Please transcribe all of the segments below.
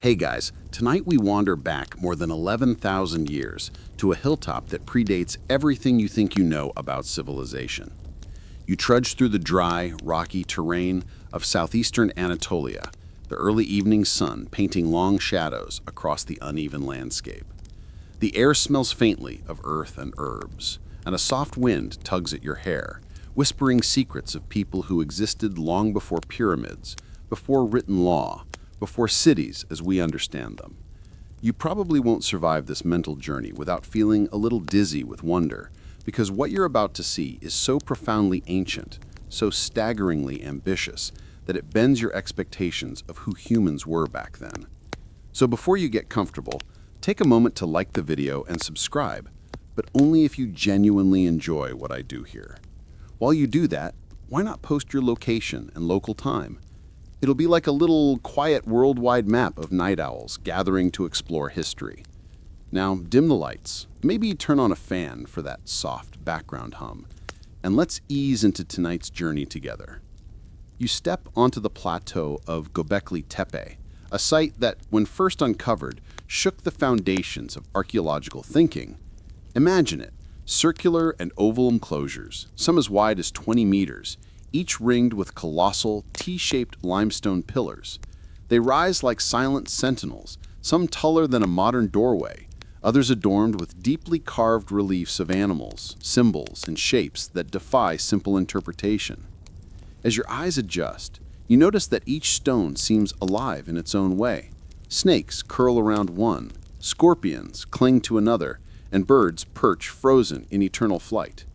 Hey guys, tonight we wander back more than 11,000 years to a hilltop that predates everything you think you know about civilization. You trudge through the dry, rocky terrain of southeastern Anatolia, the early evening sun painting long shadows across the uneven landscape. The air smells faintly of earth and herbs, and a soft wind tugs at your hair, whispering secrets of people who existed long before pyramids, before written law, before cities as we understand them. You probably won't survive this mental journey without feeling a little dizzy with wonder, because what you're about to see is so profoundly ancient, so staggeringly ambitious, that it bends your expectations of who humans were back then. So before you get comfortable, take a moment to like the video and subscribe, but only if you genuinely enjoy what I do here. While you do that, why not post your location and local time? It'll be like a little quiet worldwide map of night owls gathering to explore history. Now, dim the lights, maybe turn on a fan for that soft background hum, and let's ease into tonight's journey together. You step onto the plateau of Göbekli Tepe, a site that, when first uncovered, shook the foundations of archaeological thinking. Imagine it, circular and oval enclosures, some as wide as 20 meters, each ringed with colossal, T-shaped limestone pillars. They rise like silent sentinels, some taller than a modern doorway, others adorned with deeply carved reliefs of animals, symbols, and shapes that defy simple interpretation. As your eyes adjust, you notice that each stone seems alive in its own way. Snakes curl around one, scorpions cling to another, and birds perch frozen in eternal flight.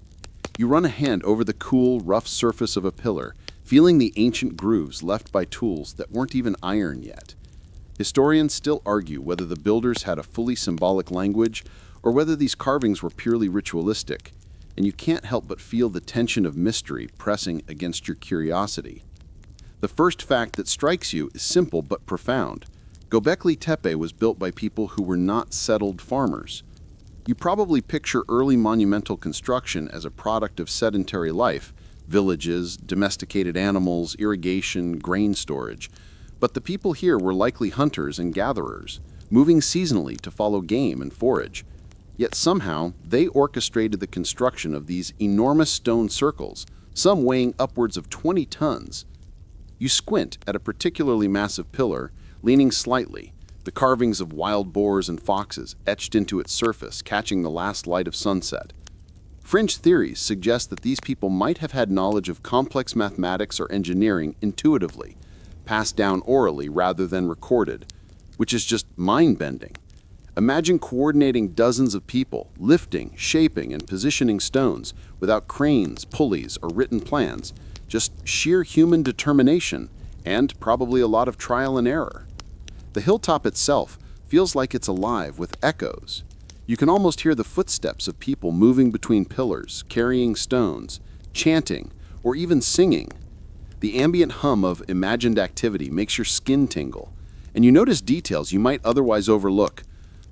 You run a hand over the cool, rough surface of a pillar, feeling the ancient grooves left by tools that weren't even iron yet. Historians still argue whether the builders had a fully symbolic language or whether these carvings were purely ritualistic, and you can't help but feel the tension of mystery pressing against your curiosity. The first fact that strikes you is simple but profound. Göbekli Tepe was built by people who were not settled farmers. You probably picture early monumental construction as a product of sedentary life, villages, domesticated animals, irrigation, grain storage. But the people here were likely hunters and gatherers, moving seasonally to follow game and forage. Yet somehow, they orchestrated the construction of these enormous stone circles, some weighing upwards of 20 tons. You squint at a particularly massive pillar, leaning slightly, the carvings of wild boars and foxes etched into its surface, catching the last light of sunset. Fringe theories suggest that these people might have had knowledge of complex mathematics or engineering intuitively, passed down orally rather than recorded, which is just mind-bending. Imagine coordinating dozens of people, lifting, shaping, and positioning stones without cranes, pulleys, or written plans, just sheer human determination and probably a lot of trial and error. The hilltop itself feels like it's alive with echoes. You can almost hear the footsteps of people moving between pillars, carrying stones, chanting, or even singing. The ambient hum of imagined activity makes your skin tingle, and you notice details you might otherwise overlook.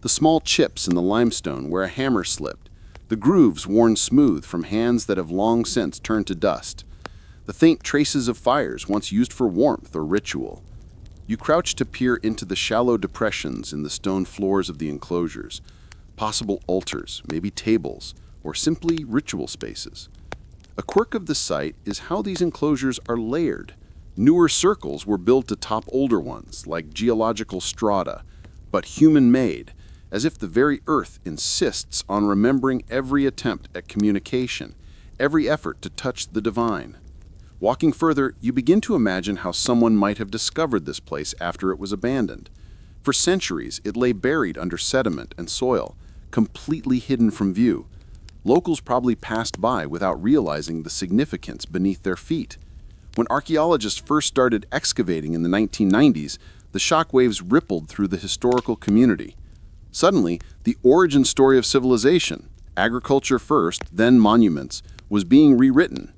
The small chips in the limestone where a hammer slipped, the grooves worn smooth from hands that have long since turned to dust, the faint traces of fires once used for warmth or ritual. You crouch to peer into the shallow depressions in the stone floors of the enclosures, possible altars, maybe tables, or simply ritual spaces. A quirk of the site is how these enclosures are layered. Newer circles were built atop older ones, like geological strata, but human-made, as if the very earth insists on remembering every attempt at communication, every effort to touch the divine. Walking further, you begin to imagine how someone might have discovered this place after it was abandoned. For centuries, it lay buried under sediment and soil, completely hidden from view. Locals probably passed by without realizing the significance beneath their feet. When archaeologists first started excavating in the 1990s, the shockwaves rippled through the historical community. Suddenly, the origin story of civilization, agriculture first, then monuments, was being rewritten.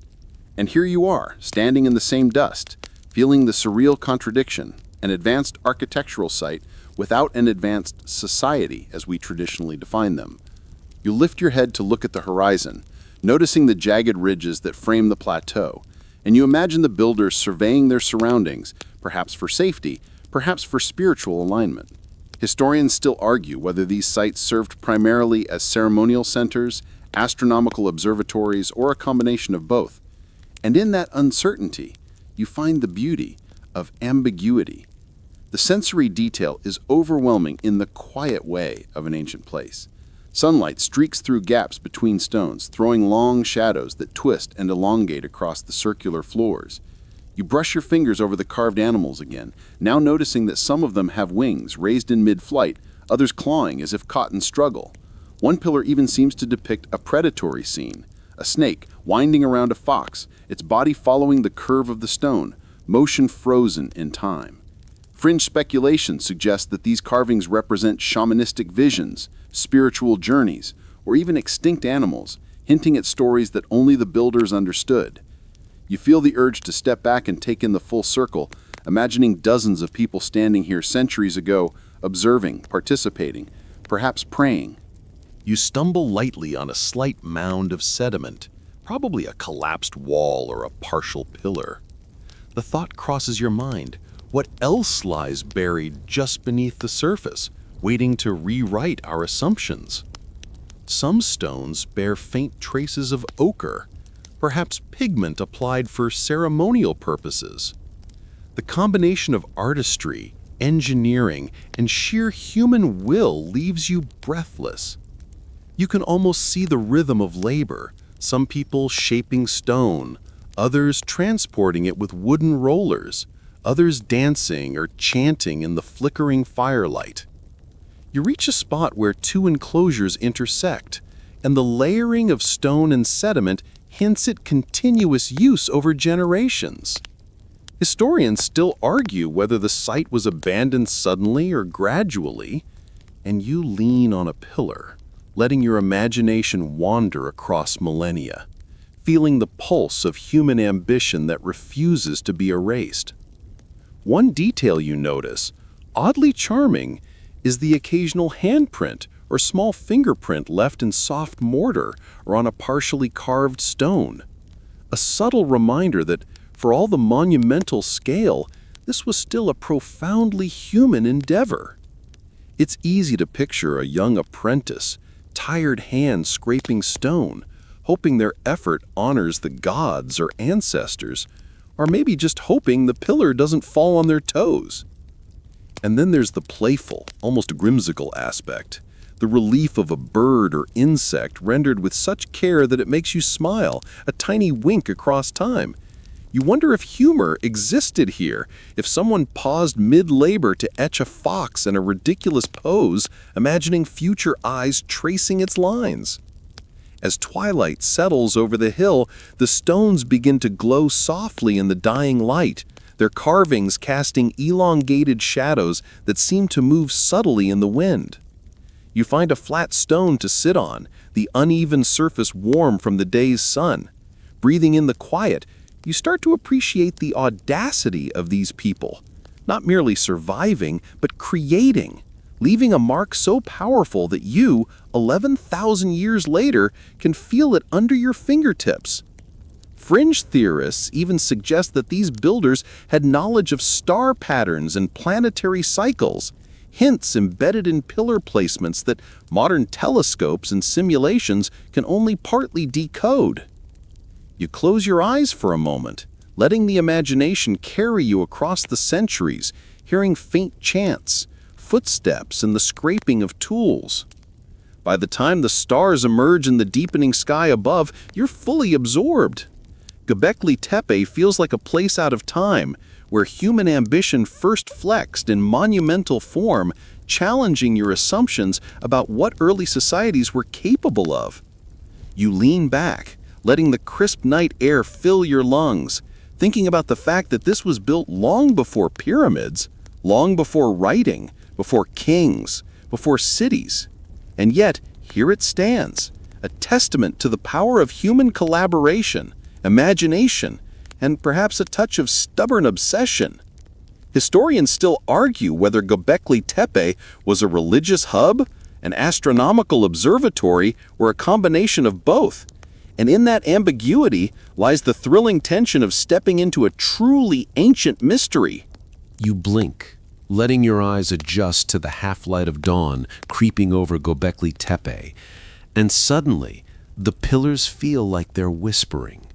And here you are, standing in the same dust, feeling the surreal contradiction, an advanced architectural site without an advanced society as we traditionally define them. You lift your head to look at the horizon, noticing the jagged ridges that frame the plateau, and you imagine the builders surveying their surroundings, perhaps for safety, perhaps for spiritual alignment. Historians still argue whether these sites served primarily as ceremonial centers, astronomical observatories, or a combination of both. And in that uncertainty, you find the beauty of ambiguity. The sensory detail is overwhelming in the quiet way of an ancient place. Sunlight streaks through gaps between stones, throwing long shadows that twist and elongate across the circular floors. You brush your fingers over the carved animals again, now noticing that some of them have wings raised in mid-flight, others clawing as if caught in struggle. One pillar even seems to depict a predatory scene, a snake winding around a fox, its body following the curve of the stone, motion frozen in time. Fringe speculation suggests that these carvings represent shamanistic visions, spiritual journeys, or even extinct animals, hinting at stories that only the builders understood. You feel the urge to step back and take in the full circle, imagining dozens of people standing here centuries ago, observing, participating, perhaps praying. You stumble lightly on a slight mound of sediment, probably a collapsed wall or a partial pillar. The thought crosses your mind, what else lies buried just beneath the surface, waiting to rewrite our assumptions? Some stones bear faint traces of ochre, perhaps pigment applied for ceremonial purposes. The combination of artistry, engineering, and sheer human will leaves you breathless. You can almost see the rhythm of labor, some people shaping stone, others transporting it with wooden rollers, others dancing or chanting in the flickering firelight. You reach a spot where two enclosures intersect, and the layering of stone and sediment hints at continuous use over generations. Historians still argue whether the site was abandoned suddenly or gradually, and you lean on a pillar, letting your imagination wander across millennia, feeling the pulse of human ambition that refuses to be erased. One detail you notice, oddly charming, is the occasional handprint or small fingerprint left in soft mortar or on a partially carved stone. A subtle reminder that, for all the monumental scale, this was still a profoundly human endeavor. It's easy to picture a young apprentice, tired hands scraping stone, hoping their effort honors the gods or ancestors, or maybe just hoping the pillar doesn't fall on their toes. And then there's the playful, almost whimsical aspect, the relief of a bird or insect rendered with such care that it makes you smile, a tiny wink across time. You wonder if humor existed here, if someone paused mid-labor to etch a fox in a ridiculous pose, imagining future eyes tracing its lines. As twilight settles over the hill, the stones begin to glow softly in the dying light, their carvings casting elongated shadows that seem to move subtly in the wind. You find a flat stone to sit on, the uneven surface warm from the day's sun. Breathing in the quiet, you start to appreciate the audacity of these people, not merely surviving, but creating, leaving a mark so powerful that you, 11,000 years later, can feel it under your fingertips. Fringe theorists even suggest that these builders had knowledge of star patterns and planetary cycles, hints embedded in pillar placements that modern telescopes and simulations can only partly decode. You close your eyes for a moment, letting the imagination carry you across the centuries, hearing faint chants, footsteps, and the scraping of tools. By the time the stars emerge in the deepening sky above, you're fully absorbed. Göbekli Tepe feels like a place out of time, where human ambition first flexed in monumental form, challenging your assumptions about what early societies were capable of. You lean back, letting the crisp night air fill your lungs, thinking about the fact that this was built long before pyramids, long before writing, before kings, before cities. And yet, here it stands, a testament to the power of human collaboration, imagination, and perhaps a touch of stubborn obsession. Historians still argue whether Göbekli Tepe was a religious hub, an astronomical observatory, or a combination of both. And in that ambiguity lies the thrilling tension of stepping into a truly ancient mystery. You blink, letting your eyes adjust to the half-light of dawn creeping over Göbekli Tepe. And suddenly, the pillars feel like they're whispering.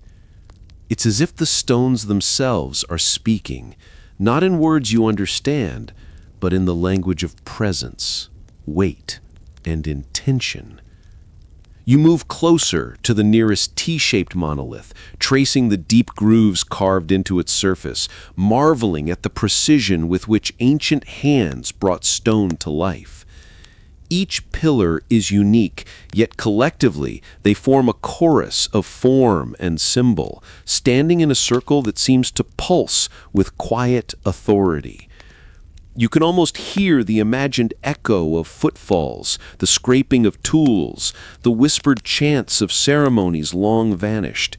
It's as if the stones themselves are speaking, not in words you understand, but in the language of presence, weight, and intention. You move closer to the nearest T-shaped monolith, tracing the deep grooves carved into its surface, marveling at the precision with which ancient hands brought stone to life. Each pillar is unique, yet collectively they form a chorus of form and symbol, standing in a circle that seems to pulse with quiet authority. You can almost hear the imagined echo of footfalls, the scraping of tools, the whispered chants of ceremonies long vanished.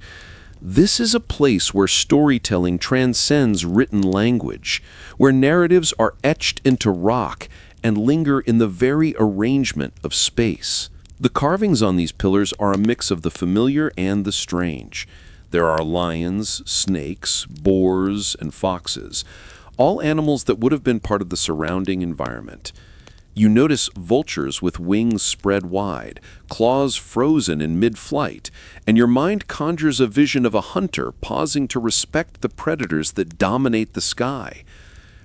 This is a place where storytelling transcends written language, where narratives are etched into rock and linger in the very arrangement of space. The carvings on these pillars are a mix of the familiar and the strange. There are lions, snakes, boars, and foxes, all animals that would have been part of the surrounding environment. You notice vultures with wings spread wide, claws frozen in mid-flight, and your mind conjures a vision of a hunter pausing to respect the predators that dominate the sky.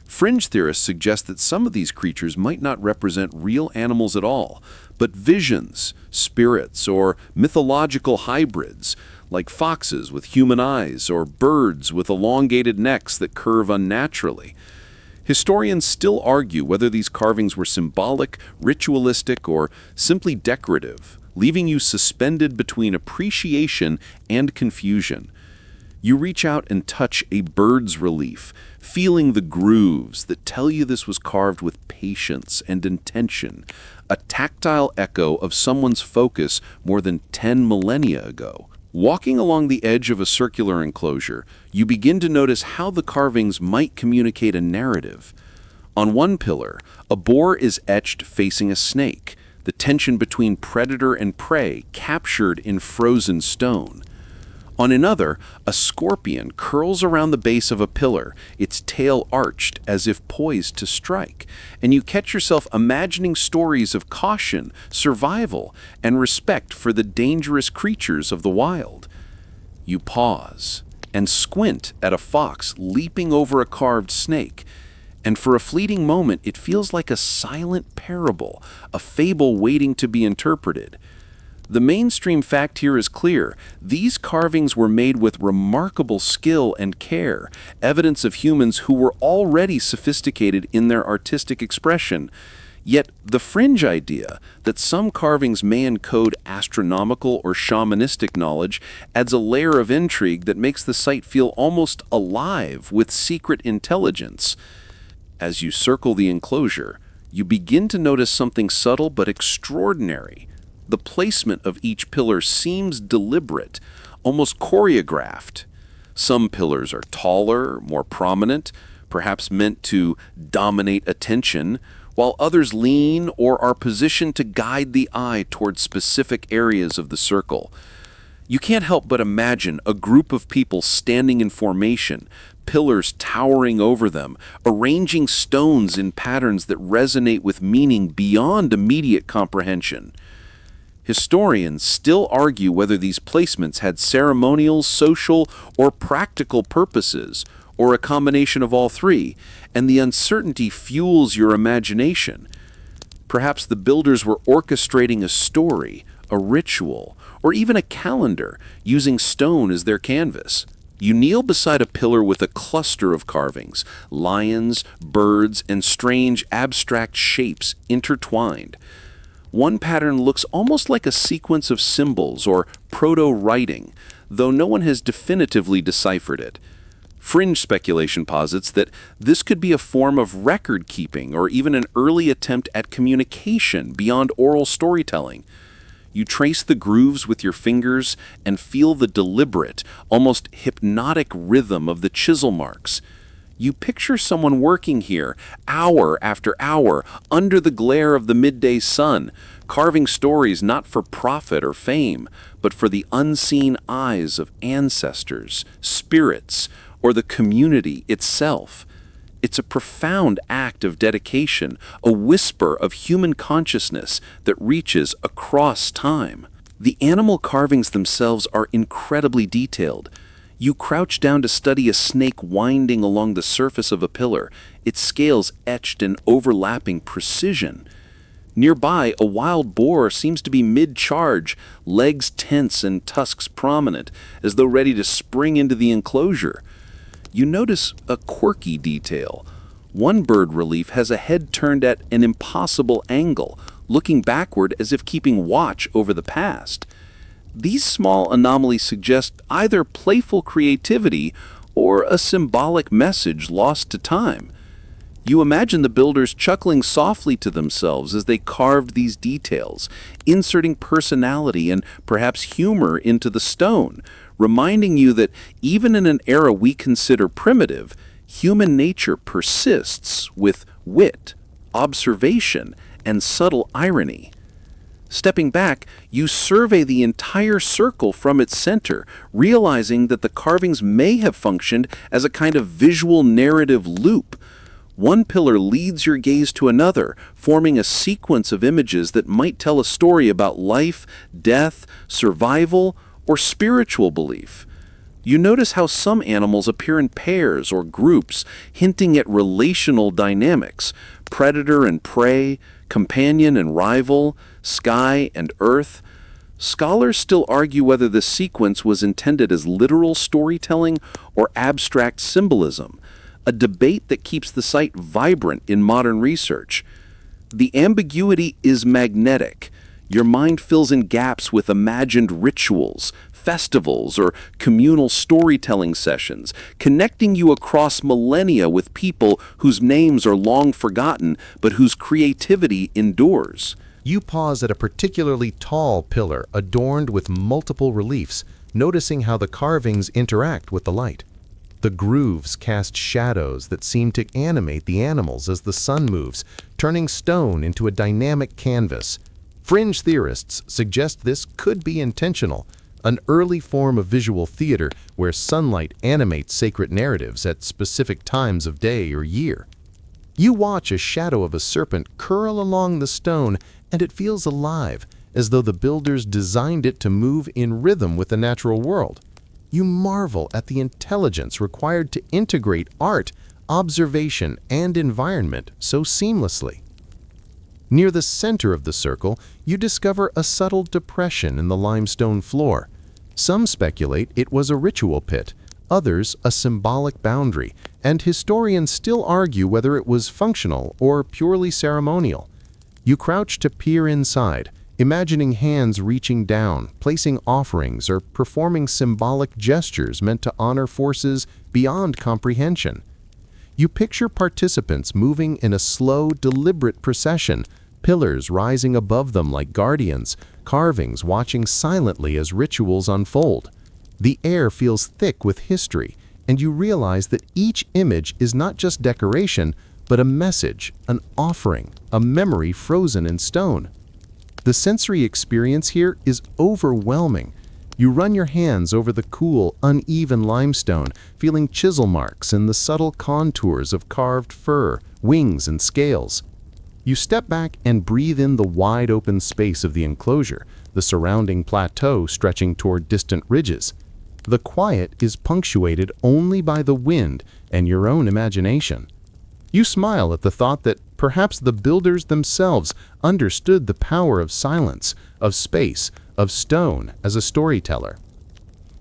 Fringe theorists suggest that some of these creatures might not represent real animals at all, but visions, spirits, or mythological hybrids, like foxes with human eyes or birds with elongated necks that curve unnaturally. Historians still argue whether these carvings were symbolic, ritualistic, or simply decorative, leaving you suspended between appreciation and confusion. You reach out and touch a bird's relief, feeling the grooves that tell you this was carved with patience and intention, a tactile echo of someone's focus more than 10 millennia ago. Walking along the edge of a circular enclosure, you begin to notice how the carvings might communicate a narrative. On one pillar, a boar is etched facing a snake, the tension between predator and prey captured in frozen stone. On another, a scorpion curls around the base of a pillar, its tail arched as if poised to strike, and you catch yourself imagining stories of caution, survival, and respect for the dangerous creatures of the wild. You pause and squint at a fox leaping over a carved snake, and for a fleeting moment it feels like a silent parable, a fable waiting to be interpreted. The mainstream fact here is clear. These carvings were made with remarkable skill and care, evidence of humans who were already sophisticated in their artistic expression. Yet the fringe idea that some carvings may encode astronomical or shamanistic knowledge adds a layer of intrigue that makes the site feel almost alive with secret intelligence. As you circle the enclosure, you begin to notice something subtle but extraordinary. The placement of each pillar seems deliberate, almost choreographed. Some pillars are taller, more prominent, perhaps meant to dominate attention, while others lean or are positioned to guide the eye towards specific areas of the circle. You can't help but imagine a group of people standing in formation, pillars towering over them, arranging stones in patterns that resonate with meaning beyond immediate comprehension. Historians still argue whether these placements had ceremonial, social, or practical purposes, or a combination of all three, and the uncertainty fuels your imagination. Perhaps the builders were orchestrating a story, a ritual, or even a calendar, using stone as their canvas. You kneel beside a pillar with a cluster of carvings, lions, birds, and strange abstract shapes intertwined. One pattern looks almost like a sequence of symbols or proto-writing, though no one has definitively deciphered it. Fringe speculation posits that this could be a form of record-keeping or even an early attempt at communication beyond oral storytelling. You trace the grooves with your fingers and feel the deliberate, almost hypnotic rhythm of the chisel marks. You picture someone working here, hour after hour, under the glare of the midday sun, carving stories not for profit or fame, but for the unseen eyes of ancestors, spirits, or the community itself. It's a profound act of dedication, a whisper of human consciousness that reaches across time. The animal carvings themselves are incredibly detailed. You crouch down to study a snake winding along the surface of a pillar, its scales etched in overlapping precision. Nearby, a wild boar seems to be mid-charge, legs tense and tusks prominent, as though ready to spring into the enclosure. You notice a quirky detail. One bird relief has a head turned at an impossible angle, looking backward as if keeping watch over the past. These small anomalies suggest either playful creativity or a symbolic message lost to time. You imagine the builders chuckling softly to themselves as they carved these details, inserting personality and perhaps humor into the stone, reminding you that even in an era we consider primitive, human nature persists with wit, observation, and subtle irony. Stepping back, you survey the entire circle from its center, realizing that the carvings may have functioned as a kind of visual narrative loop. One pillar leads your gaze to another, forming a sequence of images that might tell a story about life, death, survival, or spiritual belief. You notice how some animals appear in pairs or groups, hinting at relational dynamics: predator and prey, companion and rival, sky and earth. Scholars still argue whether this sequence was intended as literal storytelling or abstract symbolism, a debate that keeps the site vibrant in modern research. The ambiguity is magnetic. Your mind fills in gaps with imagined rituals, festivals, or communal storytelling sessions, connecting you across millennia with people whose names are long forgotten, but whose creativity endures. You pause at a particularly tall pillar adorned with multiple reliefs, noticing how the carvings interact with the light. The grooves cast shadows that seem to animate the animals as the sun moves, turning stone into a dynamic canvas. Fringe theorists suggest this could be intentional, an early form of visual theater where sunlight animates sacred narratives at specific times of day or year. You watch a shadow of a serpent curl along the stone, and it feels alive, as though the builders designed it to move in rhythm with the natural world. You marvel at the intelligence required to integrate art, observation, and environment so seamlessly. Near the center of the circle, you discover a subtle depression in the limestone floor. Some speculate it was a ritual pit, others a symbolic boundary, and historians still argue whether it was functional or purely ceremonial. You crouch to peer inside, imagining hands reaching down, placing offerings, or performing symbolic gestures meant to honor forces beyond comprehension. You picture participants moving in a slow, deliberate procession, pillars rising above them like guardians, carvings watching silently as rituals unfold. The air feels thick with history, and you realize that each image is not just decoration, but a message, an offering, a memory frozen in stone. The sensory experience here is overwhelming. You run your hands over the cool, uneven limestone, feeling chisel marks and the subtle contours of carved fur, wings, and scales. You step back and breathe in the wide open space of the enclosure, the surrounding plateau stretching toward distant ridges. The quiet is punctuated only by the wind and your own imagination. You smile at the thought that perhaps the builders themselves understood the power of silence, of space, of stone as a storyteller.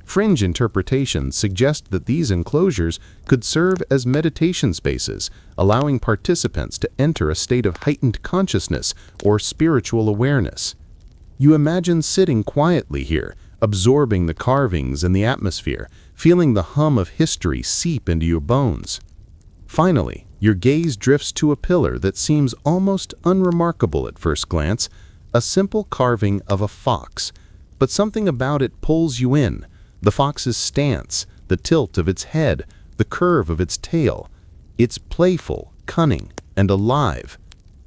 Fringe interpretations suggest that these enclosures could serve as meditation spaces, allowing participants to enter a state of heightened consciousness or spiritual awareness. You imagine sitting quietly here, absorbing the carvings and the atmosphere, feeling the hum of history seep into your bones. Finally, your gaze drifts to a pillar that seems almost unremarkable at first glance, a simple carving of a fox, but something about it pulls you in. The fox's stance, the tilt of its head, the curve of its tail. It's playful, cunning, and alive.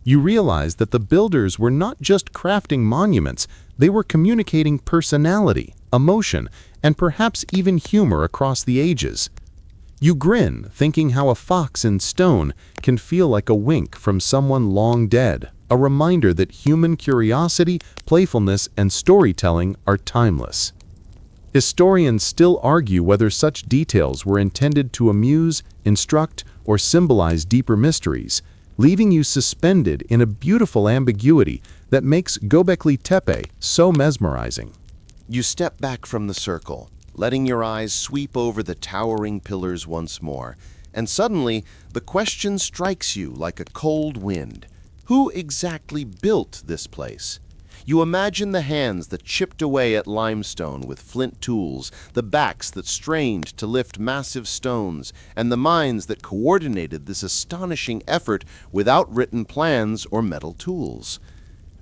You realize that the builders were not just crafting monuments, they were communicating personality, emotion, and perhaps even humor across the ages. You grin, thinking how a fox in stone can feel like a wink from someone long dead, a reminder that human curiosity, playfulness, and storytelling are timeless. Historians still argue whether such details were intended to amuse, instruct, or symbolize deeper mysteries, leaving you suspended in a beautiful ambiguity that makes Göbekli Tepe so mesmerizing. You step back from the circle, letting your eyes sweep over the towering pillars once more, and suddenly the question strikes you like a cold wind. Who exactly built this place? You imagine the hands that chipped away at limestone with flint tools, the backs that strained to lift massive stones, and the minds that coordinated this astonishing effort without written plans or metal tools.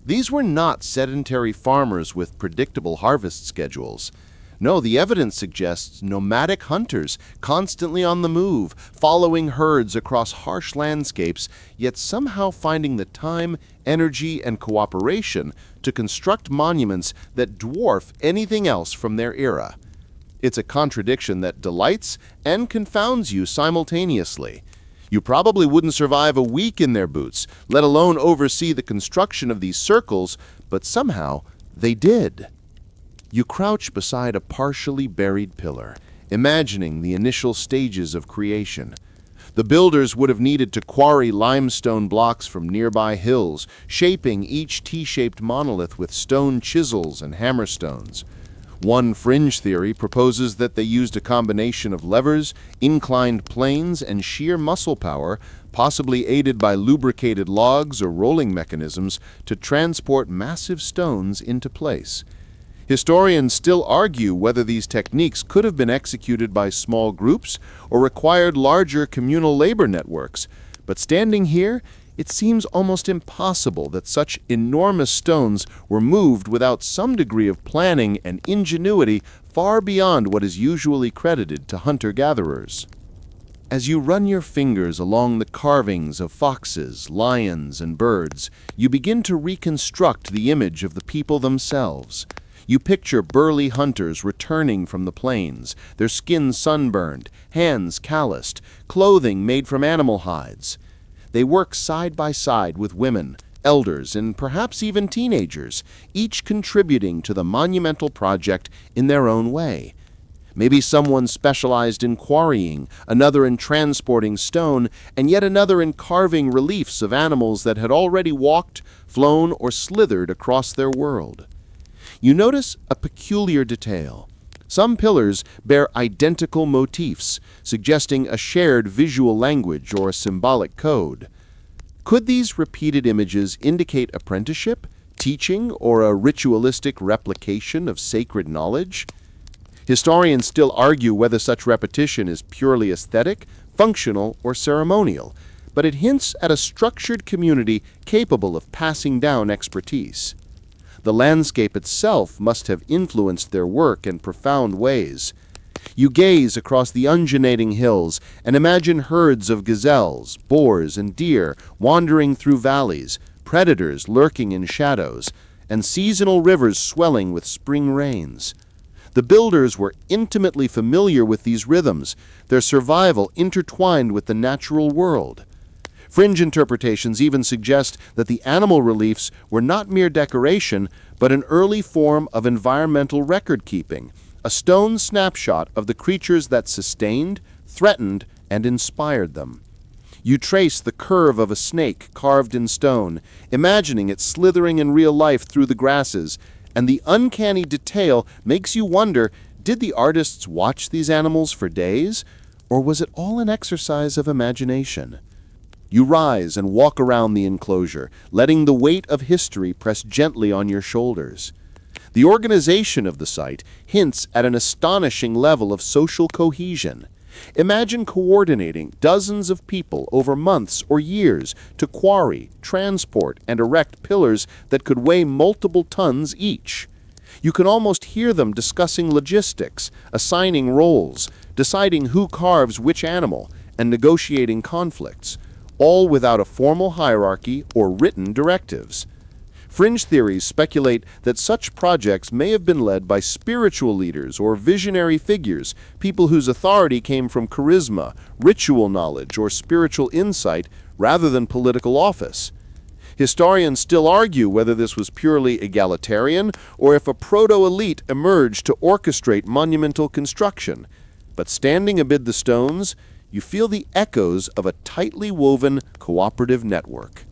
These were not sedentary farmers with predictable harvest schedules. No, the evidence suggests nomadic hunters constantly on the move, following herds across harsh landscapes, yet somehow finding the time, energy, and cooperation to construct monuments that dwarf anything else from their era. It's a contradiction that delights and confounds you simultaneously. You probably wouldn't survive a week in their boots, let alone oversee the construction of these circles, but somehow they did. You crouch beside a partially buried pillar, imagining the initial stages of creation. The builders would have needed to quarry limestone blocks from nearby hills, shaping each T-shaped monolith with stone chisels and hammerstones. One fringe theory proposes that they used a combination of levers, inclined planes, and sheer muscle power, possibly aided by lubricated logs or rolling mechanisms, to transport massive stones into place. Historians still argue whether these techniques could have been executed by small groups or required larger communal labor networks, but standing here, it seems almost impossible that such enormous stones were moved without some degree of planning and ingenuity far beyond what is usually credited to hunter-gatherers. As you run your fingers along the carvings of foxes, lions, and birds, you begin to reconstruct the image of the people themselves. You picture burly hunters returning from the plains, their skin sunburned, hands calloused, clothing made from animal hides. They work side by side with women, elders, and perhaps even teenagers, each contributing to the monumental project in their own way. Maybe someone specialized in quarrying, another in transporting stone, and yet another in carving reliefs of animals that had already walked, flown, or slithered across their world. You notice a peculiar detail. Some pillars bear identical motifs, suggesting a shared visual language or a symbolic code. Could these repeated images indicate apprenticeship, teaching, or a ritualistic replication of sacred knowledge? Historians still argue whether such repetition is purely aesthetic, functional, or ceremonial, but it hints at a structured community capable of passing down expertise. The landscape itself must have influenced their work in profound ways. You gaze across the undulating hills and imagine herds of gazelles, boars, and deer wandering through valleys, predators lurking in shadows, and seasonal rivers swelling with spring rains. The builders were intimately familiar with these rhythms, their survival intertwined with the natural world. Fringe interpretations even suggest that the animal reliefs were not mere decoration, but an early form of environmental record-keeping, a stone snapshot of the creatures that sustained, threatened, and inspired them. You trace the curve of a snake carved in stone, imagining it slithering in real life through the grasses, and the uncanny detail makes you wonder, did the artists watch these animals for days, or was it all an exercise of imagination? You rise and walk around the enclosure, letting the weight of history press gently on your shoulders. The organization of the site hints at an astonishing level of social cohesion. Imagine coordinating dozens of people over months or years to quarry, transport, and erect pillars that could weigh multiple tons each. You can almost hear them discussing logistics, assigning roles, deciding who carves which animal, and negotiating conflicts, all without a formal hierarchy or written directives. Fringe theories speculate that such projects may have been led by spiritual leaders or visionary figures, people whose authority came from charisma, ritual knowledge, or spiritual insight rather than political office. Historians still argue whether this was purely egalitarian or if a proto-elite emerged to orchestrate monumental construction. But standing amid the stones, you feel the echoes of a tightly woven cooperative network.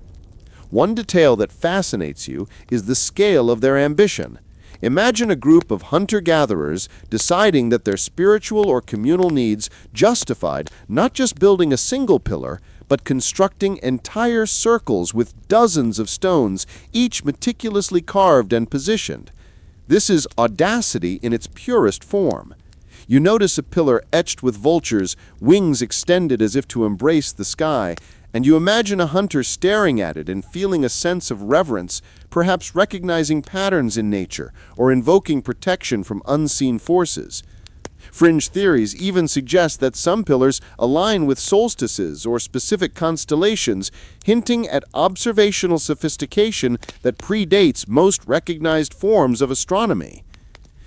One detail that fascinates you is the scale of their ambition. Imagine a group of hunter-gatherers deciding that their spiritual or communal needs justified not just building a single pillar, but constructing entire circles with dozens of stones, each meticulously carved and positioned. This is audacity in its purest form. You notice a pillar etched with vultures, wings extended as if to embrace the sky, and you imagine a hunter staring at it and feeling a sense of reverence, perhaps recognizing patterns in nature or invoking protection from unseen forces. Fringe theories even suggest that some pillars align with solstices or specific constellations, hinting at observational sophistication that predates most recognized forms of astronomy.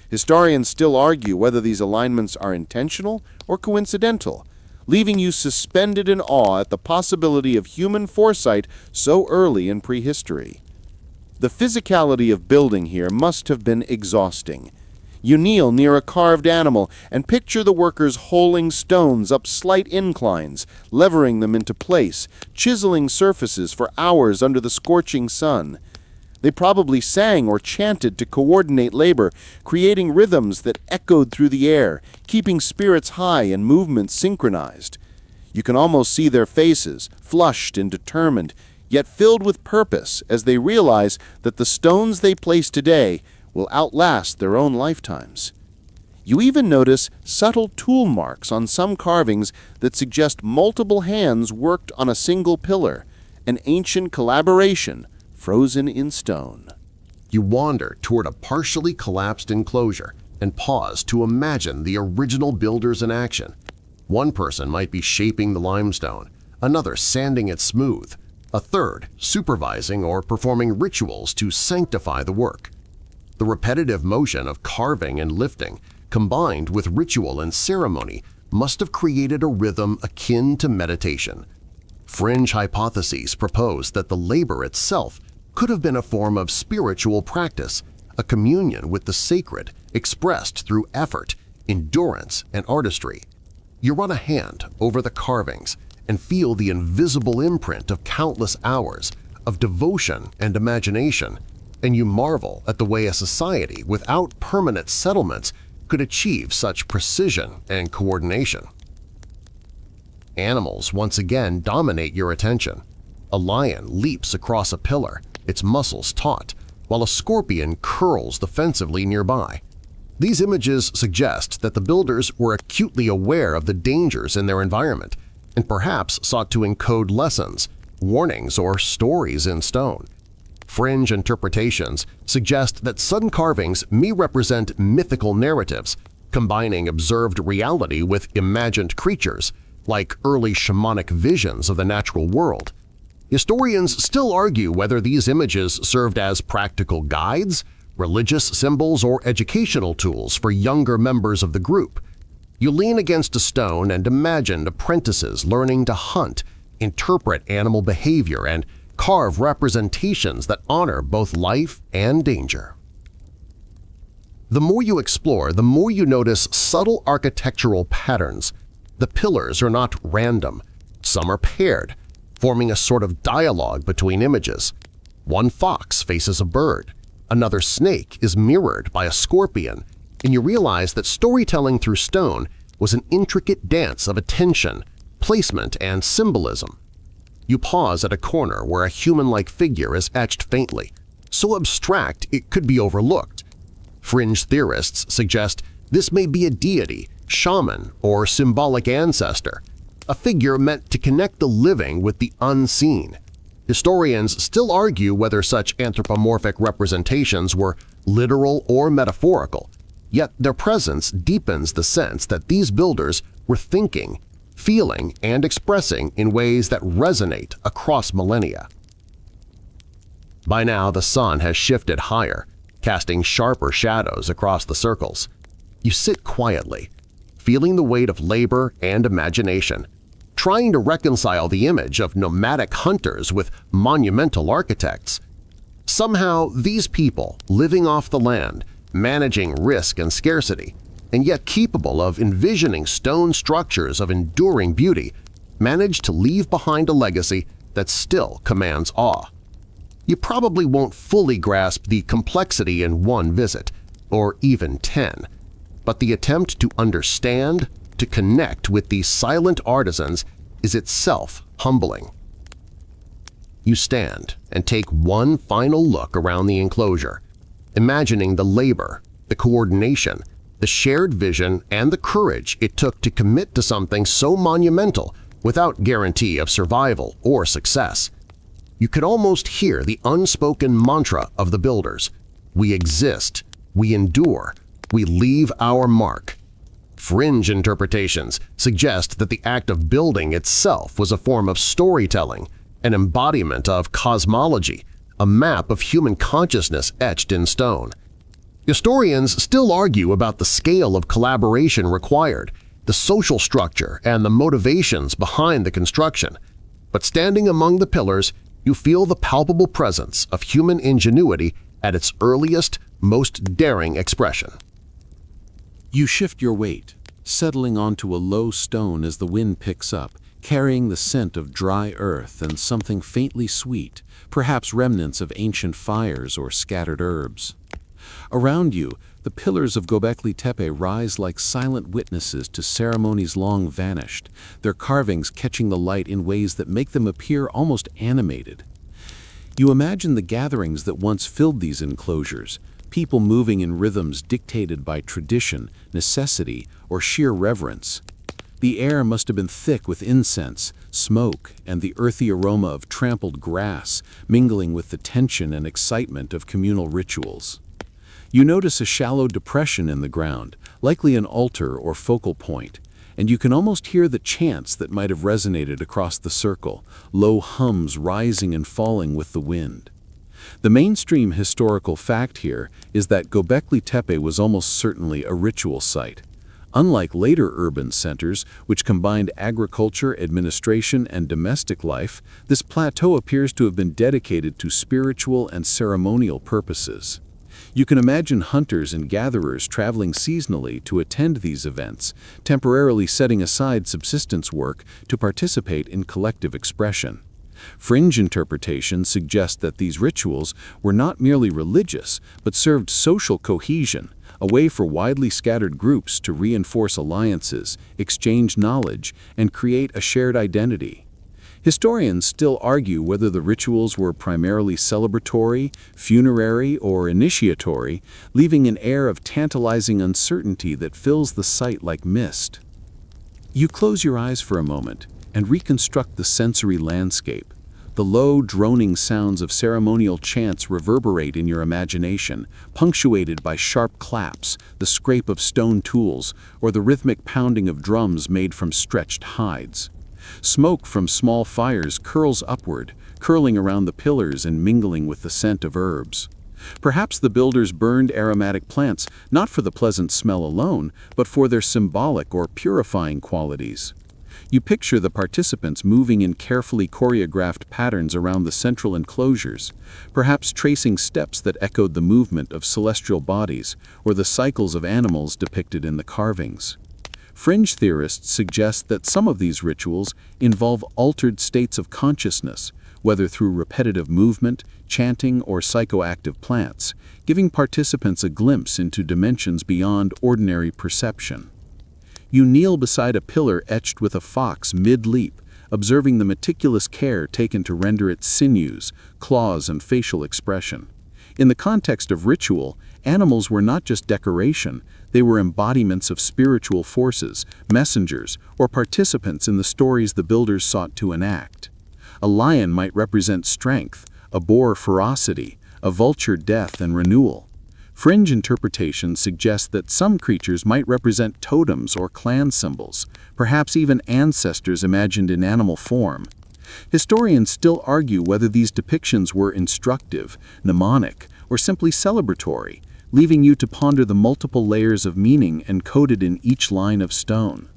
Historians still argue whether these alignments are intentional or coincidental, leaving you suspended in awe at the possibility of human foresight so early in prehistory. The physicality of building here must have been exhausting. You kneel near a carved animal and picture the workers holing stones up slight inclines, levering them into place, chiseling surfaces for hours under the scorching sun. They probably sang or chanted to coordinate labor, creating rhythms that echoed through the air, keeping spirits high and movements synchronized. You can almost see their faces, flushed and determined, yet filled with purpose as they realize that the stones they place today will outlast their own lifetimes. You even notice subtle tool marks on some carvings that suggest multiple hands worked on a single pillar, an ancient collaboration frozen in stone. You wander toward a partially collapsed enclosure and pause to imagine the original builders in action. One person might be shaping the limestone, another sanding it smooth, a third supervising or performing rituals to sanctify the work. The repetitive motion of carving and lifting, combined with ritual and ceremony, must have created a rhythm akin to meditation. Fringe hypotheses propose that the labor itself could have been a form of spiritual practice, a communion with the sacred expressed through effort, endurance, and artistry. You run a hand over the carvings and feel the invisible imprint of countless hours of devotion and imagination, and you marvel at the way a society without permanent settlements could achieve such precision and coordination. Animals once again dominate your attention. A lion leaps across a pillar, its muscles taut, while a scorpion curls defensively nearby. These images suggest that the builders were acutely aware of the dangers in their environment and perhaps sought to encode lessons, warnings, or stories in stone. Fringe interpretations suggest that some carvings may represent mythical narratives, combining observed reality with imagined creatures, like early shamanic visions of the natural world. Historians still argue whether these images served as practical guides, religious symbols, or educational tools for younger members of the group. You lean against a stone and imagine apprentices learning to hunt, interpret animal behavior, and carve representations that honor both life and danger. The more you explore, the more you notice subtle architectural patterns. The pillars are not random. Some are paired, forming a sort of dialogue between images. One fox faces a bird, another snake is mirrored by a scorpion, and you realize that storytelling through stone was an intricate dance of attention, placement, and symbolism. You pause at a corner where a human-like figure is etched faintly, so abstract it could be overlooked. Fringe theorists suggest this may be a deity, shaman, or symbolic ancestor, a figure meant to connect the living with the unseen. Historians still argue whether such anthropomorphic representations were literal or metaphorical, yet their presence deepens the sense that these builders were thinking, feeling, and expressing in ways that resonate across millennia. By now, the sun has shifted higher, casting sharper shadows across the circles. You sit quietly, feeling the weight of labor and imagination, trying to reconcile the image of nomadic hunters with monumental architects. Somehow, these people, living off the land, managing risk and scarcity, and yet capable of envisioning stone structures of enduring beauty, manage to leave behind a legacy that still commands awe. You probably won't fully grasp the complexity in one visit, or even 10, but the attempt to understand, to connect with these silent artisans is itself humbling. You stand and take one final look around the enclosure, imagining the labor, the coordination, the shared vision, and the courage it took to commit to something so monumental without guarantee of survival or success. You could almost hear the unspoken mantra of the builders: we exist, we endure, we leave our mark. Fringe interpretations suggest that the act of building itself was a form of storytelling, an embodiment of cosmology, a map of human consciousness etched in stone. Historians still argue about the scale of collaboration required, the social structure, and the motivations behind the construction. But standing among the pillars, you feel the palpable presence of human ingenuity at its earliest, most daring expression. You shift your weight, settling onto a low stone as the wind picks up, carrying the scent of dry earth and something faintly sweet, perhaps remnants of ancient fires or scattered herbs. Around you, the pillars of Göbekli Tepe rise like silent witnesses to ceremonies long vanished, their carvings catching the light in ways that make them appear almost animated. You imagine the gatherings that once filled these enclosures, people moving in rhythms dictated by tradition, necessity, or sheer reverence. The air must have been thick with incense, smoke, and the earthy aroma of trampled grass, mingling with the tension and excitement of communal rituals. You notice a shallow depression in the ground, likely an altar or focal point, and you can almost hear the chants that might have resonated across the circle, low hums rising and falling with the wind. The mainstream historical fact here is that Göbekli Tepe was almost certainly a ritual site. Unlike later urban centers, which combined agriculture, administration, and domestic life, this plateau appears to have been dedicated to spiritual and ceremonial purposes. You can imagine hunters and gatherers traveling seasonally to attend these events, temporarily setting aside subsistence work to participate in collective expression. Fringe interpretations suggest that these rituals were not merely religious, but served social cohesion, a way for widely scattered groups to reinforce alliances, exchange knowledge, and create a shared identity. Historians still argue whether the rituals were primarily celebratory, funerary, or initiatory, leaving an air of tantalizing uncertainty that fills the site like mist. You close your eyes for a moment and reconstruct the sensory landscape. The low, droning sounds of ceremonial chants reverberate in your imagination, punctuated by sharp claps, the scrape of stone tools, or the rhythmic pounding of drums made from stretched hides. Smoke from small fires curls upward, curling around the pillars and mingling with the scent of herbs. Perhaps the builders burned aromatic plants not for the pleasant smell alone, but for their symbolic or purifying qualities. You picture the participants moving in carefully choreographed patterns around the central enclosures, perhaps tracing steps that echoed the movement of celestial bodies or the cycles of animals depicted in the carvings. Fringe theorists suggest that some of these rituals involve altered states of consciousness, whether through repetitive movement, chanting, or psychoactive plants, giving participants a glimpse into dimensions beyond ordinary perception. You kneel beside a pillar etched with a fox mid-leap, observing the meticulous care taken to render its sinews, claws, and facial expression. In the context of ritual, animals were not just decoration, they were embodiments of spiritual forces, messengers, or participants in the stories the builders sought to enact. A lion might represent strength, a boar ferocity, a vulture death and renewal. Fringe interpretations suggest that some creatures might represent totems or clan symbols, perhaps even ancestors imagined in animal form. Historians still argue whether these depictions were instructive, mnemonic, or simply celebratory, leaving you to ponder the multiple layers of meaning encoded in each line of stone.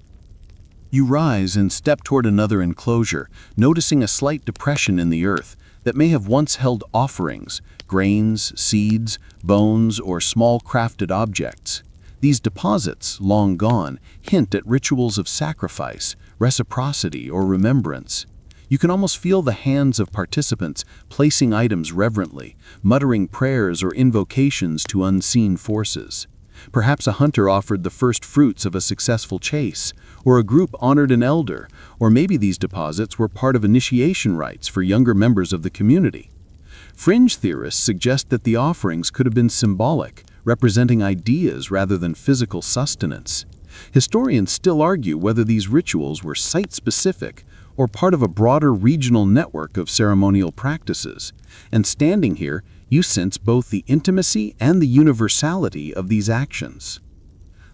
You rise and step toward another enclosure, noticing a slight depression in the earth that may have once held offerings, grains, seeds, bones, or small crafted objects. These deposits, long gone, hint at rituals of sacrifice, reciprocity, or remembrance. You can almost feel the hands of participants placing items reverently, muttering prayers or invocations to unseen forces. Perhaps a hunter offered the first fruits of a successful chase, or a group honored an elder, or maybe these deposits were part of initiation rites for younger members of the community. Fringe theorists suggest that the offerings could have been symbolic, representing ideas rather than physical sustenance. Historians still argue whether these rituals were site-specific or part of a broader regional network of ceremonial practices. And standing here, you sense both the intimacy and the universality of these actions.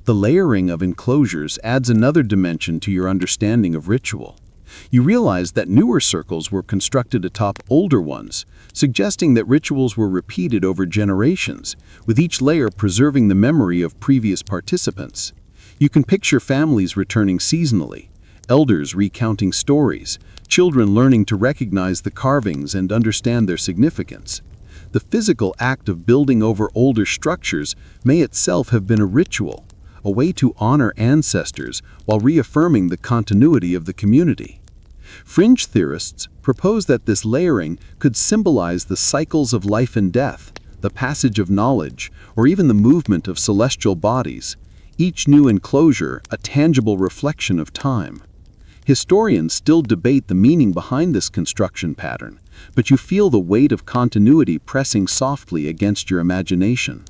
The layering of enclosures adds another dimension to your understanding of ritual. You realize that newer circles were constructed atop older ones, suggesting that rituals were repeated over generations, with each layer preserving the memory of previous participants. You can picture families returning seasonally, elders recounting stories, children learning to recognize the carvings and understand their significance. The physical act of building over older structures may itself have been a ritual, a way to honor ancestors while reaffirming the continuity of the community. Fringe theorists propose that this layering could symbolize the cycles of life and death, the passage of knowledge, or even the movement of celestial bodies, each new enclosure a tangible reflection of time. Historians still debate the meaning behind this construction pattern, but you feel the weight of continuity pressing softly against your imagination.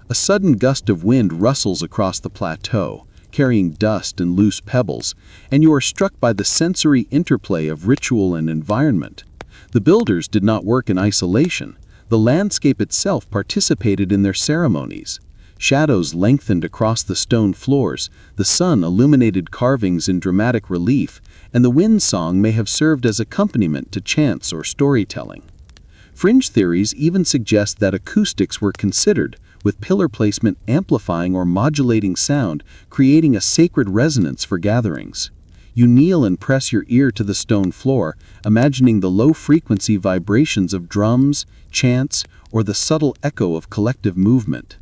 A sudden gust of wind rustles across the plateau, carrying dust and loose pebbles, and you are struck by the sensory interplay of ritual and environment. The builders did not work in isolation. The landscape itself participated in their ceremonies. Shadows lengthened across the stone floors, the sun illuminated carvings in dramatic relief, and the wind song may have served as accompaniment to chants or storytelling. Fringe theories even suggest that acoustics were considered, with pillar placement amplifying or modulating sound, creating a sacred resonance for gatherings. You kneel and press your ear to the stone floor, imagining the low-frequency vibrations of drums, chants, or the subtle echo of collective movement.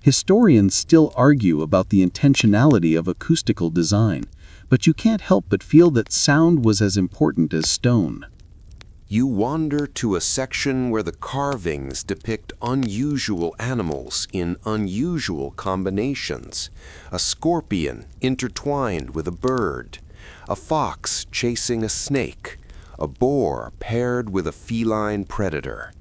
Historians still argue about the intentionality of acoustical design, but you can't help but feel that sound was as important as stone. You wander to a section where the carvings depict unusual animals in unusual combinations. A scorpion intertwined with a bird, a fox chasing a snake, a boar paired with a feline predator.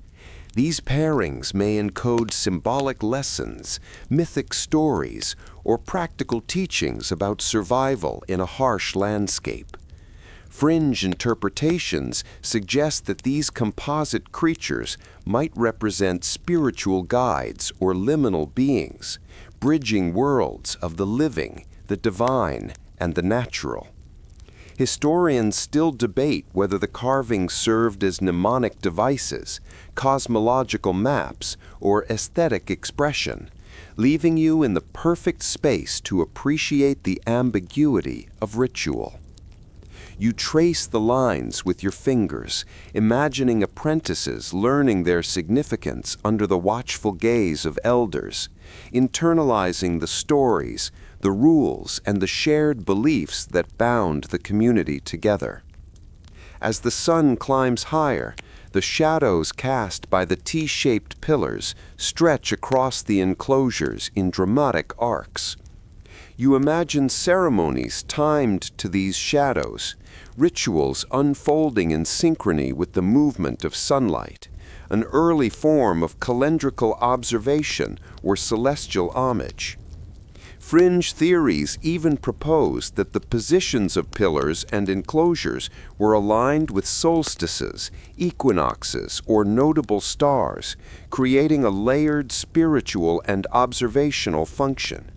These pairings may encode symbolic lessons, mythic stories, or practical teachings about survival in a harsh landscape. Fringe interpretations suggest that these composite creatures might represent spiritual guides or liminal beings, bridging worlds of the living, the divine, and the natural. Historians still debate whether the carvings served as mnemonic devices, cosmological maps, or aesthetic expression, leaving you in the perfect space to appreciate the ambiguity of ritual. You trace the lines with your fingers, imagining apprentices learning their significance under the watchful gaze of elders, internalizing the stories, the rules, and the shared beliefs that bound the community together. As the sun climbs higher, the shadows cast by the T-shaped pillars stretch across the enclosures in dramatic arcs. You imagine ceremonies timed to these shadows, rituals unfolding in synchrony with the movement of sunlight, an early form of calendrical observation or celestial homage. Fringe theories even propose that the positions of pillars and enclosures were aligned with solstices, equinoxes, or notable stars, creating a layered spiritual and observational function.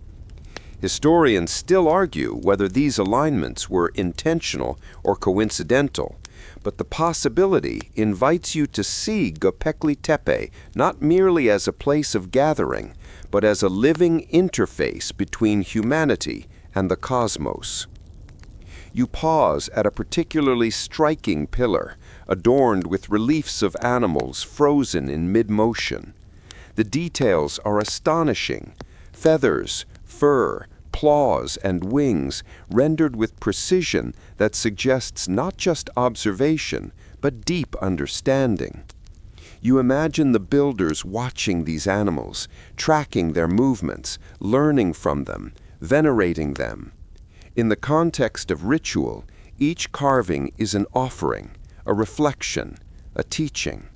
Historians still argue whether these alignments were intentional or coincidental, But the possibility invites you to see Göbekli Tepe not merely as a place of gathering, but as a living interface between humanity and the cosmos. You pause at a particularly striking pillar, adorned with reliefs of animals frozen in mid-motion. The details are astonishing: feathers, fur, claws, and wings rendered with precision that suggests not just observation, but deep understanding. You imagine the builders watching these animals, tracking their movements, learning from them, venerating them. In the context of ritual, each carving is an offering, a reflection, a teaching.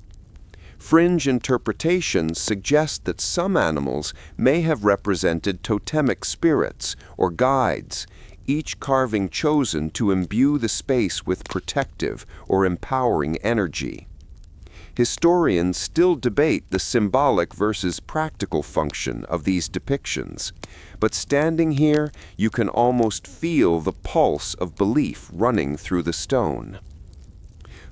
Fringe interpretations suggest that some animals may have represented totemic spirits or guides, each carving chosen to imbue the space with protective or empowering energy. Historians still debate the symbolic versus practical function of these depictions, but standing here, you can almost feel the pulse of belief running through the stone.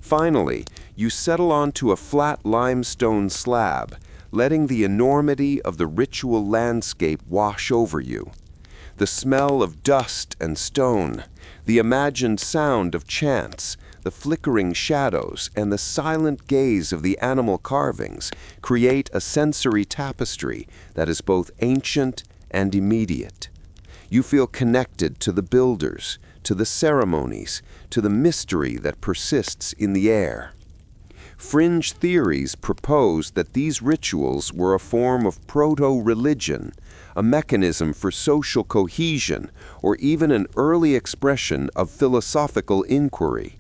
Finally, you settle onto a flat limestone slab, letting the enormity of the ritual landscape wash over you. The smell of dust and stone, the imagined sound of chants, the flickering shadows, and the silent gaze of the animal carvings create a sensory tapestry that is both ancient and immediate. You feel connected to the builders, to the ceremonies, to the mystery that persists in the air. Fringe theories propose that these rituals were a form of proto-religion, a mechanism for social cohesion, or even an early expression of philosophical inquiry.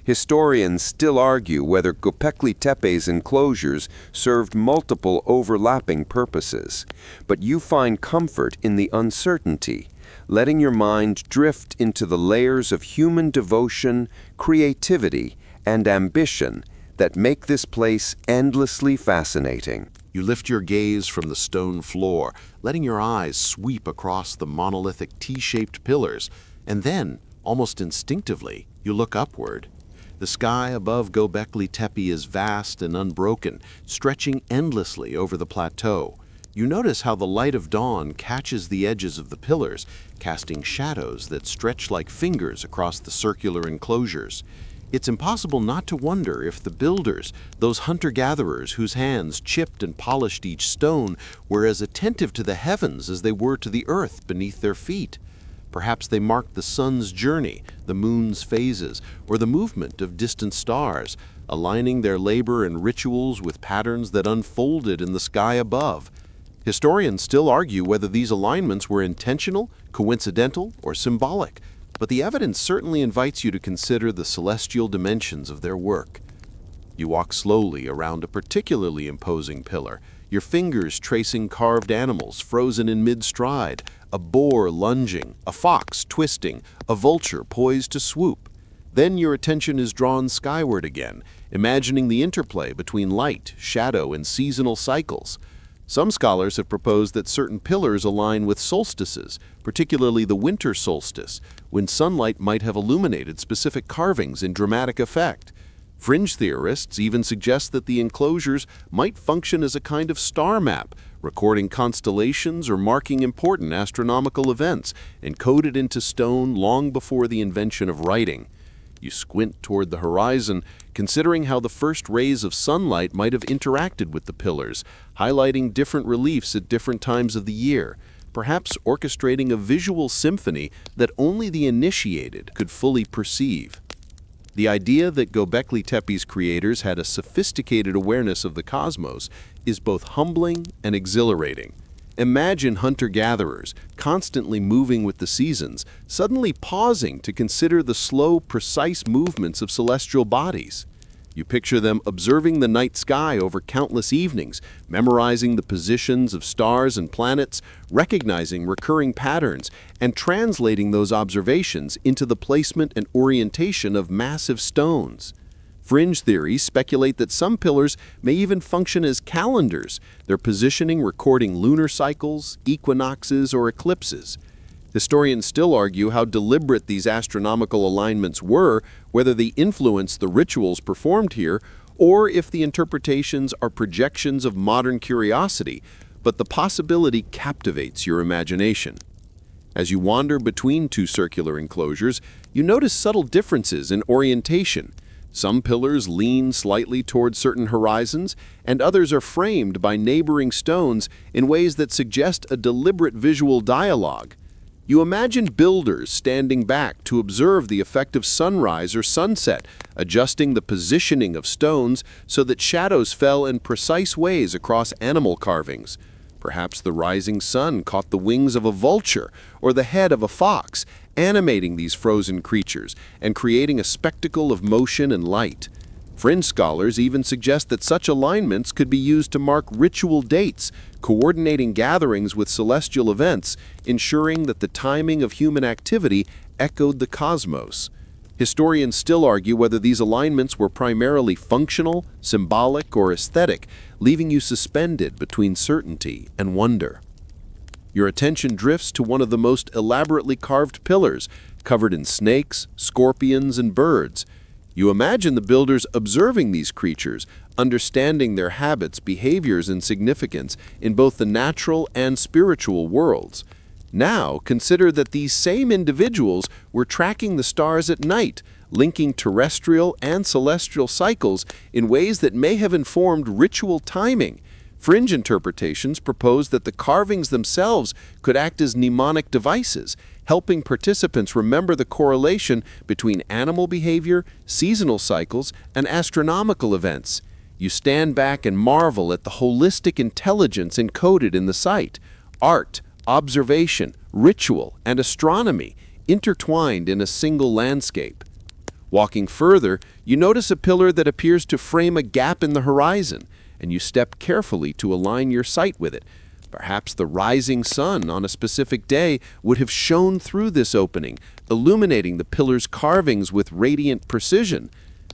Historians still argue whether Göbekli Tepe's enclosures served multiple overlapping purposes, but you find comfort in the uncertainty, letting your mind drift into the layers of human devotion, creativity, and ambition that make this place endlessly fascinating. You lift your gaze from the stone floor, letting your eyes sweep across the monolithic T-shaped pillars, and then, almost instinctively, you look upward. The sky above Göbekli Tepe is vast and unbroken, stretching endlessly over the plateau. You notice how the light of dawn catches the edges of the pillars, casting shadows that stretch like fingers across the circular enclosures. It's impossible not to wonder if the builders, those hunter-gatherers whose hands chipped and polished each stone, were as attentive to the heavens as they were to the earth beneath their feet. Perhaps they marked the sun's journey, the moon's phases, or the movement of distant stars, aligning their labor and rituals with patterns that unfolded in the sky above. Historians still argue whether these alignments were intentional, coincidental, or symbolic, but the evidence certainly invites you to consider the celestial dimensions of their work. You walk slowly around a particularly imposing pillar, your fingers tracing carved animals frozen in mid-stride, a boar lunging, a fox twisting, a vulture poised to swoop. Then your attention is drawn skyward again, imagining the interplay between light, shadow, and seasonal cycles. Some scholars have proposed that certain pillars align with solstices, particularly the winter solstice, when sunlight might have illuminated specific carvings in dramatic effect. Fringe theorists even suggest that the enclosures might function as a kind of star map, recording constellations or marking important astronomical events, encoded into stone long before the invention of writing. You squint toward the horizon, considering how the first rays of sunlight might have interacted with the pillars, highlighting different reliefs at different times of the year, perhaps orchestrating a visual symphony that only the initiated could fully perceive. The idea that Göbekli Tepe's creators had a sophisticated awareness of the cosmos is both humbling and exhilarating. Imagine hunter-gatherers, constantly moving with the seasons, suddenly pausing to consider the slow, precise movements of celestial bodies. You picture them observing the night sky over countless evenings, memorizing the positions of stars and planets, recognizing recurring patterns, and translating those observations into the placement and orientation of massive stones. Fringe theories speculate that some pillars may even function as calendars, their positioning recording lunar cycles, equinoxes, or eclipses. Historians still argue how deliberate these astronomical alignments were, whether they influenced the rituals performed here, or if the interpretations are projections of modern curiosity, but the possibility captivates your imagination. As you wander between two circular enclosures, you notice subtle differences in orientation. Some pillars lean slightly toward certain horizons, and others are framed by neighboring stones in ways that suggest a deliberate visual dialogue. You imagine builders standing back to observe the effect of sunrise or sunset, adjusting the positioning of stones so that shadows fell in precise ways across animal carvings. Perhaps the rising sun caught the wings of a vulture or the head of a fox, animating these frozen creatures and creating a spectacle of motion and light. Fringe scholars even suggest that such alignments could be used to mark ritual dates, coordinating gatherings with celestial events, ensuring that the timing of human activity echoed the cosmos. Historians still argue whether these alignments were primarily functional, symbolic, or aesthetic, leaving you suspended between certainty and wonder. Your attention drifts to one of the most elaborately carved pillars, covered in snakes, scorpions, and birds. You imagine the builders observing these creatures, understanding their habits, behaviors, and significance in both the natural and spiritual worlds. Now, consider that these same individuals were tracking the stars at night, linking terrestrial and celestial cycles in ways that may have informed ritual timing. Fringe interpretations propose that the carvings themselves could act as mnemonic devices, helping participants remember the correlation between animal behavior, seasonal cycles, and astronomical events. You stand back and marvel at the holistic intelligence encoded in the site. Art, observation, ritual, and astronomy intertwined in a single landscape. Walking further, you notice a pillar that appears to frame a gap in the horizon, and you step carefully to align your sight with it. Perhaps the rising sun on a specific day would have shone through this opening, illuminating the pillar's carvings with radiant precision.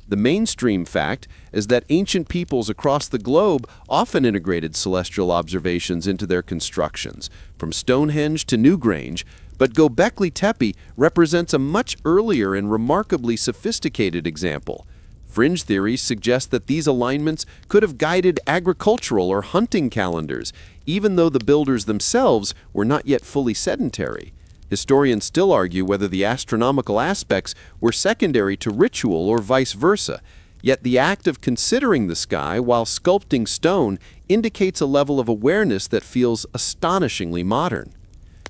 The mainstream fact is that ancient peoples across the globe often integrated celestial observations into their constructions, from Stonehenge to Newgrange, but Göbekli Tepe represents a much earlier and remarkably sophisticated example. Fringe theories suggest that these alignments could have guided agricultural or hunting calendars, even though the builders themselves were not yet fully sedentary. Historians still argue whether the astronomical aspects were secondary to ritual or vice versa, yet the act of considering the sky while sculpting stone indicates a level of awareness that feels astonishingly modern.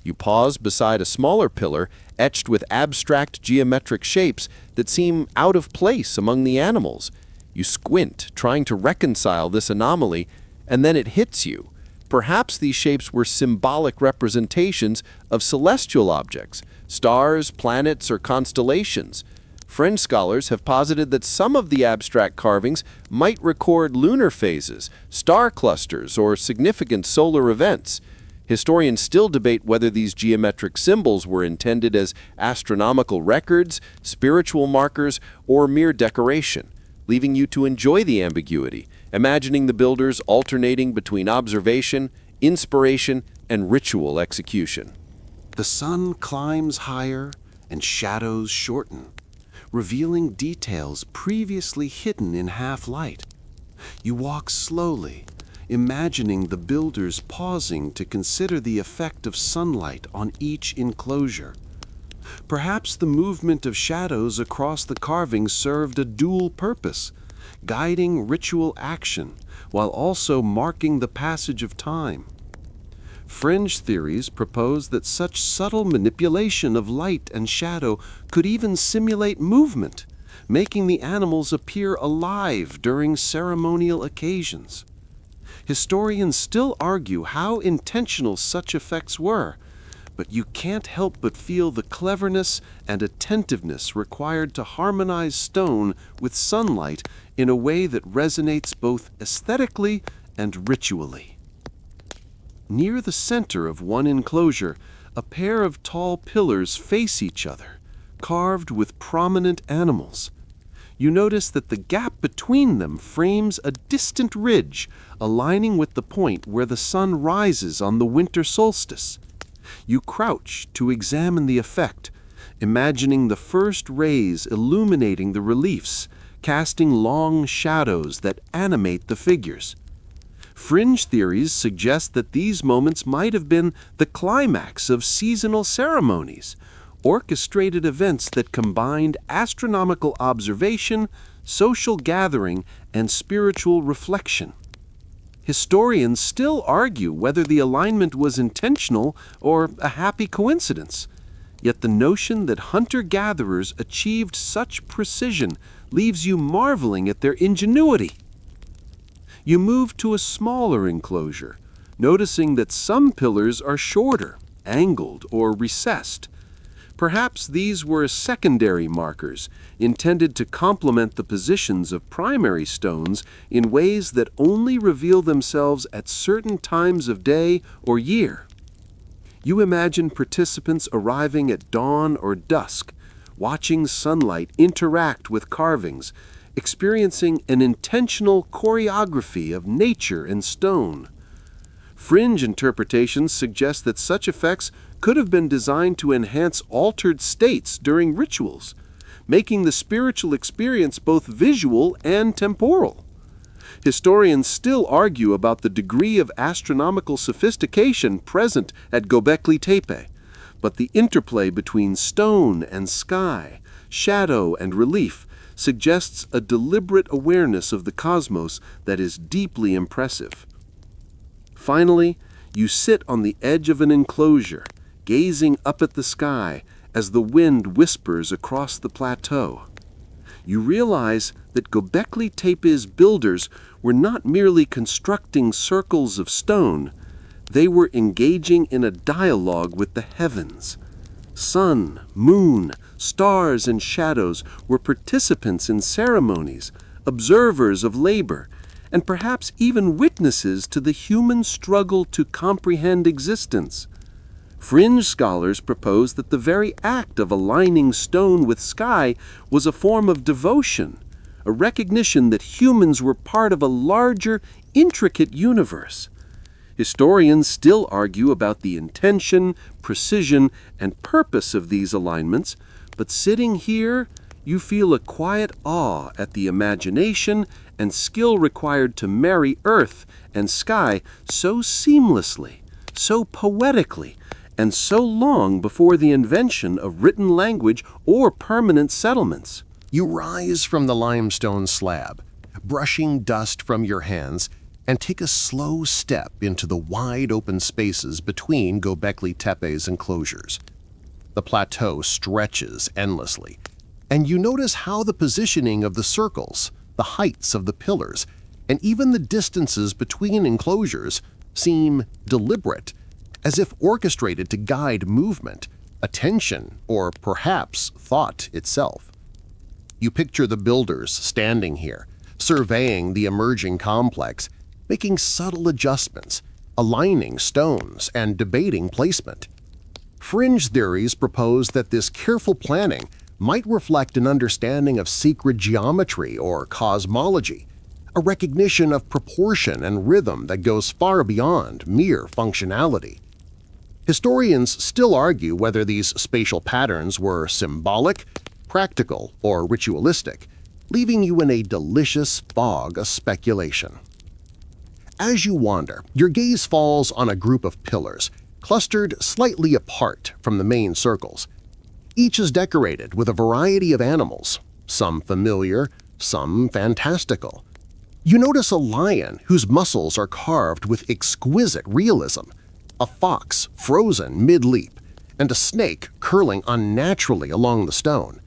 You pause beside a smaller pillar etched with abstract geometric shapes that seem out of place among the animals. You squint, trying to reconcile this anomaly, and then it hits you. Perhaps these shapes were symbolic representations of celestial objects, stars, planets, or constellations. Fringe scholars have posited that some of the abstract carvings might record lunar phases, star clusters, or significant solar events. Historians still debate whether these geometric symbols were intended as astronomical records, spiritual markers, or mere decoration, leaving you to enjoy the ambiguity, imagining the builders alternating between observation, inspiration, and ritual execution. The sun climbs higher and shadows shorten, revealing details previously hidden in half-light. You walk slowly, imagining the builders pausing to consider the effect of sunlight on each enclosure. Perhaps the movement of shadows across the carving served a dual purpose, guiding ritual action while also marking the passage of time. Fringe theories propose that such subtle manipulation of light and shadow could even simulate movement, making the animals appear alive during ceremonial occasions. Historians still argue how intentional such effects were, but you can't help but feel the cleverness and attentiveness required to harmonize stone with sunlight in a way that resonates both aesthetically and ritually. Near the center of one enclosure, a pair of tall pillars face each other, carved with prominent animals. You notice that the gap between them frames a distant ridge, aligning with the point where the sun rises on the winter solstice. You crouch to examine the effect, imagining the first rays illuminating the reliefs, casting long shadows that animate the figures. Fringe theories suggest that these moments might have been the climax of seasonal ceremonies, orchestrated events that combined astronomical observation, social gathering, and spiritual reflection. Historians still argue whether the alignment was intentional or a happy coincidence. Yet the notion that hunter-gatherers achieved such precision leaves you marveling at their ingenuity. You move to a smaller enclosure, noticing that some pillars are shorter, angled, or recessed. Perhaps these were secondary markers, intended to complement the positions of primary stones in ways that only reveal themselves at certain times of day or year. You imagine participants arriving at dawn or dusk, watching sunlight interact with carvings, experiencing an intentional choreography of nature and stone. Fringe interpretations suggest that such effects could have been designed to enhance altered states during rituals, making the spiritual experience both visual and temporal. Historians still argue about the degree of astronomical sophistication present at Göbekli Tepe, but the interplay between stone and sky, shadow and relief, suggests a deliberate awareness of the cosmos that is deeply impressive. Finally, you sit on the edge of an enclosure, gazing up at the sky as the wind whispers across the plateau. You realize that Göbekli Tepe's builders were not merely constructing circles of stone, they were engaging in a dialogue with the heavens. Sun, moon, stars, and shadows were participants in ceremonies, observers of labor, and perhaps even witnesses to the human struggle to comprehend existence. Fringe scholars propose that the very act of aligning stone with sky was a form of devotion, a recognition that humans were part of a larger, intricate universe. Historians still argue about the intention, precision, and purpose of these alignments, but sitting here, you feel a quiet awe at the imagination and skill required to marry earth and sky so seamlessly, so poetically, and so long before the invention of written language or permanent settlements. You rise from the limestone slab, brushing dust from your hands, and take a slow step into the wide open spaces between Göbekli Tepe's enclosures. The plateau stretches endlessly, and you notice how the positioning of the circles, the heights of the pillars, and even the distances between enclosures seem deliberate, as if orchestrated to guide movement, attention, or perhaps thought itself. You picture the builders standing here, surveying the emerging complex, making subtle adjustments, aligning stones, and debating placement. Fringe theories propose that this careful planning might reflect an understanding of sacred geometry or cosmology, a recognition of proportion and rhythm that goes far beyond mere functionality. Historians still argue whether these spatial patterns were symbolic, practical, or ritualistic, leaving you in a delicious fog of speculation. As you wander, your gaze falls on a group of pillars, clustered slightly apart from the main circles. Each is decorated with a variety of animals, some familiar, some fantastical. You notice a lion whose muscles are carved with exquisite realism, a fox frozen mid-leap, and a snake curling unnaturally along the stone.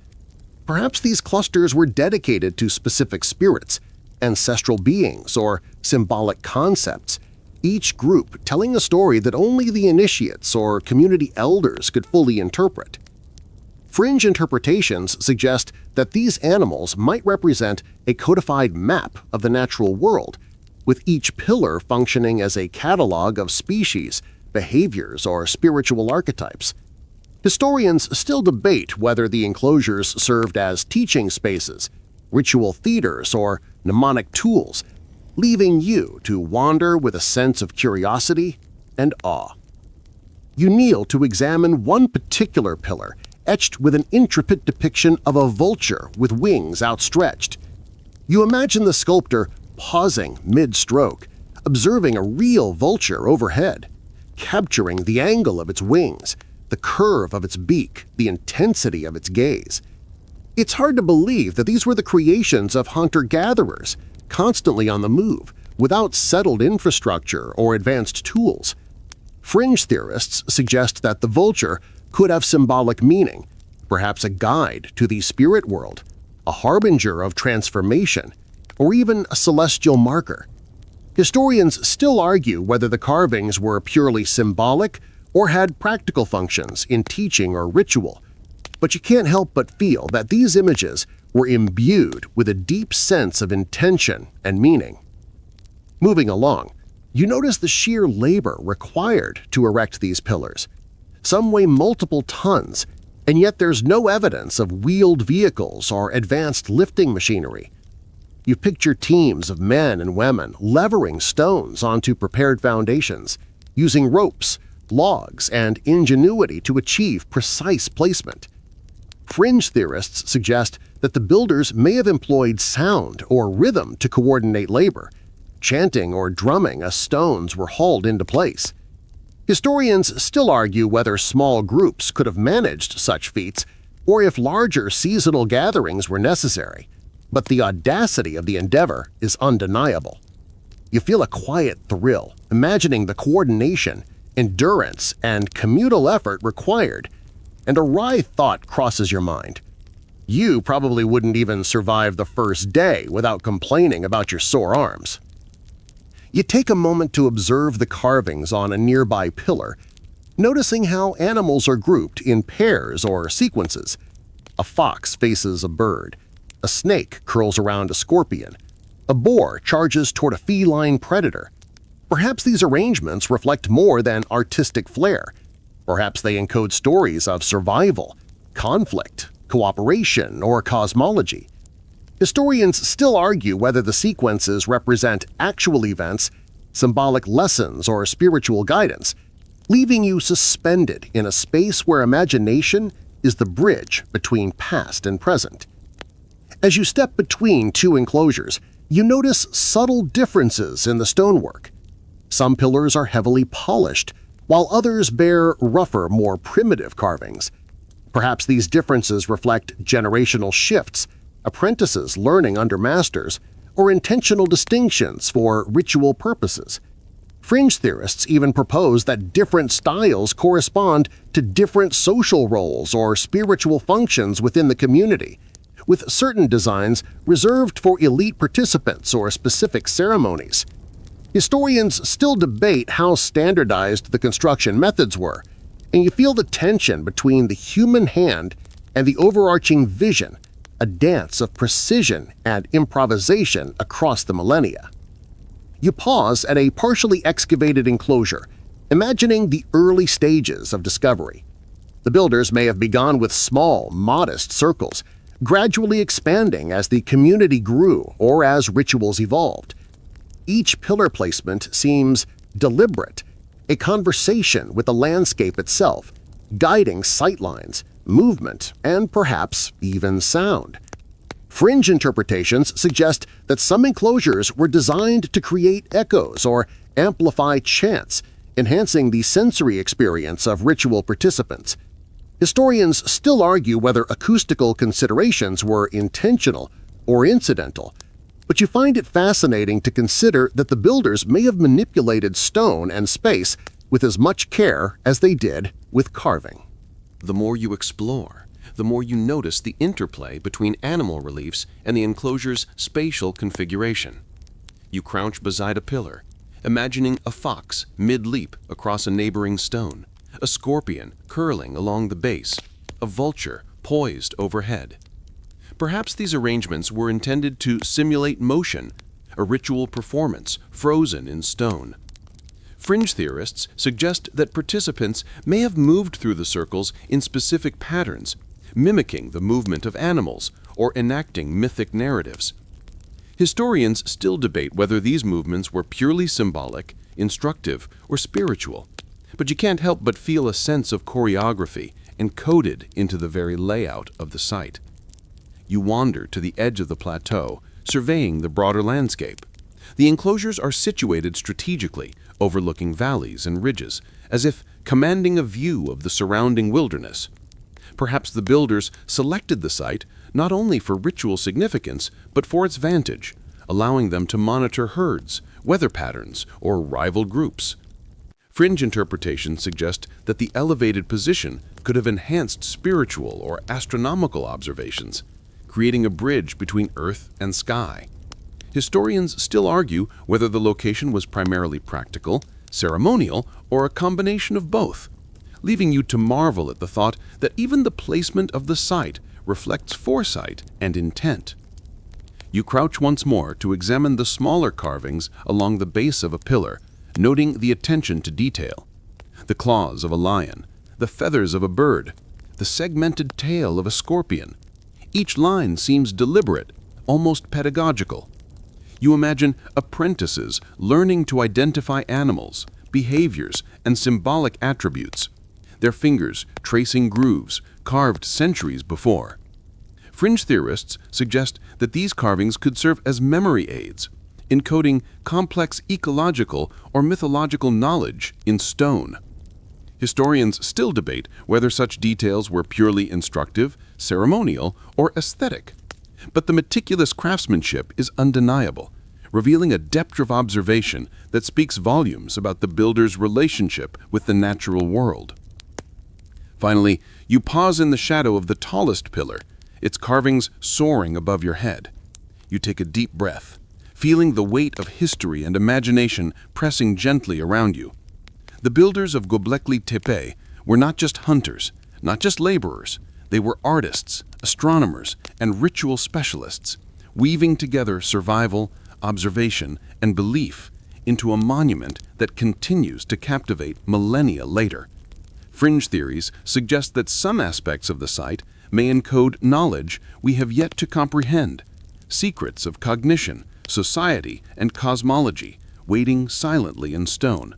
Perhaps these clusters were dedicated to specific spirits, ancestral beings, or symbolic concepts, each group telling a story that only the initiates or community elders could fully interpret. Fringe interpretations suggest that these animals might represent a codified map of the natural world, with each pillar functioning as a catalog of species, behaviors, or spiritual archetypes. Historians still debate whether the enclosures served as teaching spaces, ritual theaters, or mnemonic tools, leaving you to wander with a sense of curiosity and awe. You kneel to examine one particular pillar, etched with an intricate depiction of a vulture with wings outstretched. You imagine the sculptor pausing mid-stroke, observing a real vulture overhead, capturing the angle of its wings, the curve of its beak, the intensity of its gaze. It's hard to believe that these were the creations of hunter-gatherers, constantly on the move, without settled infrastructure or advanced tools. Fringe theorists suggest that the vulture could have symbolic meaning, perhaps a guide to the spirit world, a harbinger of transformation, or even a celestial marker. Historians still argue whether the carvings were purely symbolic or had practical functions in teaching or ritual, but you can't help but feel that these images were imbued with a deep sense of intention and meaning. Moving along, you notice the sheer labor required to erect these pillars. Some weigh multiple tons, and yet there's no evidence of wheeled vehicles or advanced lifting machinery. You picture teams of men and women levering stones onto prepared foundations, using ropes, logs, and ingenuity to achieve precise placement. Fringe theorists suggest that the builders may have employed sound or rhythm to coordinate labor, chanting or drumming as stones were hauled into place. Historians still argue whether small groups could have managed such feats or if larger seasonal gatherings were necessary, but the audacity of the endeavor is undeniable. You feel a quiet thrill imagining the coordination, endurance, and communal effort required, and a wry thought crosses your mind. You probably wouldn't even survive the first day without complaining about your sore arms. You take a moment to observe the carvings on a nearby pillar, noticing how animals are grouped in pairs or sequences. A fox faces a bird, a snake curls around a scorpion, a boar charges toward a feline predator. Perhaps these arrangements reflect more than artistic flair. Perhaps they encode stories of survival, conflict, cooperation, or cosmology. Historians still argue whether the sequences represent actual events, symbolic lessons, or spiritual guidance, leaving you suspended in a space where imagination is the bridge between past and present. As you step between two enclosures, you notice subtle differences in the stonework. Some pillars are heavily polished, while others bear rougher, more primitive carvings. Perhaps these differences reflect generational shifts, apprentices learning under masters, or intentional distinctions for ritual purposes. Fringe theorists even propose that different styles correspond to different social roles or spiritual functions within the community, with certain designs reserved for elite participants or specific ceremonies. Historians still debate how standardized the construction methods were, and you feel the tension between the human hand and the overarching vision, a dance of precision and improvisation across the millennia. You pause at a partially excavated enclosure, imagining the early stages of discovery. The builders may have begun with small, modest circles, gradually expanding as the community grew or as rituals evolved. Each pillar placement seems deliberate, a conversation with the landscape itself, guiding sightlines, movement, and perhaps even sound. Fringe interpretations suggest that some enclosures were designed to create echoes or amplify chants, enhancing the sensory experience of ritual participants. Historians still argue whether acoustical considerations were intentional or incidental, but you find it fascinating to consider that the builders may have manipulated stone and space with as much care as they did with carving. The more you explore, the more you notice the interplay between animal reliefs and the enclosure's spatial configuration. You crouch beside a pillar, imagining a fox mid-leap across a neighboring stone, a scorpion curling along the base, a vulture poised overhead. Perhaps these arrangements were intended to simulate motion, a ritual performance frozen in stone. Fringe theorists suggest that participants may have moved through the circles in specific patterns, mimicking the movement of animals or enacting mythic narratives. Historians still debate whether these movements were purely symbolic, instructive, or spiritual, But you can't help but feel a sense of choreography encoded into the very layout of the site. You wander to the edge of the plateau, surveying the broader landscape. The enclosures are situated strategically, overlooking valleys and ridges, as if commanding a view of the surrounding wilderness. Perhaps the builders selected the site not only for ritual significance, but for its vantage, allowing them to monitor herds, weather patterns, or rival groups. Fringe interpretations suggest that the elevated position could have enhanced spiritual or astronomical observations, creating a bridge between earth and sky. Historians still argue whether the location was primarily practical, ceremonial, or a combination of both, leaving you to marvel at the thought that even the placement of the site reflects foresight and intent. You crouch once more to examine the smaller carvings along the base of a pillar, noting the attention to detail. The claws of a lion, the feathers of a bird, the segmented tail of a scorpion. Each line seems deliberate, almost pedagogical. You imagine apprentices learning to identify animals, behaviors, and symbolic attributes, their fingers tracing grooves carved centuries before. Fringe theorists suggest that these carvings could serve as memory aids, encoding complex ecological or mythological knowledge in stone. Historians still debate whether such details were purely instructive, ceremonial, or aesthetic. But the meticulous craftsmanship is undeniable, revealing a depth of observation that speaks volumes about the builder's relationship with the natural world. Finally, you pause in the shadow of the tallest pillar, its carvings soaring above your head. You take a deep breath, feeling the weight of history and imagination pressing gently around you. The builders of Göbekli Tepe were not just hunters, not just laborers. They were artists, astronomers, and ritual specialists, weaving together survival, observation, and belief into a monument that continues to captivate millennia later. Fringe theories suggest that some aspects of the site may encode knowledge we have yet to comprehend, secrets of cognition, society, and cosmology, waiting silently in stone.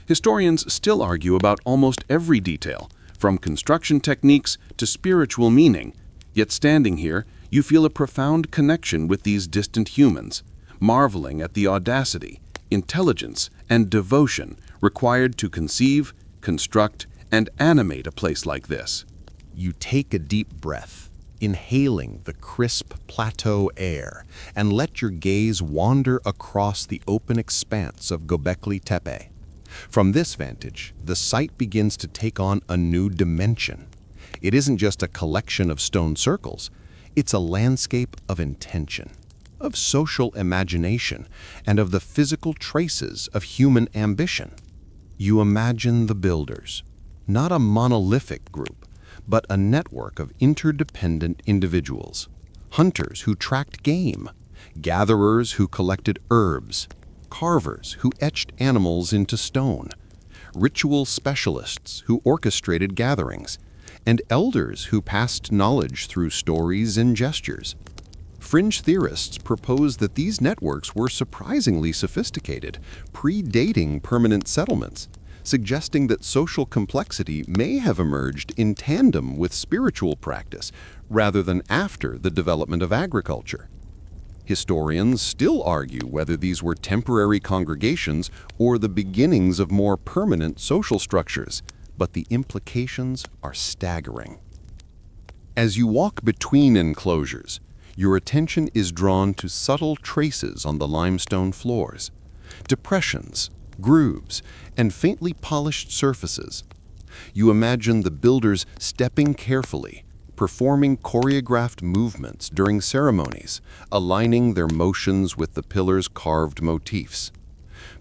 Historians still argue about almost every detail, from construction techniques to spiritual meaning, yet standing here, you feel a profound connection with these distant humans, marveling at the audacity, intelligence, and devotion required to conceive, construct, and animate a place like this. You take a deep breath, inhaling the crisp plateau air, and let your gaze wander across the open expanse of Göbekli Tepe. From this vantage, the site begins to take on a new dimension. It isn't just a collection of stone circles, it's a landscape of intention, of social imagination, and of the physical traces of human ambition. You imagine the builders, not a monolithic group, but a network of interdependent individuals, hunters who tracked game, gatherers who collected herbs, carvers who etched animals into stone, ritual specialists who orchestrated gatherings, and elders who passed knowledge through stories and gestures. Fringe theorists propose that these networks were surprisingly sophisticated, predating permanent settlements, suggesting that social complexity may have emerged in tandem with spiritual practice rather than after the development of agriculture. Historians still argue whether these were temporary congregations or the beginnings of more permanent social structures, but the implications are staggering. As you walk between enclosures, your attention is drawn to subtle traces on the limestone floors, depressions, grooves, and faintly polished surfaces. You imagine the builders stepping carefully, performing choreographed movements during ceremonies, aligning their motions with the pillars' carved motifs.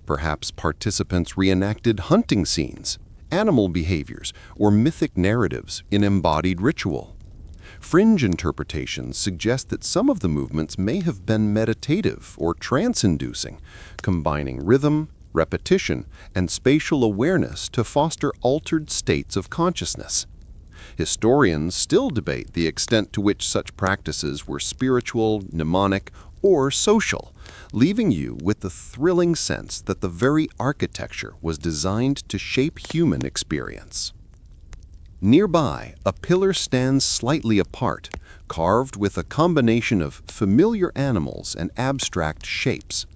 Perhaps participants reenacted hunting scenes, animal behaviors, or mythic narratives in embodied ritual. Fringe interpretations suggest that some of the movements may have been meditative or trance-inducing, combining rhythm, repetition, and spatial awareness to foster altered states of consciousness. Historians still debate the extent to which such practices were spiritual, mnemonic, or social, leaving you with the thrilling sense that the very architecture was designed to shape human experience. Nearby, a pillar stands slightly apart, carved with a combination of familiar animals and abstract shapes.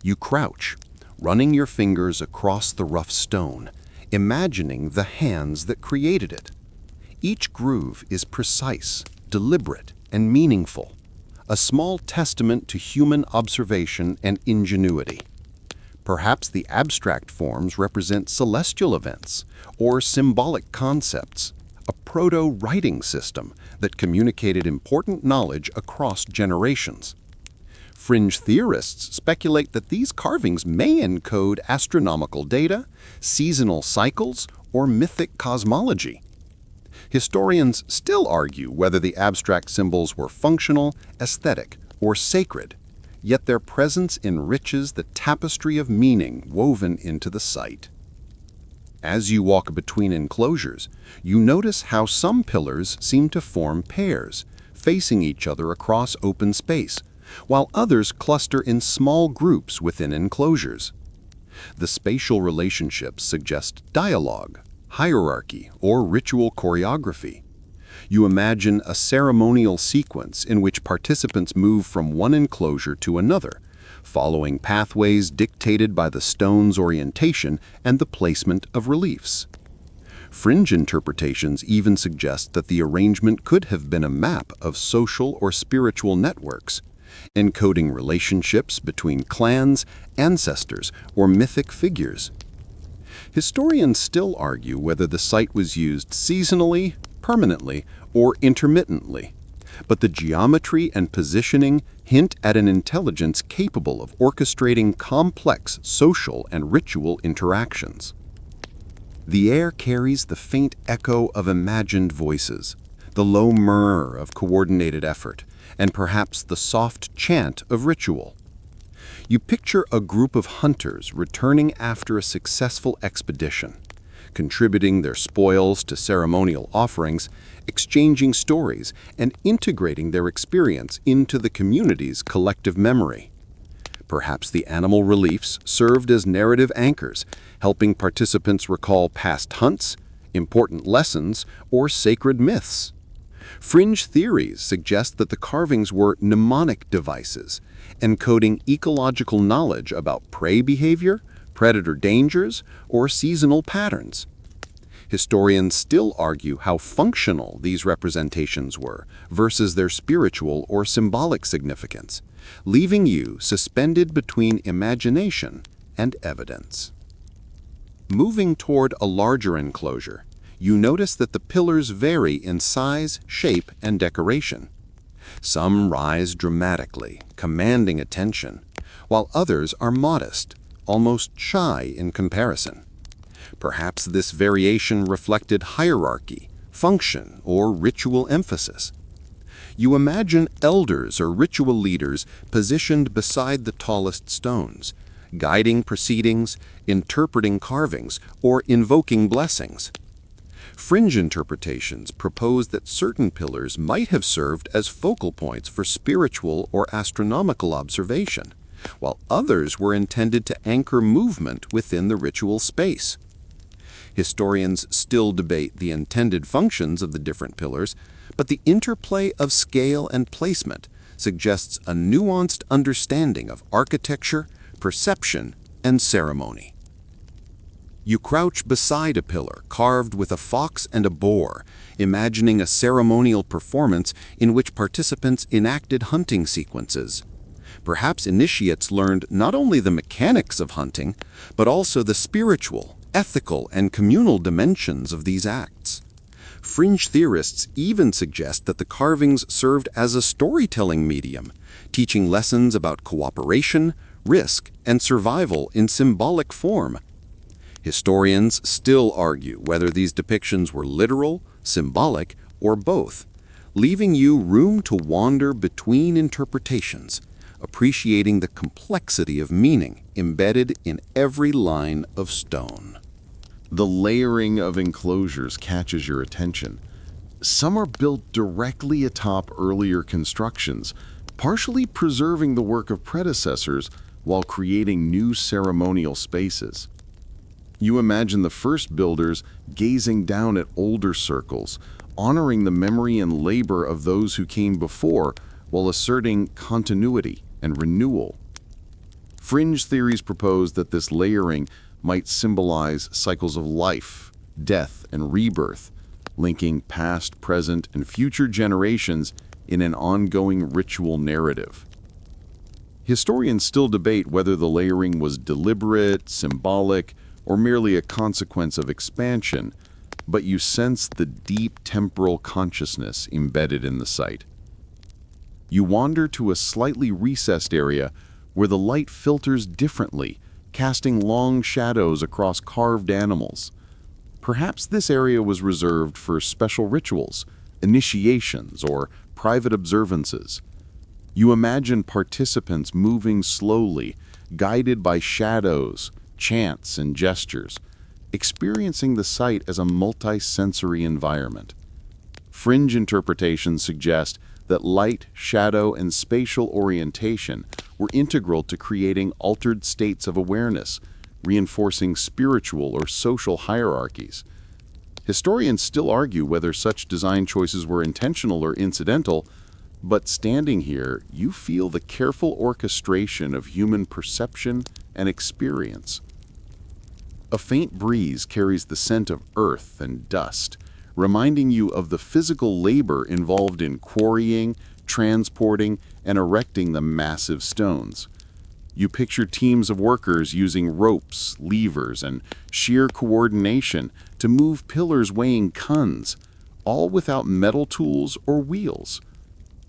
You crouch, running your fingers across the rough stone, imagining the hands that created it. Each groove is precise, deliberate, and meaningful, a small testament to human observation and ingenuity. Perhaps the abstract forms represent celestial events or symbolic concepts, a proto-writing system that communicated important knowledge across generations. Fringe theorists speculate that these carvings may encode astronomical data, seasonal cycles, or mythic cosmology. Historians still argue whether the abstract symbols were functional, aesthetic, or sacred, yet their presence enriches the tapestry of meaning woven into the site. As you walk between enclosures, you notice how some pillars seem to form pairs, facing each other across open space, while others cluster in small groups within enclosures. The spatial relationships suggest dialogue, hierarchy, or ritual choreography. You imagine a ceremonial sequence in which participants move from one enclosure to another, following pathways dictated by the stone's orientation and the placement of reliefs. Fringe interpretations even suggest that the arrangement could have been a map of social or spiritual networks, encoding relationships between clans, ancestors, or mythic figures. Historians still argue whether the site was used seasonally, permanently, or intermittently, but the geometry and positioning hint at an intelligence capable of orchestrating complex social and ritual interactions. The air carries the faint echo of imagined voices, the low murmur of coordinated effort, and perhaps the soft chant of ritual. You picture a group of hunters returning after a successful expedition, contributing their spoils to ceremonial offerings, exchanging stories, and integrating their experience into the community's collective memory. Perhaps the animal reliefs served as narrative anchors, helping participants recall past hunts, important lessons, or sacred myths. Fringe theories suggest that the carvings were mnemonic devices, encoding ecological knowledge about prey behavior, predator dangers, or seasonal patterns. Historians still argue how functional these representations were versus their spiritual or symbolic significance, leaving you suspended between imagination and evidence. Moving toward a larger enclosure, you notice that the pillars vary in size, shape, and decoration. Some rise dramatically, commanding attention, while others are modest, almost shy in comparison. Perhaps this variation reflected hierarchy, function, or ritual emphasis. You imagine elders or ritual leaders positioned beside the tallest stones, guiding proceedings, interpreting carvings, or invoking blessings. Fringe interpretations propose that certain pillars might have served as focal points for spiritual or astronomical observation, while others were intended to anchor movement within the ritual space. Historians still debate the intended functions of the different pillars, but the interplay of scale and placement suggests a nuanced understanding of architecture, perception, and ceremony. You crouch beside a pillar carved with a fox and a boar, imagining a ceremonial performance in which participants enacted hunting sequences. Perhaps initiates learned not only the mechanics of hunting, but also the spiritual, ethical, and communal dimensions of these acts. Fringe theorists even suggest that the carvings served as a storytelling medium, teaching lessons about cooperation, risk, and survival in symbolic form. Historians still argue whether these depictions were literal, symbolic, or both, leaving you room to wander between interpretations, appreciating the complexity of meaning embedded in every line of stone. The layering of enclosures catches your attention. Some are built directly atop earlier constructions, partially preserving the work of predecessors while creating new ceremonial spaces. You imagine the first builders gazing down at older circles, honoring the memory and labor of those who came before while asserting continuity and renewal. Fringe theories propose that this layering might symbolize cycles of life, death, and rebirth, linking past, present, and future generations in an ongoing ritual narrative. Historians still debate whether the layering was deliberate, symbolic, or merely a consequence of expansion, but you sense the deep temporal consciousness embedded in the site. You wander to a slightly recessed area where the light filters differently, casting long shadows across carved animals. Perhaps this area was reserved for special rituals, initiations, or private observances. You imagine participants moving slowly, guided by shadows, chants, and gestures, experiencing the site as a multi-sensory environment. Fringe interpretations suggest that light, shadow, and spatial orientation were integral to creating altered states of awareness, reinforcing spiritual or social hierarchies. Historians still argue whether such design choices were intentional or incidental, but standing here, you feel the careful orchestration of human perception and experience. A faint breeze carries the scent of earth and dust, reminding you of the physical labor involved in quarrying, transporting, and erecting the massive stones. You picture teams of workers using ropes, levers, and sheer coordination to move pillars weighing tons, all without metal tools or wheels.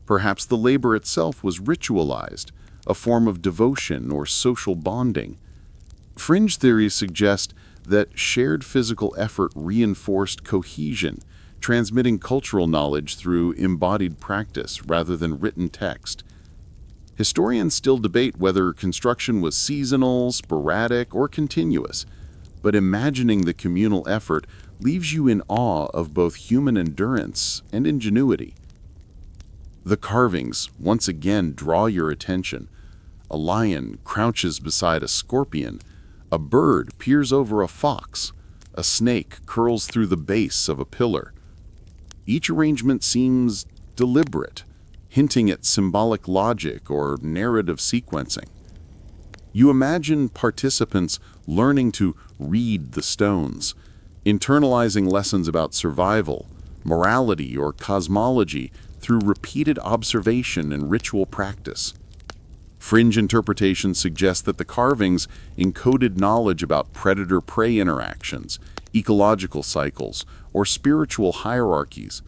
Perhaps the labor itself was ritualized, a form of devotion or social bonding. Fringe theories suggest that shared physical effort reinforced cohesion, transmitting cultural knowledge through embodied practice rather than written text. Historians still debate whether construction was seasonal, sporadic, or continuous, but imagining the communal effort leaves you in awe of both human endurance and ingenuity. The carvings once again draw your attention. A lion crouches beside a scorpion, a bird peers over a fox, a snake curls through the base of a pillar. Each arrangement seems deliberate, hinting at symbolic logic or narrative sequencing. You imagine participants learning to read the stones, internalizing lessons about survival, morality, or cosmology through repeated observation and ritual practice. Fringe interpretations suggest that the carvings encoded knowledge about predator-prey interactions, ecological cycles, or spiritual hierarchies.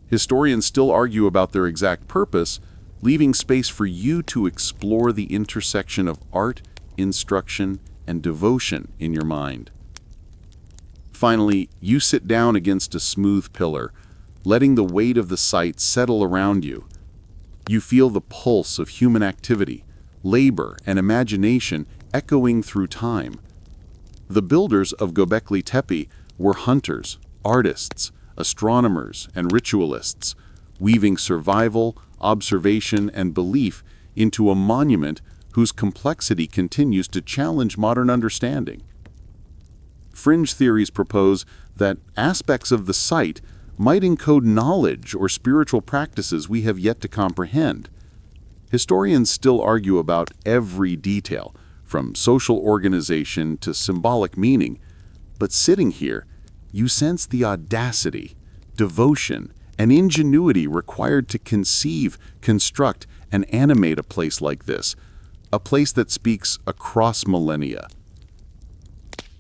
Historians still argue about their exact purpose, leaving space for you to explore the intersection of art, instruction, and devotion in your mind. Finally, you sit down against a smooth pillar, letting the weight of the site settle around you. You feel the pulse of human activity, labor, and imagination echoing through time. The builders of Göbekli Tepe were hunters, artists, astronomers, and ritualists, weaving survival, observation, and belief into a monument whose complexity continues to challenge modern understanding. Fringe theories propose that aspects of the site might encode knowledge or spiritual practices we have yet to comprehend. Historians still argue about every detail, from social organization to symbolic meaning, but sitting here, you sense the audacity, devotion, and ingenuity required to conceive, construct, and animate a place like this, a place that speaks across millennia.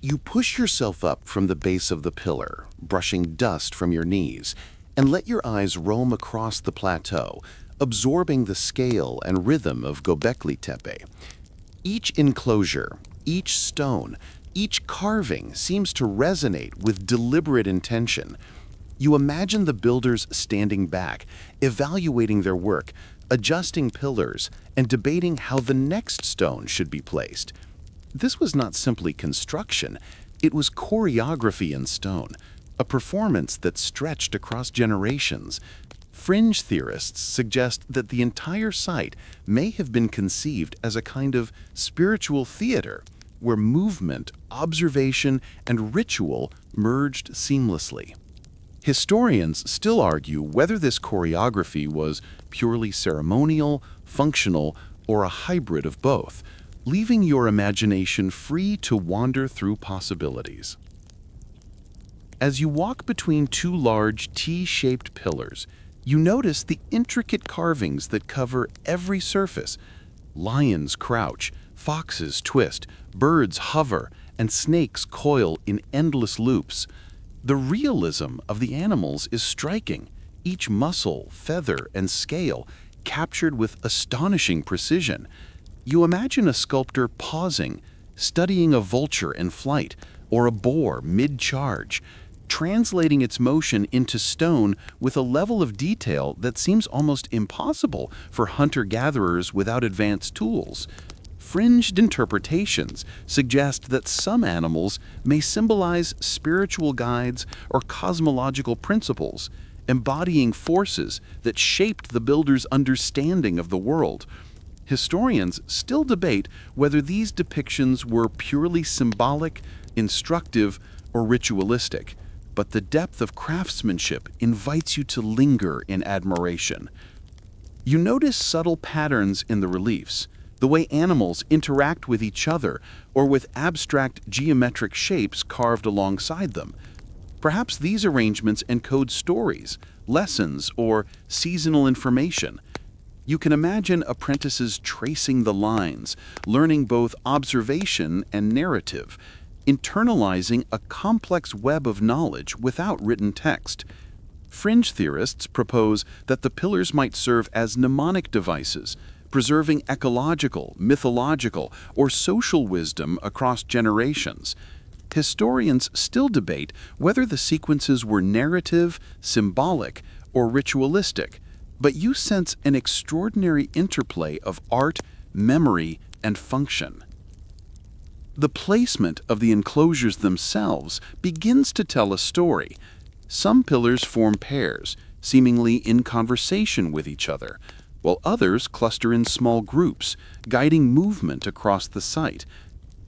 You push yourself up from the base of the pillar, brushing dust from your knees, and let your eyes roam across the plateau, absorbing the scale and rhythm of Göbekli Tepe. Each enclosure, each stone, each carving seems to resonate with deliberate intention. You imagine the builders standing back, evaluating their work, adjusting pillars, and debating how the next stone should be placed. This was not simply construction, it was choreography in stone, a performance that stretched across generations. Fringe theorists suggest that the entire site may have been conceived as a kind of spiritual theater where movement, observation, and ritual merged seamlessly. Historians still argue whether this choreography was purely ceremonial, functional, or a hybrid of both, leaving your imagination free to wander through possibilities. As you walk between two large T-shaped pillars, you notice the intricate carvings that cover every surface. Lions crouch, foxes twist, birds hover, and snakes coil in endless loops. The realism of the animals is striking, each muscle, feather, and scale captured with astonishing precision. You imagine a sculptor pausing, studying a vulture in flight, or a boar mid-charge, translating its motion into stone with a level of detail that seems almost impossible for hunter-gatherers without advanced tools. Fringed interpretations suggest that some animals may symbolize spiritual guides or cosmological principles, embodying forces that shaped the builder's understanding of the world. Historians still debate whether these depictions were purely symbolic, instructive, or ritualistic, but the depth of craftsmanship invites you to linger in admiration. You notice subtle patterns in the reliefs, the way animals interact with each other, or with abstract geometric shapes carved alongside them. Perhaps these arrangements encode stories, lessons, or seasonal information. You can imagine apprentices tracing the lines, learning both observation and narrative, internalizing a complex web of knowledge without written text. Fringe theorists propose that the pillars might serve as mnemonic devices, preserving ecological, mythological, or social wisdom across generations. Historians still debate whether the sequences were narrative, symbolic, or ritualistic, but you sense an extraordinary interplay of art, memory, and function. The placement of the enclosures themselves begins to tell a story. Some pillars form pairs, seemingly in conversation with each other, while others cluster in small groups, guiding movement across the site.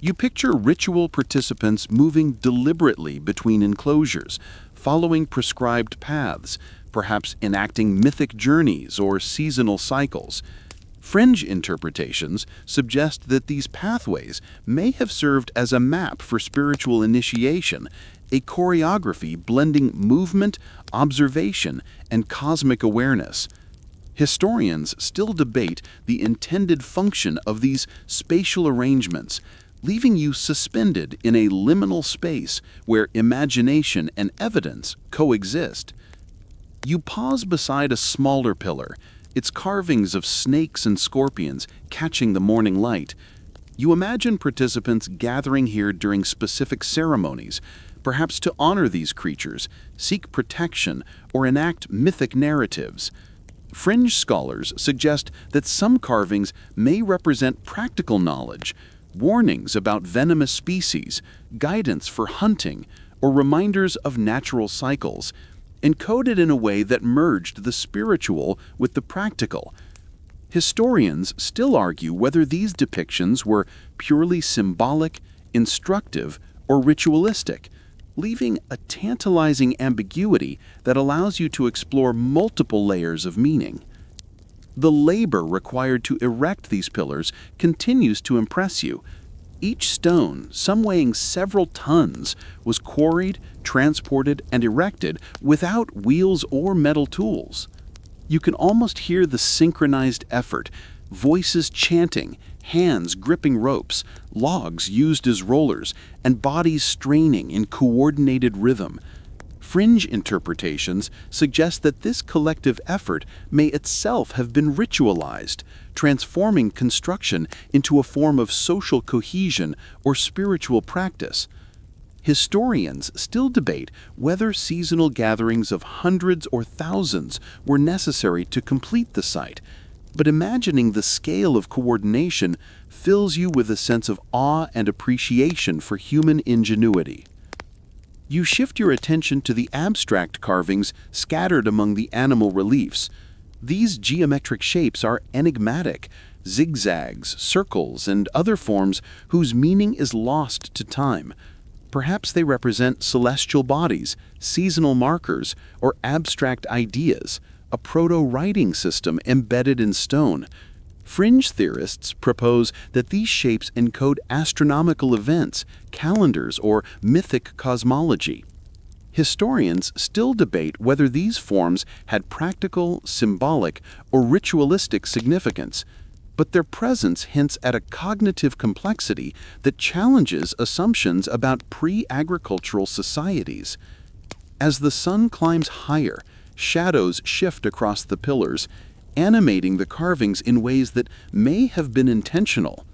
You picture ritual participants moving deliberately between enclosures, following prescribed paths, perhaps enacting mythic journeys or seasonal cycles. Fringe interpretations suggest that these pathways may have served as a map for spiritual initiation, a choreography blending movement, observation, and cosmic awareness. Historians still debate the intended function of these spatial arrangements, leaving you suspended in a liminal space where imagination and evidence coexist. You pause beside a smaller pillar, its carvings of snakes and scorpions catching the morning light. You imagine participants gathering here during specific ceremonies, perhaps to honor these creatures, seek protection, or enact mythic narratives. Fringe scholars suggest that some carvings may represent practical knowledge, warnings about venomous species, guidance for hunting, or reminders of natural cycles, encoded in a way that merged the spiritual with the practical. Historians still argue whether these depictions were purely symbolic, instructive, or ritualistic, leaving a tantalizing ambiguity that allows you to explore multiple layers of meaning. The labor required to erect these pillars continues to impress you. Each stone, some weighing several tons, was quarried, transported, and erected without wheels or metal tools. You can almost hear the synchronized effort, voices chanting, hands gripping ropes, logs used as rollers, and bodies straining in coordinated rhythm. Fringe interpretations suggest that this collective effort may itself have been ritualized, transforming construction into a form of social cohesion or spiritual practice. Historians still debate whether seasonal gatherings of hundreds or thousands were necessary to complete the site, but imagining the scale of coordination fills you with a sense of awe and appreciation for human ingenuity. You shift your attention to the abstract carvings scattered among the animal reliefs. These geometric shapes are enigmatic, zigzags, circles, and other forms whose meaning is lost to time. Perhaps they represent celestial bodies, seasonal markers, or abstract ideas, a proto-writing system embedded in stone. Fringe theorists propose that these shapes encode astronomical events, calendars, or mythic cosmology. Historians still debate whether these forms had practical, symbolic, or ritualistic significance, but their presence hints at a cognitive complexity that challenges assumptions about pre-agricultural societies. As the sun climbs higher, shadows shift across the pillars, animating the carvings in ways that may have been intentional.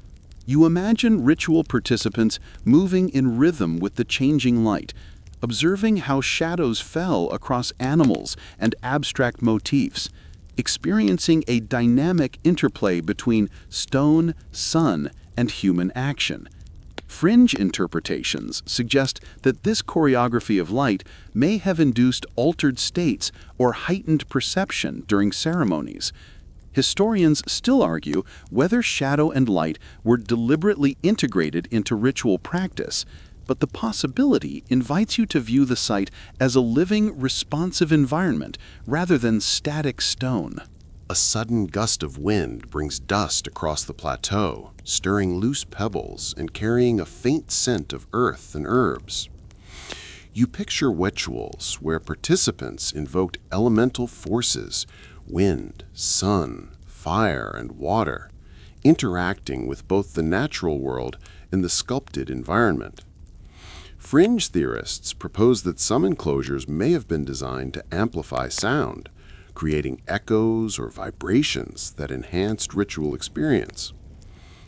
You imagine ritual participants moving in rhythm with the changing light, observing how shadows fell across animals and abstract motifs, experiencing a dynamic interplay between stone, sun, and human action. Fringe interpretations suggest that this choreography of light may have induced altered states or heightened perception during ceremonies. Historians still argue whether shadow and light were deliberately integrated into ritual practice, but the possibility invites you to view the site as a living, responsive environment rather than static stone. A sudden gust of wind brings dust across the plateau, stirring loose pebbles and carrying a faint scent of earth and herbs. You picture rituals where participants invoked elemental forces, wind, sun, fire, and water, interacting with both the natural world and the sculpted environment. Fringe theorists propose that some enclosures may have been designed to amplify sound, creating echoes or vibrations that enhanced ritual experience.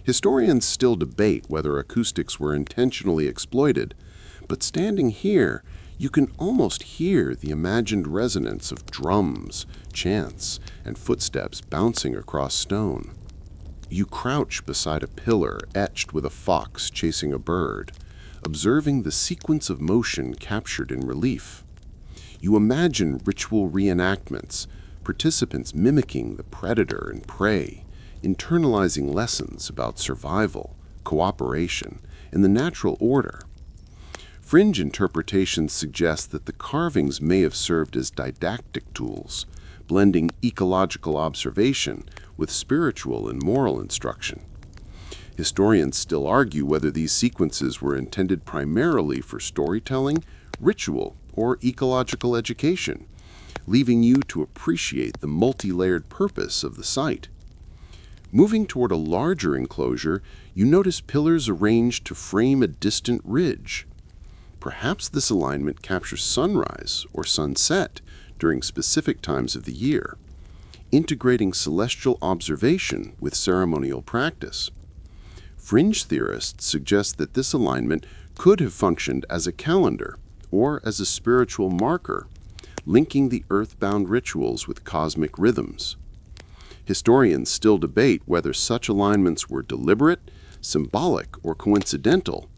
Historians still debate whether acoustics were intentionally exploited, but standing here, you can almost hear the imagined resonance of drums, chants, and footsteps bouncing across stone. You crouch beside a pillar etched with a fox chasing a bird, observing the sequence of motion captured in relief. You imagine ritual reenactments, participants mimicking the predator and prey, internalizing lessons about survival, cooperation, and the natural order. Fringe interpretations suggest that the carvings may have served as didactic tools, blending ecological observation with spiritual and moral instruction. Historians still argue whether these sequences were intended primarily for storytelling, ritual, or ecological education, leaving you to appreciate the multi-layered purpose of the site. Moving toward a larger enclosure, you notice pillars arranged to frame a distant ridge. Perhaps this alignment captures sunrise or sunset during specific times of the year, integrating celestial observation with ceremonial practice. Fringe theorists suggest that this alignment could have functioned as a calendar or as a spiritual marker, linking the earthbound rituals with cosmic rhythms. Historians still debate whether such alignments were deliberate, symbolic, or coincidental,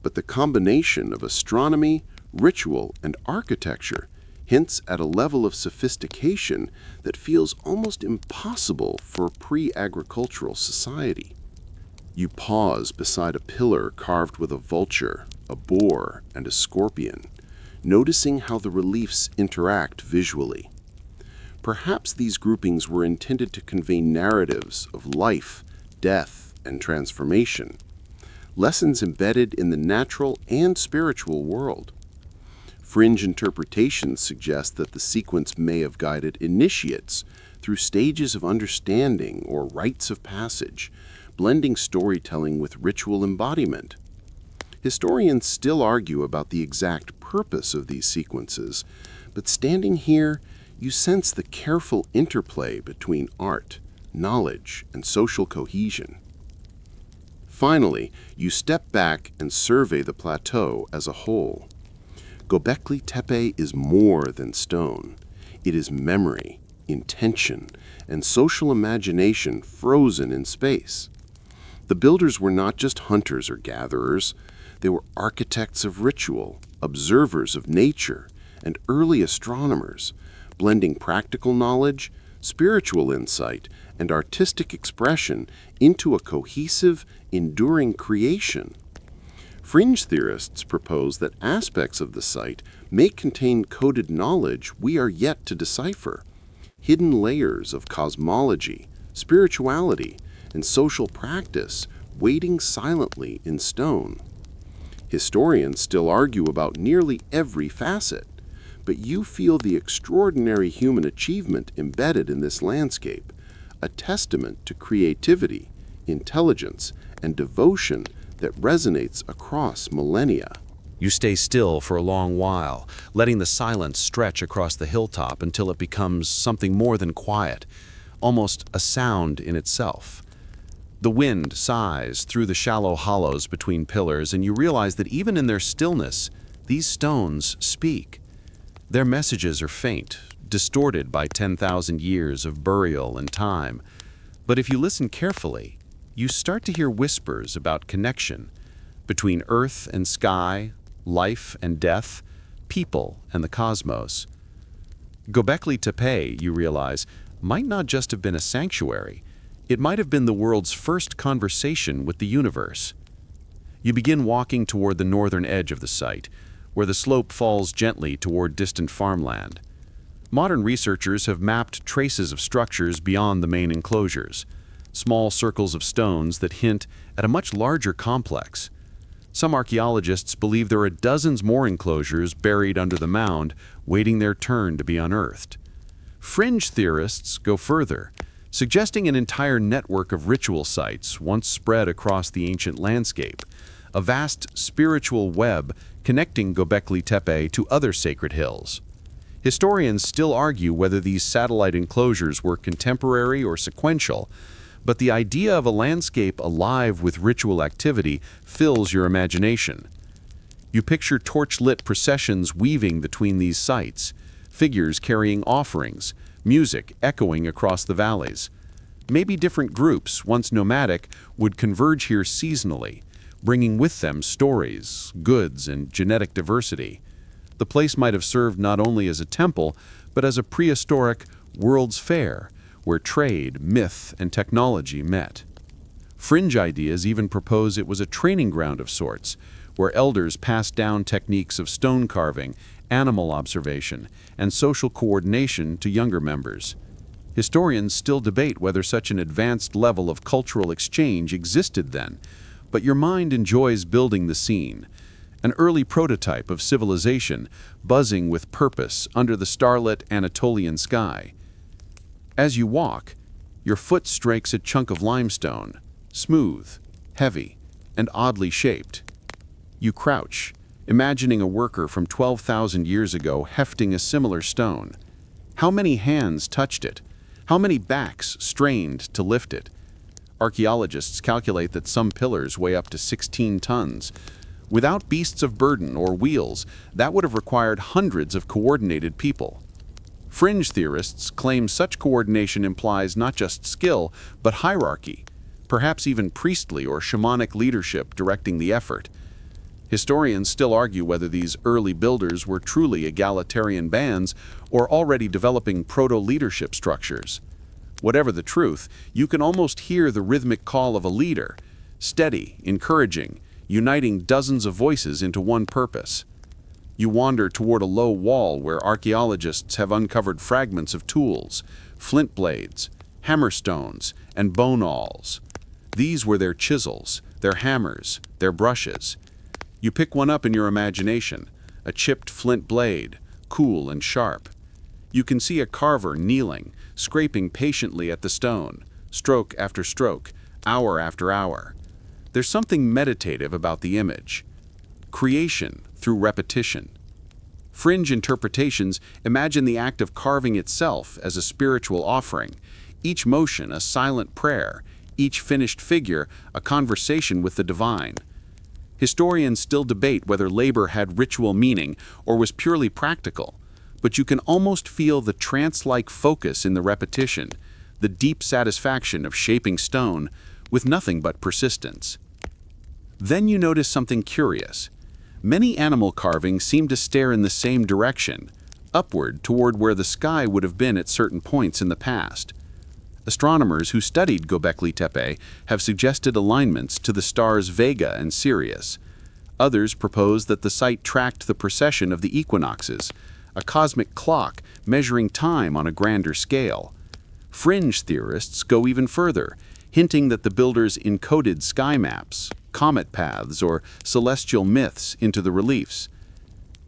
but the combination of astronomy, ritual, and architecture hints at a level of sophistication that feels almost impossible for a pre-agricultural society. You pause beside a pillar carved with a vulture, a boar, and a scorpion, noticing how the reliefs interact visually. Perhaps these groupings were intended to convey narratives of life, death, and transformation, lessons embedded in the natural and spiritual world. Fringe interpretations suggest that the sequence may have guided initiates through stages of understanding or rites of passage, blending storytelling with ritual embodiment. Historians still argue about the exact purpose of these sequences, but standing here, you sense the careful interplay between art, knowledge, and social cohesion. Finally, you step back and survey the plateau as a whole. Göbekli Tepe is more than stone. It is memory, intention, and social imagination frozen in space. The builders were not just hunters or gatherers. They were architects of ritual, observers of nature, and early astronomers, blending practical knowledge, spiritual insight, and artistic expression into a cohesive, enduring creation. Fringe theorists propose that aspects of the site may contain coded knowledge we are yet to decipher, hidden layers of cosmology, spirituality, and social practice waiting silently in stone. Historians still argue about nearly every facet, but you feel the extraordinary human achievement embedded in this landscape, a testament to creativity, intelligence, and devotion that resonates across millennia. You stay still for a long while, letting the silence stretch across the hilltop until it becomes something more than quiet, almost a sound in itself. The wind sighs through the shallow hollows between pillars, and you realize that even in their stillness, these stones speak. Their messages are faint, distorted by 10,000 years of burial and time. But if you listen carefully, you start to hear whispers about connection between earth and sky, life and death, people and the cosmos. Göbekli Tepe, you realize, might not just have been a sanctuary. It might have been the world's first conversation with the universe. You begin walking toward the northern edge of the site, where the slope falls gently toward distant farmland. Modern researchers have mapped traces of structures beyond the main enclosures, small circles of stones that hint at a much larger complex. Some archaeologists believe there are dozens more enclosures buried under the mound, waiting their turn to be unearthed. Fringe theorists go further, suggesting an entire network of ritual sites once spread across the ancient landscape, a vast spiritual web connecting Göbekli Tepe to other sacred hills. Historians still argue whether these satellite enclosures were contemporary or sequential, but the idea of a landscape alive with ritual activity fills your imagination. You picture torch-lit processions weaving between these sites, figures carrying offerings, music echoing across the valleys. Maybe different groups, once nomadic, would converge here seasonally, bringing with them stories, goods, and genetic diversity. The place might have served not only as a temple, but as a prehistoric World's Fair, where trade, myth, and technology met. Fringe ideas even propose it was a training ground of sorts, where elders passed down techniques of stone carving, animal observation, and social coordination to younger members. Historians still debate whether such an advanced level of cultural exchange existed then, but your mind enjoys building the scene, an early prototype of civilization buzzing with purpose under the starlit Anatolian sky. As you walk, your foot strikes a chunk of limestone, smooth, heavy, and oddly shaped. You crouch, imagining a worker from 12,000 years ago hefting a similar stone. How many hands touched it? How many backs strained to lift it? Archaeologists calculate that some pillars weigh up to 16 tons. Without beasts of burden or wheels, that would have required hundreds of coordinated people. Fringe theorists claim such coordination implies not just skill, but hierarchy, perhaps even priestly or shamanic leadership directing the effort. Historians still argue whether these early builders were truly egalitarian bands or already developing proto-leadership structures. Whatever the truth, you can almost hear the rhythmic call of a leader, steady, encouraging, uniting dozens of voices into one purpose. You wander toward a low wall where archaeologists have uncovered fragments of tools, flint blades, hammerstones, and bone awls. These were their chisels, their hammers, their brushes. You pick one up in your imagination, a chipped flint blade, cool and sharp. You can see a carver kneeling, scraping patiently at the stone, stroke after stroke, hour after hour. There's something meditative about the image. Creation through repetition. Fringe interpretations imagine the act of carving itself as a spiritual offering, each motion a silent prayer, each finished figure a conversation with the divine. Historians still debate whether labor had ritual meaning or was purely practical, but you can almost feel the trance-like focus in the repetition, the deep satisfaction of shaping stone with nothing but persistence. Then you notice something curious. Many animal carvings seem to stare in the same direction, upward toward where the sky would have been at certain points in the past. Astronomers who studied Göbekli Tepe have suggested alignments to the stars Vega and Sirius. Others propose that the site tracked the precession of the equinoxes, a cosmic clock measuring time on a grander scale. Fringe theorists go even further, hinting that the builders encoded sky maps, comet paths, or celestial myths into the reliefs.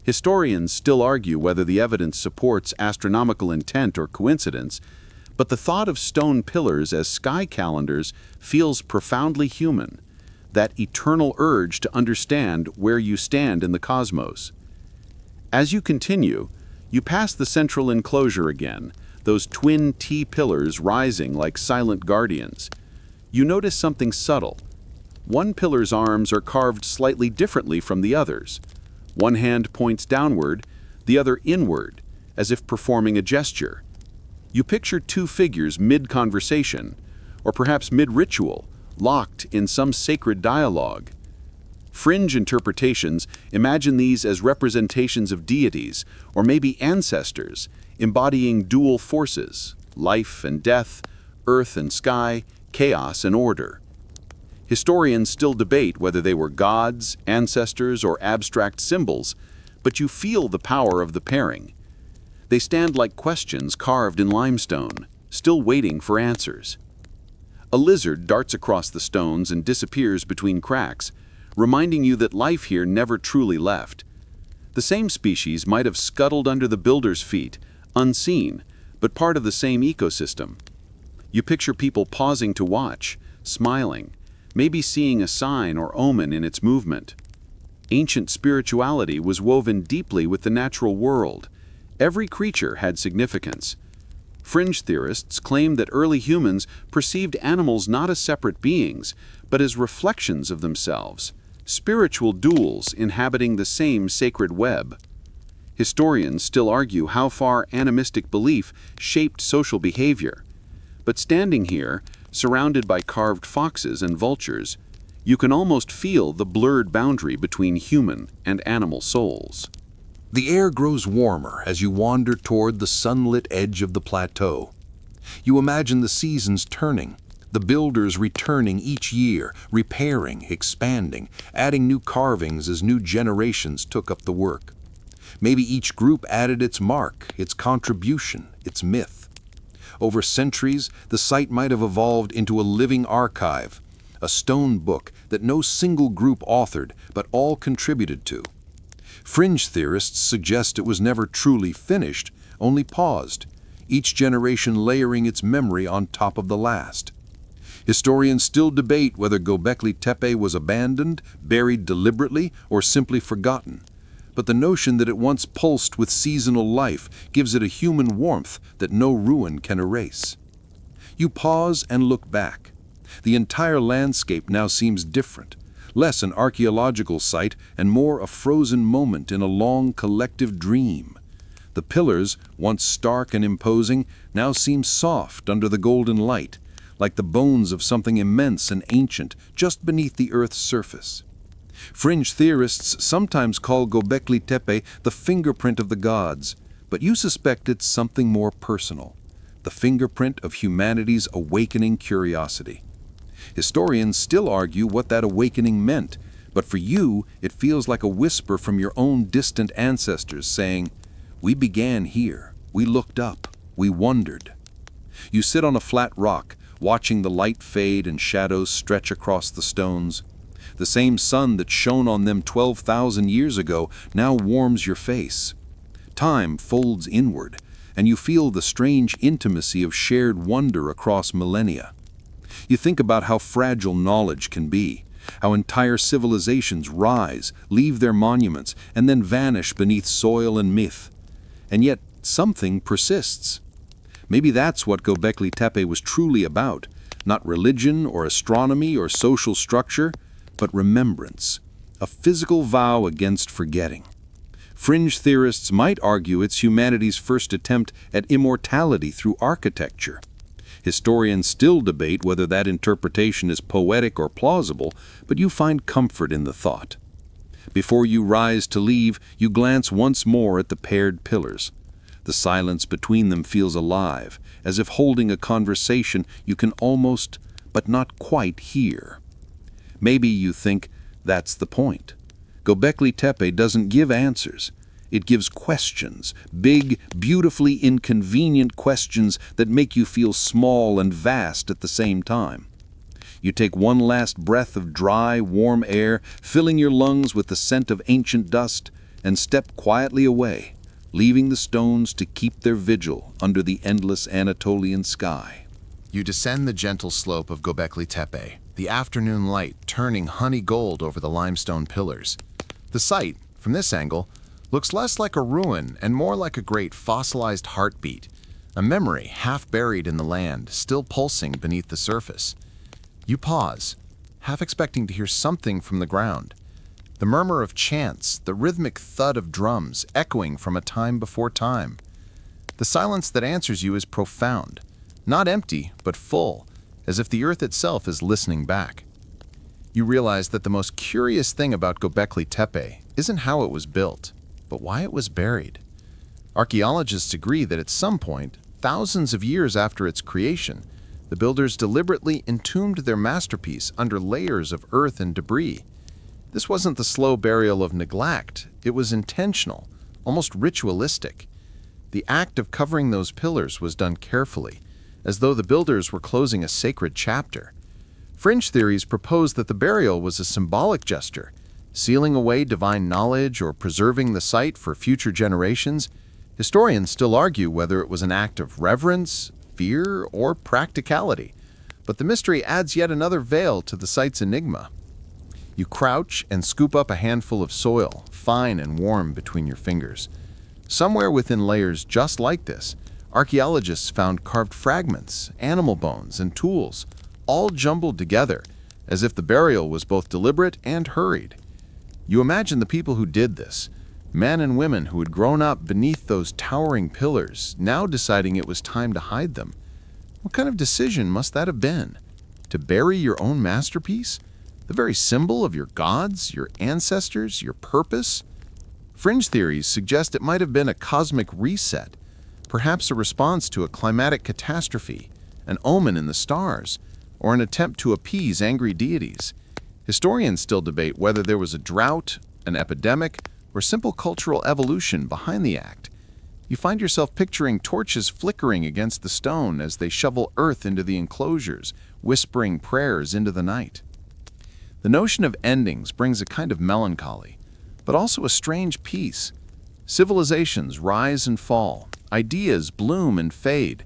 Historians still argue whether the evidence supports astronomical intent or coincidence, but the thought of stone pillars as sky calendars feels profoundly human, that eternal urge to understand where you stand in the cosmos. As you continue, you pass the central enclosure again, those twin T-pillars rising like silent guardians. You notice something subtle. One pillar's arms are carved slightly differently from the others. One hand points downward, the other inward, as if performing a gesture. You picture two figures mid-conversation, or perhaps mid-ritual, locked in some sacred dialogue. Fringe interpretations imagine these as representations of deities, or maybe ancestors, embodying dual forces, life and death, earth and sky, chaos and order. Historians still debate whether they were gods, ancestors, or abstract symbols, but you feel the power of the pairing. They stand like questions carved in limestone, still waiting for answers. A lizard darts across the stones and disappears between cracks, reminding you that life here never truly left. The same species might have scuttled under the builder's feet, unseen, but part of the same ecosystem. You picture people pausing to watch, smiling, maybe seeing a sign or omen in its movement. Ancient spirituality was woven deeply with the natural world. Every creature had significance. Fringe theorists claim that early humans perceived animals not as separate beings, but as reflections of themselves, spiritual duals inhabiting the same sacred web. Historians still argue how far animistic belief shaped social behavior. But standing here, surrounded by carved foxes and vultures, you can almost feel the blurred boundary between human and animal souls. The air grows warmer as you wander toward the sunlit edge of the plateau. You imagine the seasons turning, the builders returning each year, repairing, expanding, adding new carvings as new generations took up the work. Maybe each group added its mark, its contribution, its myth. Over centuries, the site might have evolved into a living archive, a stone book that no single group authored, but all contributed to. Fringe theorists suggest it was never truly finished, only paused, each generation layering its memory on top of the last. Historians still debate whether Göbekli Tepe was abandoned, buried deliberately, or simply forgotten. But the notion that it once pulsed with seasonal life gives it a human warmth that no ruin can erase. You pause and look back. The entire landscape now seems different, less an archaeological site and more a frozen moment in a long collective dream. The pillars, once stark and imposing, now seem soft under the golden light, like the bones of something immense and ancient just beneath the Earth's surface. Fringe theorists sometimes call Göbekli Tepe the fingerprint of the gods, but you suspect it's something more personal, the fingerprint of humanity's awakening curiosity. Historians still argue what that awakening meant, but for you, it feels like a whisper from your own distant ancestors saying, "We began here, we looked up, we wondered." You sit on a flat rock, watching the light fade and shadows stretch across the stones. The same sun that shone on them 12,000 years ago now warms your face. Time folds inward, and you feel the strange intimacy of shared wonder across millennia. You think about how fragile knowledge can be, how entire civilizations rise, leave their monuments, and then vanish beneath soil and myth. And yet something persists. Maybe that's what Göbekli Tepe was truly about, not religion or astronomy or social structure, but remembrance, a physical vow against forgetting. Fringe theorists might argue it's humanity's first attempt at immortality through architecture. Historians still debate whether that interpretation is poetic or plausible, but you find comfort in the thought. Before you rise to leave, you glance once more at the paired pillars. The silence between them feels alive, as if holding a conversation you can almost, but not quite, hear. Maybe you think that's the point. Göbekli Tepe doesn't give answers. It gives questions, big, beautifully inconvenient questions that make you feel small and vast at the same time. You take one last breath of dry, warm air, filling your lungs with the scent of ancient dust, and step quietly away, leaving the stones to keep their vigil under the endless Anatolian sky. You descend the gentle slope of Göbekli Tepe, the afternoon light turning honey gold over the limestone pillars. The site, from this angle, looks less like a ruin and more like a great fossilized heartbeat, a memory half buried in the land, still pulsing beneath the surface. You pause, half expecting to hear something from the ground. The murmur of chants, the rhythmic thud of drums echoing from a time before time. The silence that answers you is profound, not empty, but full, as if the earth itself is listening back. You realize that the most curious thing about Göbekli Tepe isn't how it was built, but why it was buried. Archaeologists agree that at some point, thousands of years after its creation, the builders deliberately entombed their masterpiece under layers of earth and debris. This wasn't the slow burial of neglect, it was intentional, almost ritualistic. The act of covering those pillars was done carefully, as though the builders were closing a sacred chapter. Fringe theories propose that the burial was a symbolic gesture, sealing away divine knowledge or preserving the site for future generations. Historians still argue whether it was an act of reverence, fear, or practicality, but the mystery adds yet another veil to the site's enigma. You crouch and scoop up a handful of soil, fine and warm between your fingers. Somewhere within layers just like this, archaeologists found carved fragments, animal bones, and tools, all jumbled together, as if the burial was both deliberate and hurried. You imagine the people who did this, men and women who had grown up beneath those towering pillars, now deciding it was time to hide them. What kind of decision must that have been? To bury your own masterpiece? The very symbol of your gods, your ancestors, your purpose? Fringe theories suggest it might have been a cosmic reset, perhaps a response to a climatic catastrophe, an omen in the stars, or an attempt to appease angry deities. Historians still debate whether there was a drought, an epidemic, or simple cultural evolution behind the act. You find yourself picturing torches flickering against the stone as they shovel earth into the enclosures, whispering prayers into the night. The notion of endings brings a kind of melancholy, but also a strange peace. Civilizations rise and fall, ideas bloom and fade,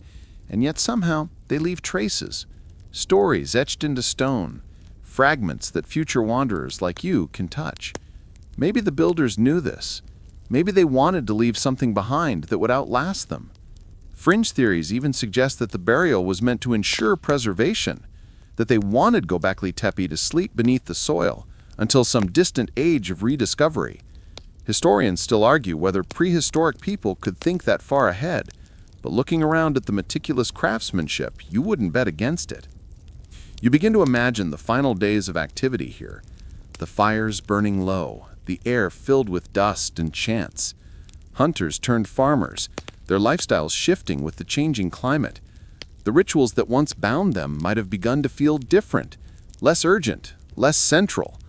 and yet somehow they leave traces, stories etched into stone, fragments that future wanderers like you can touch. Maybe the builders knew this. Maybe they wanted to leave something behind that would outlast them. Fringe theories even suggest that the burial was meant to ensure preservation, that they wanted Göbekli Tepe to sleep beneath the soil until some distant age of rediscovery. Historians still argue whether prehistoric people could think that far ahead, but looking around at the meticulous craftsmanship, you wouldn't bet against it. You begin to imagine the final days of activity here, the fires burning low, the air filled with dust and chants. Hunters turned farmers, their lifestyles shifting with the changing climate. The rituals that once bound them might have begun to feel different, less urgent, less central.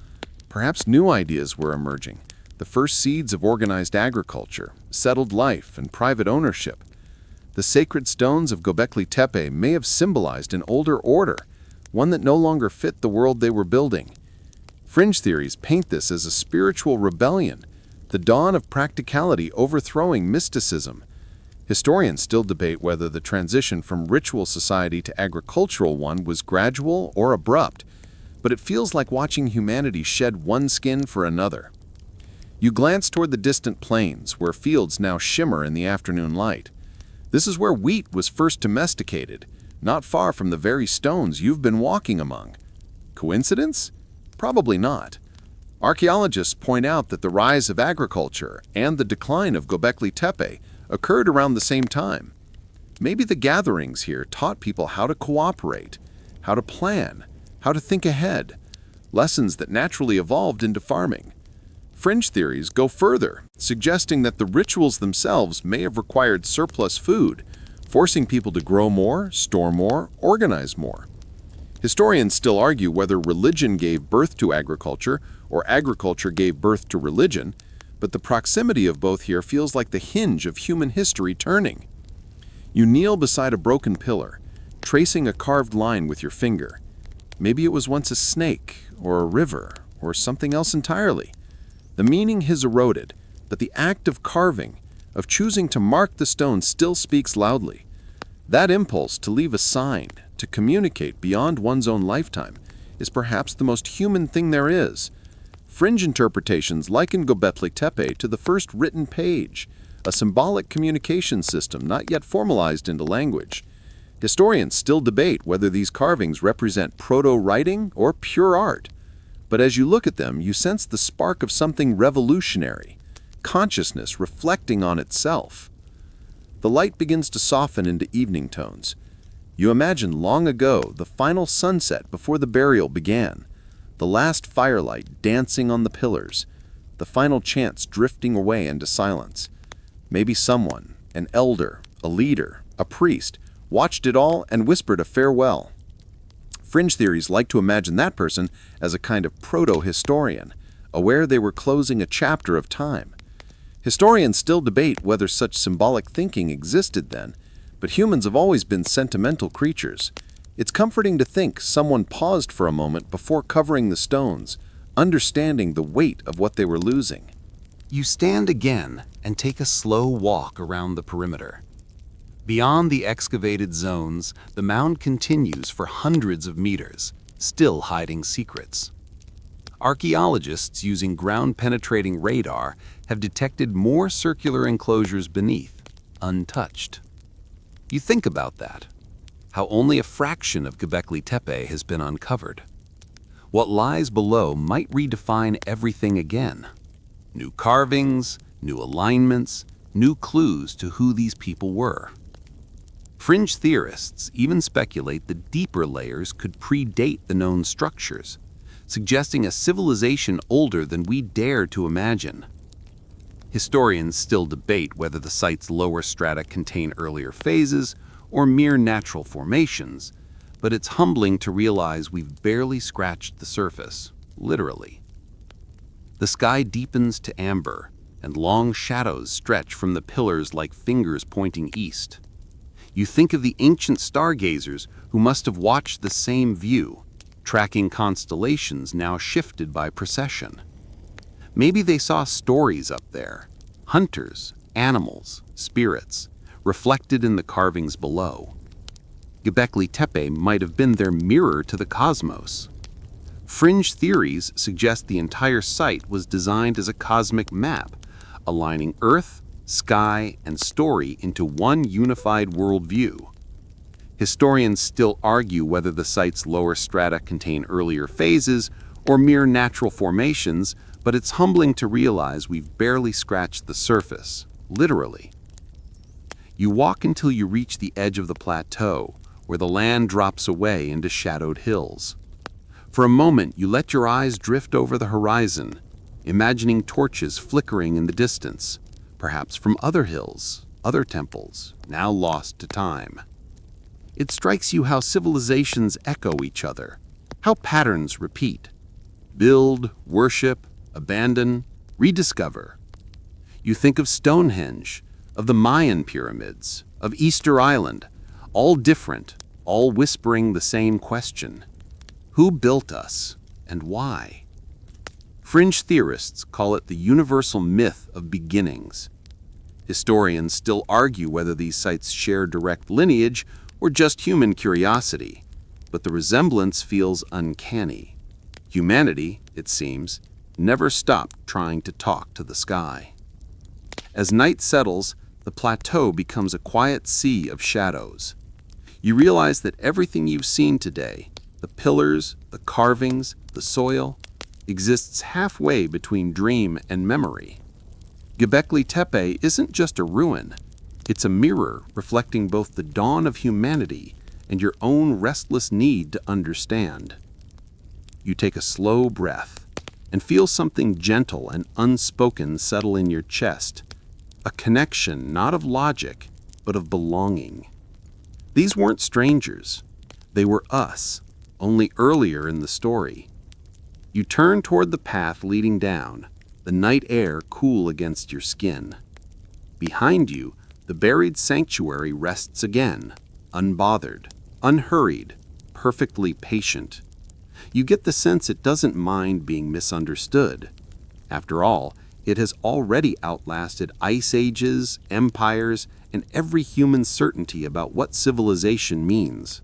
Perhaps new ideas were emerging, the first seeds of organized agriculture, settled life, and private ownership. The sacred stones of Göbekli Tepe may have symbolized an older order, one that no longer fit the world they were building. Fringe theories paint this as a spiritual rebellion, the dawn of practicality overthrowing mysticism. Historians still debate whether the transition from ritual society to agricultural one was gradual or abrupt, but it feels like watching humanity shed one skin for another. You glance toward the distant plains, where fields now shimmer in the afternoon light. This is where wheat was first domesticated, not far from the very stones you've been walking among. Coincidence? Probably not. Archaeologists point out that the rise of agriculture and the decline of Göbekli Tepe occurred around the same time. Maybe the gatherings here taught people how to cooperate, how to plan, how to think ahead, lessons that naturally evolved into farming. Fringe theories go further, suggesting that the rituals themselves may have required surplus food, forcing people to grow more, store more, organize more. Historians still argue whether religion gave birth to agriculture or agriculture gave birth to religion, but the proximity of both here feels like the hinge of human history turning. You kneel beside a broken pillar, tracing a carved line with your finger. Maybe it was once a snake, or a river, or something else entirely. The meaning has eroded, but the act of carving, of choosing to mark the stone, still speaks loudly. That impulse to leave a sign, to communicate beyond one's own lifetime, is perhaps the most human thing there is. Fringe interpretations liken Göbekli Tepe to the first written page, a symbolic communication system not yet formalized into language. Historians still debate whether these carvings represent proto-writing or pure art. But as you look at them, you sense the spark of something revolutionary, consciousness reflecting on itself. The light begins to soften into evening tones. You imagine long ago the final sunset before the burial began, the last firelight dancing on the pillars, the final chants drifting away into silence. Maybe someone, an elder, a leader, a priest, watched it all and whispered a farewell. Fringe theories like to imagine that person as a kind of proto-historian, aware they were closing a chapter of time. Historians still debate whether such symbolic thinking existed then, but humans have always been sentimental creatures. It's comforting to think someone paused for a moment before covering the stones, understanding the weight of what they were losing. You stand again and take a slow walk around the perimeter. Beyond the excavated zones, the mound continues for hundreds of meters, still hiding secrets. Archaeologists using ground-penetrating radar have detected more circular enclosures beneath, untouched. You think about that, how only a fraction of Göbekli Tepe has been uncovered. What lies below might redefine everything again. New carvings, new alignments, new clues to who these people were. Fringe theorists even speculate that deeper layers could predate the known structures, suggesting a civilization older than we dare to imagine. Historians still debate whether the site's lower strata contain earlier phases or mere natural formations, but it's humbling to realize we've barely scratched the surface, literally. The sky deepens to amber, and long shadows stretch from the pillars like fingers pointing east. You think of the ancient stargazers who must have watched the same view, tracking constellations now shifted by precession. Maybe they saw stories up there, hunters, animals, spirits, reflected in the carvings below. Göbekli Tepe might have been their mirror to the cosmos. Fringe theories suggest the entire site was designed as a cosmic map, aligning Earth, sky, and story into one unified worldview. Historians still argue whether the site's lower strata contain earlier phases or mere natural formations, but it's humbling to realize we've barely scratched the surface, literally. You walk until you reach the edge of the plateau, where the land drops away into shadowed hills. For a moment, you let your eyes drift over the horizon, imagining torches flickering in the distance, perhaps from other hills, other temples, now lost to time. It strikes you how civilizations echo each other, how patterns repeat. Build, worship, abandon, rediscover. You think of Stonehenge, of the Mayan pyramids, of Easter Island, all different, all whispering the same question. Who built us, and why? Fringe theorists call it the universal myth of beginnings. Historians still argue whether these sites share direct lineage or just human curiosity, but the resemblance feels uncanny. Humanity, it seems, never stopped trying to talk to the sky. As night settles, the plateau becomes a quiet sea of shadows. You realize that everything you've seen today, the pillars, the carvings, the soil, exists halfway between dream and memory. Göbekli Tepe isn't just a ruin, it's a mirror reflecting both the dawn of humanity and your own restless need to understand. You take a slow breath and feel something gentle and unspoken settle in your chest. A connection not of logic, but of belonging. These weren't strangers. They were us, only earlier in the story. You turn toward the path leading down, the night air cool against your skin. Behind you, the buried sanctuary rests again, unbothered, unhurried, perfectly patient. You get the sense it doesn't mind being misunderstood. After all, it has already outlasted ice ages, empires, and every human certainty about what civilization means.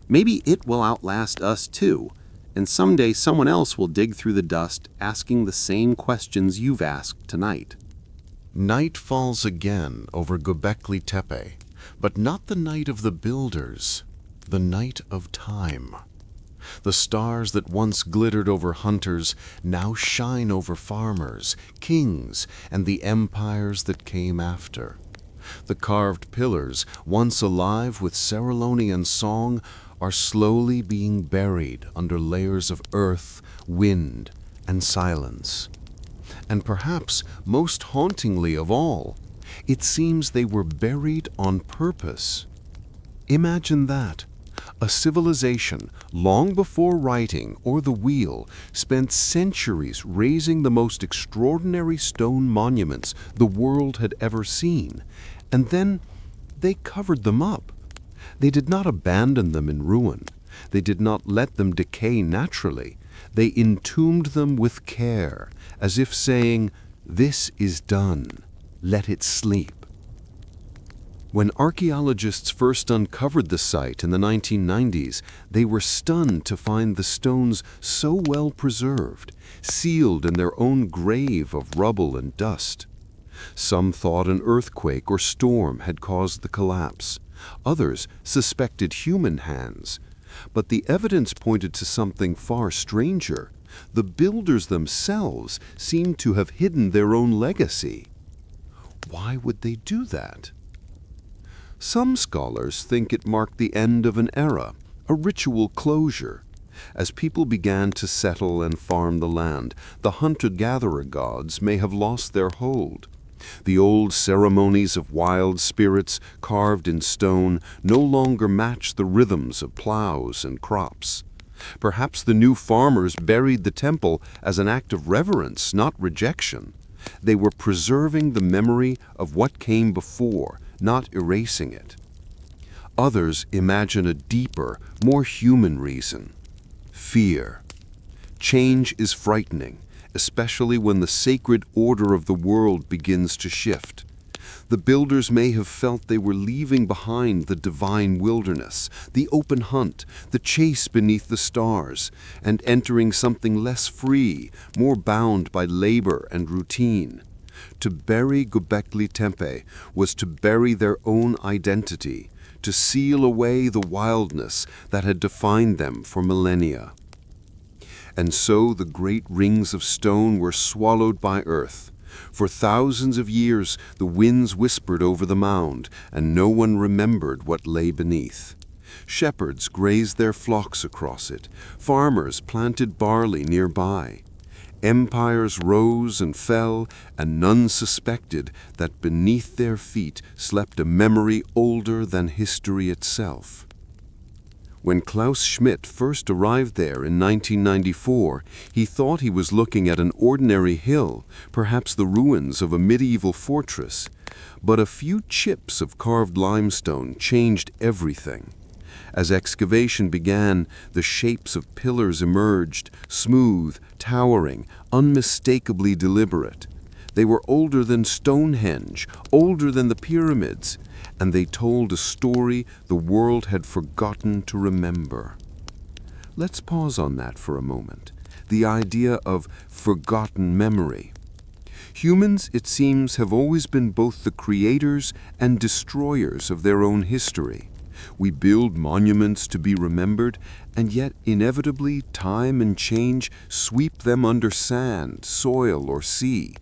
Maybe it will outlast us too, and someday someone else will dig through the dust asking the same questions you've asked tonight. Night falls again over Göbekli Tepe, but not the night of the builders, the night of time. The stars that once glittered over hunters now shine over farmers, kings, and the empires that came after. The carved pillars, once alive with ceremony and song, are slowly being buried under layers of earth, wind, and silence. And perhaps most hauntingly of all, it seems they were buried on purpose. Imagine that. A civilization, long before writing or the wheel, spent centuries raising the most extraordinary stone monuments the world had ever seen, and then they covered them up. They did not abandon them in ruin. They did not let them decay naturally. They entombed them with care, as if saying, "This is done. Let it sleep." When archaeologists first uncovered the site in the 1990s, they were stunned to find the stones so well preserved, sealed in their own grave of rubble and dust. Some thought an earthquake or storm had caused the collapse. Others suspected human hands. But the evidence pointed to something far stranger. The builders themselves seemed to have hidden their own legacy. Why would they do that? Some scholars think it marked the end of an era, a ritual closure. As people began to settle and farm the land, the hunter-gatherer gods may have lost their hold. The old ceremonies of wild spirits carved in stone no longer match the rhythms of plows and crops. Perhaps the new farmers buried the temple as an act of reverence, not rejection. They were preserving the memory of what came before, not erasing it. Others imagine a deeper, more human reason: fear. Change is frightening, especially when the sacred order of the world begins to shift. The builders may have felt they were leaving behind the divine wilderness, the open hunt, the chase beneath the stars, and entering something less free, more bound by labor and routine. To bury Göbekli Tepe was to bury their own identity, to seal away the wildness that had defined them for millennia. And so the great rings of stone were swallowed by earth. For thousands of years the winds whispered over the mound, and no one remembered what lay beneath. Shepherds grazed their flocks across it. Farmers planted barley nearby. Empires rose and fell, and none suspected that beneath their feet slept a memory older than history itself. When Klaus Schmidt first arrived there in 1994, he thought he was looking at an ordinary hill, perhaps the ruins of a medieval fortress. But a few chips of carved limestone changed everything. As excavation began, the shapes of pillars emerged, smooth, towering, unmistakably deliberate. They were older than Stonehenge, older than the pyramids, and they told a story the world had forgotten to remember. Let's pause on that for a moment. The idea of forgotten memory. Humans, it seems, have always been both the creators and destroyers of their own history. We build monuments to be remembered, and yet inevitably time and change sweep them under sand, soil, or sea.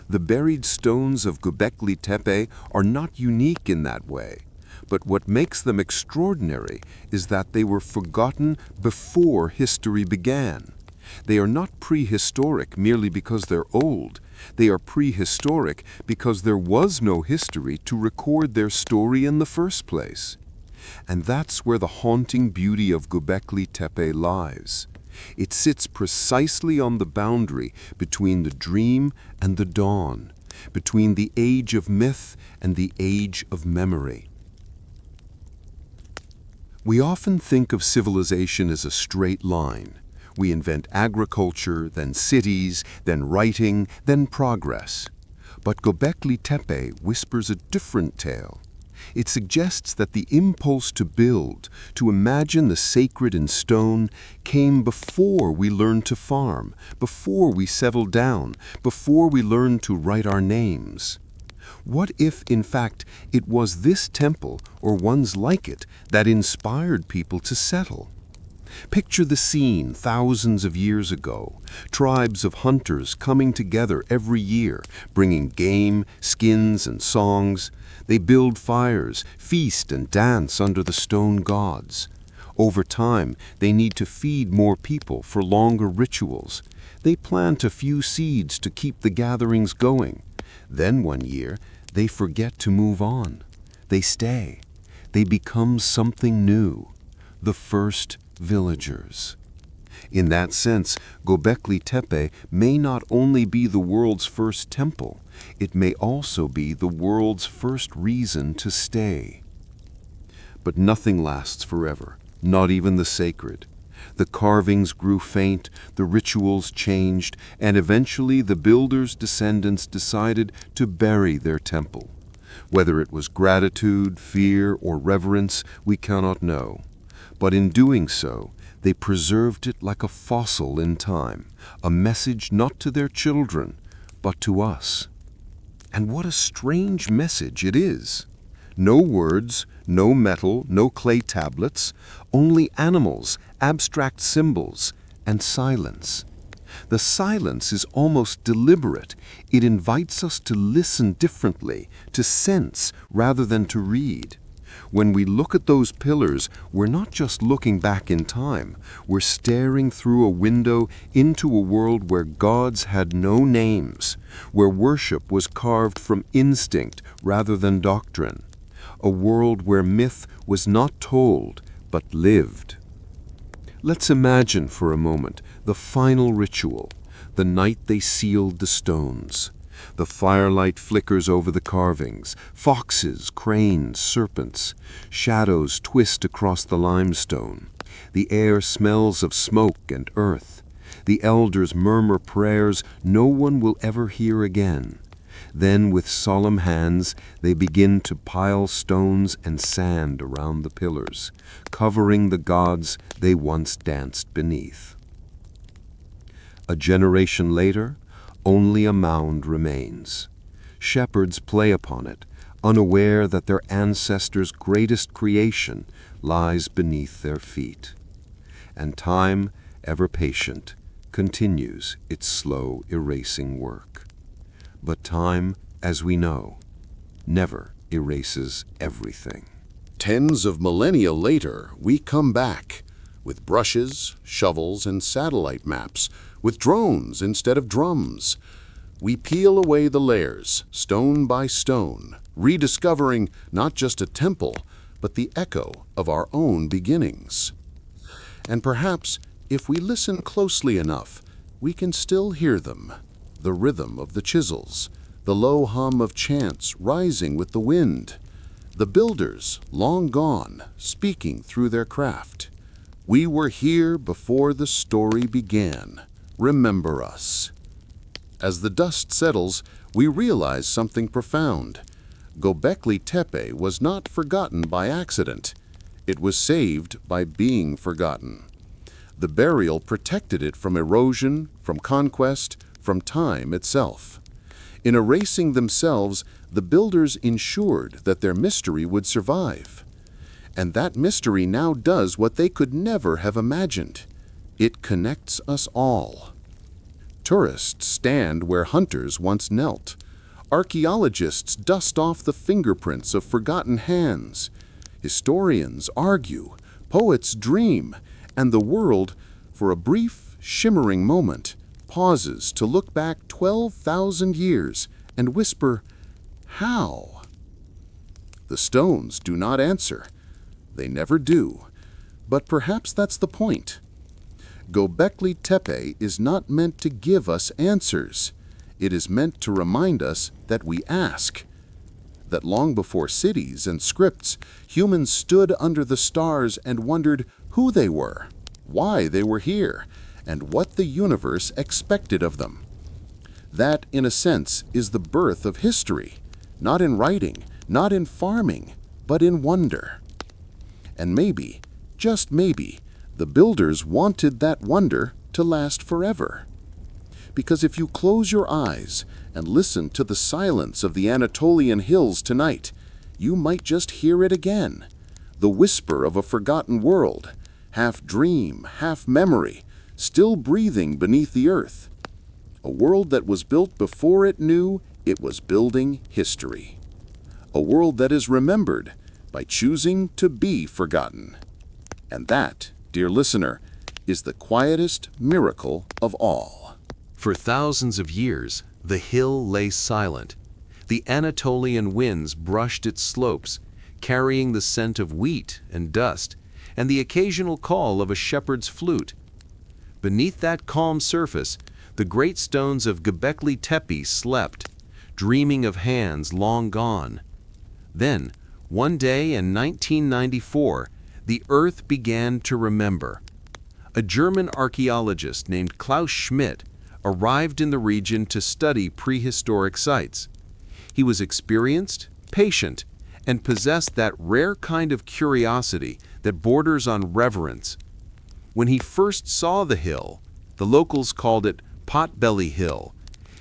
The buried stones of Göbekli Tepe are not unique in that way, but what makes them extraordinary is that they were forgotten before history began. They are not prehistoric merely because they're old. They are prehistoric because there was no history to record their story in the first place. And that's where the haunting beauty of Göbekli Tepe lies. It sits precisely on the boundary between the dream and the dawn, between the age of myth and the age of memory. We often think of civilization as a straight line. We invent agriculture, then cities, then writing, then progress. But Göbekli Tepe whispers a different tale. It suggests that the impulse to build, to imagine the sacred in stone, came before we learned to farm, before we settled down, before we learned to write our names. What if, in fact, it was this temple, or ones like it, that inspired people to settle? Picture the scene thousands of years ago, tribes of hunters coming together every year, bringing game, skins, and songs. They build fires, feast, and dance under the stone gods. Over time, they need to feed more people for longer rituals. They plant a few seeds to keep the gatherings going. Then one year, they forget to move on. They stay. They become something new, the first villagers. In that sense, Göbekli Tepe may not only be the world's first temple, it may also be the world's first reason to stay. But nothing lasts forever, not even the sacred. The carvings grew faint, the rituals changed, and eventually the builders' descendants decided to bury their temple. Whether it was gratitude, fear, or reverence, we cannot know. But in doing so, they preserved it like a fossil in time, a message not to their children, but to us. And what a strange message it is. No words, no metal, no clay tablets, only animals, abstract symbols, and silence. The silence is almost deliberate. It invites us to listen differently, to sense rather than to read. When we look at those pillars, we're not just looking back in time. We're staring through a window into a world where gods had no names, where worship was carved from instinct rather than doctrine, a world where myth was not told but lived. Let's imagine for a moment the final ritual, the night they sealed the stones. The firelight flickers over the carvings, foxes, cranes, serpents. Shadows twist across the limestone. The air smells of smoke and earth. The elders murmur prayers no one will ever hear again. Then, with solemn hands, they begin to pile stones and sand around the pillars, covering the gods they once danced beneath. A generation later, only a mound remains. Shepherds play upon it, unaware that their ancestors' greatest creation lies beneath their feet. And time, ever patient, continues its slow erasing work. But time, as we know, never erases everything. Tens of millennia later, we come back with brushes, shovels, and satellite maps, with drones instead of drums. We peel away the layers, stone by stone, rediscovering not just a temple, but the echo of our own beginnings. And perhaps, if we listen closely enough, we can still hear them. The rhythm of the chisels, the low hum of chants rising with the wind, the builders, long gone, speaking through their craft. We were here before the story began. Remember us. As the dust settles, we realize something profound. Göbekli Tepe was not forgotten by accident. It was saved by being forgotten. The burial protected it from erosion, from conquest, from time itself. In erasing themselves, the builders ensured that their mystery would survive. And that mystery now does what they could never have imagined. It connects us all. Tourists stand where hunters once knelt. Archaeologists dust off the fingerprints of forgotten hands. Historians argue, poets dream, and the world, for a brief, shimmering moment, pauses to look back 12,000 years and whisper, "How?" The stones do not answer. They never do. But perhaps that's the point. Göbekli Tepe is not meant to give us answers. It is meant to remind us that we ask. That long before cities and scripts, humans stood under the stars and wondered who they were, why they were here, and what the universe expected of them. That, in a sense, is the birth of history, not in writing, not in farming, but in wonder. And maybe, just maybe, the builders wanted that wonder to last forever. Because if you close your eyes and listen to the silence of the Anatolian hills tonight, you might just hear it again, the whisper of a forgotten world, half dream, half memory, still breathing beneath the earth. A world that was built before it knew it was building history. A world that is remembered by choosing to be forgotten. And that, dear listener, is the quietest miracle of all. For thousands of years, the hill lay silent. The Anatolian winds brushed its slopes, carrying the scent of wheat and dust, and the occasional call of a shepherd's flute. Beneath that calm surface, the great stones of Göbekli Tepe slept, dreaming of hands long gone. Then, one day in 1994, the earth began to remember. A German archaeologist named Klaus Schmidt arrived in the region to study prehistoric sites. He was experienced, patient, and possessed that rare kind of curiosity that borders on reverence. When he first saw the hill, the locals called it Potbelly Hill.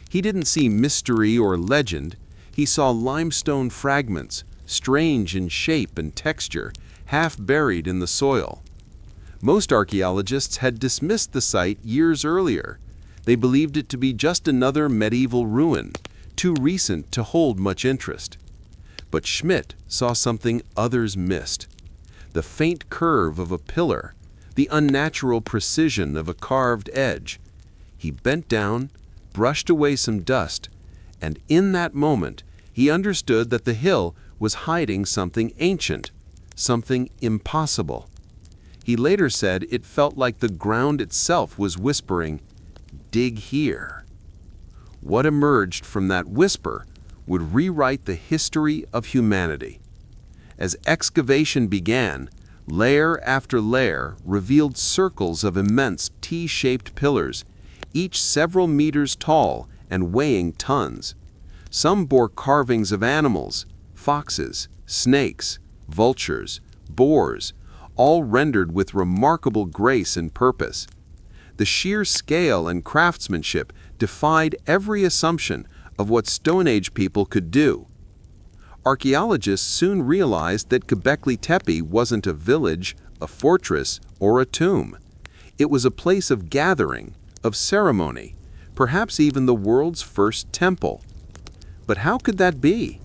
He didn't see mystery or legend. He saw limestone fragments, strange in shape and texture, half buried in the soil. Most archaeologists had dismissed the site years earlier. They believed it to be just another medieval ruin, too recent to hold much interest. But Schmidt saw something others missed. The faint curve of a pillar, the unnatural precision of a carved edge. He bent down, brushed away some dust, and in that moment he understood that the hill was hiding something ancient, something impossible. He later said it felt like the ground itself was whispering, "Dig here." What emerged from that whisper would rewrite the history of humanity. As excavation began, layer after layer revealed circles of immense T-shaped pillars, each several meters tall and weighing tons. Some bore carvings of animals, foxes, snakes, vultures, boars, all rendered with remarkable grace and purpose. The sheer scale and craftsmanship defied every assumption of what Stone Age people could do. Archaeologists soon realized that Göbekli Tepe wasn't a village, a fortress, or a tomb. It was a place of gathering, of ceremony, perhaps even the world's first temple. But how could that be?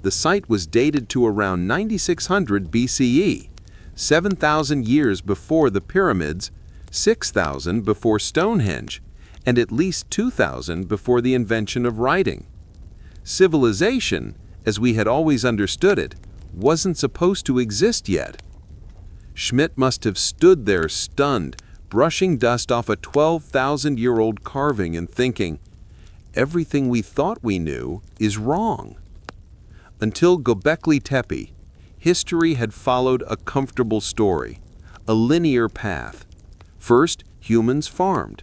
The site was dated to around 9600 BCE, 7,000 years before the pyramids, 6,000 before Stonehenge, and at least 2,000 before the invention of writing. Civilization, as we had always understood it, wasn't supposed to exist yet. Schmidt must have stood there stunned, brushing dust off a 12,000-year-old carving and thinking, everything we thought we knew is wrong. Until Göbekli Tepe, history had followed a comfortable story, a linear path. First, humans farmed.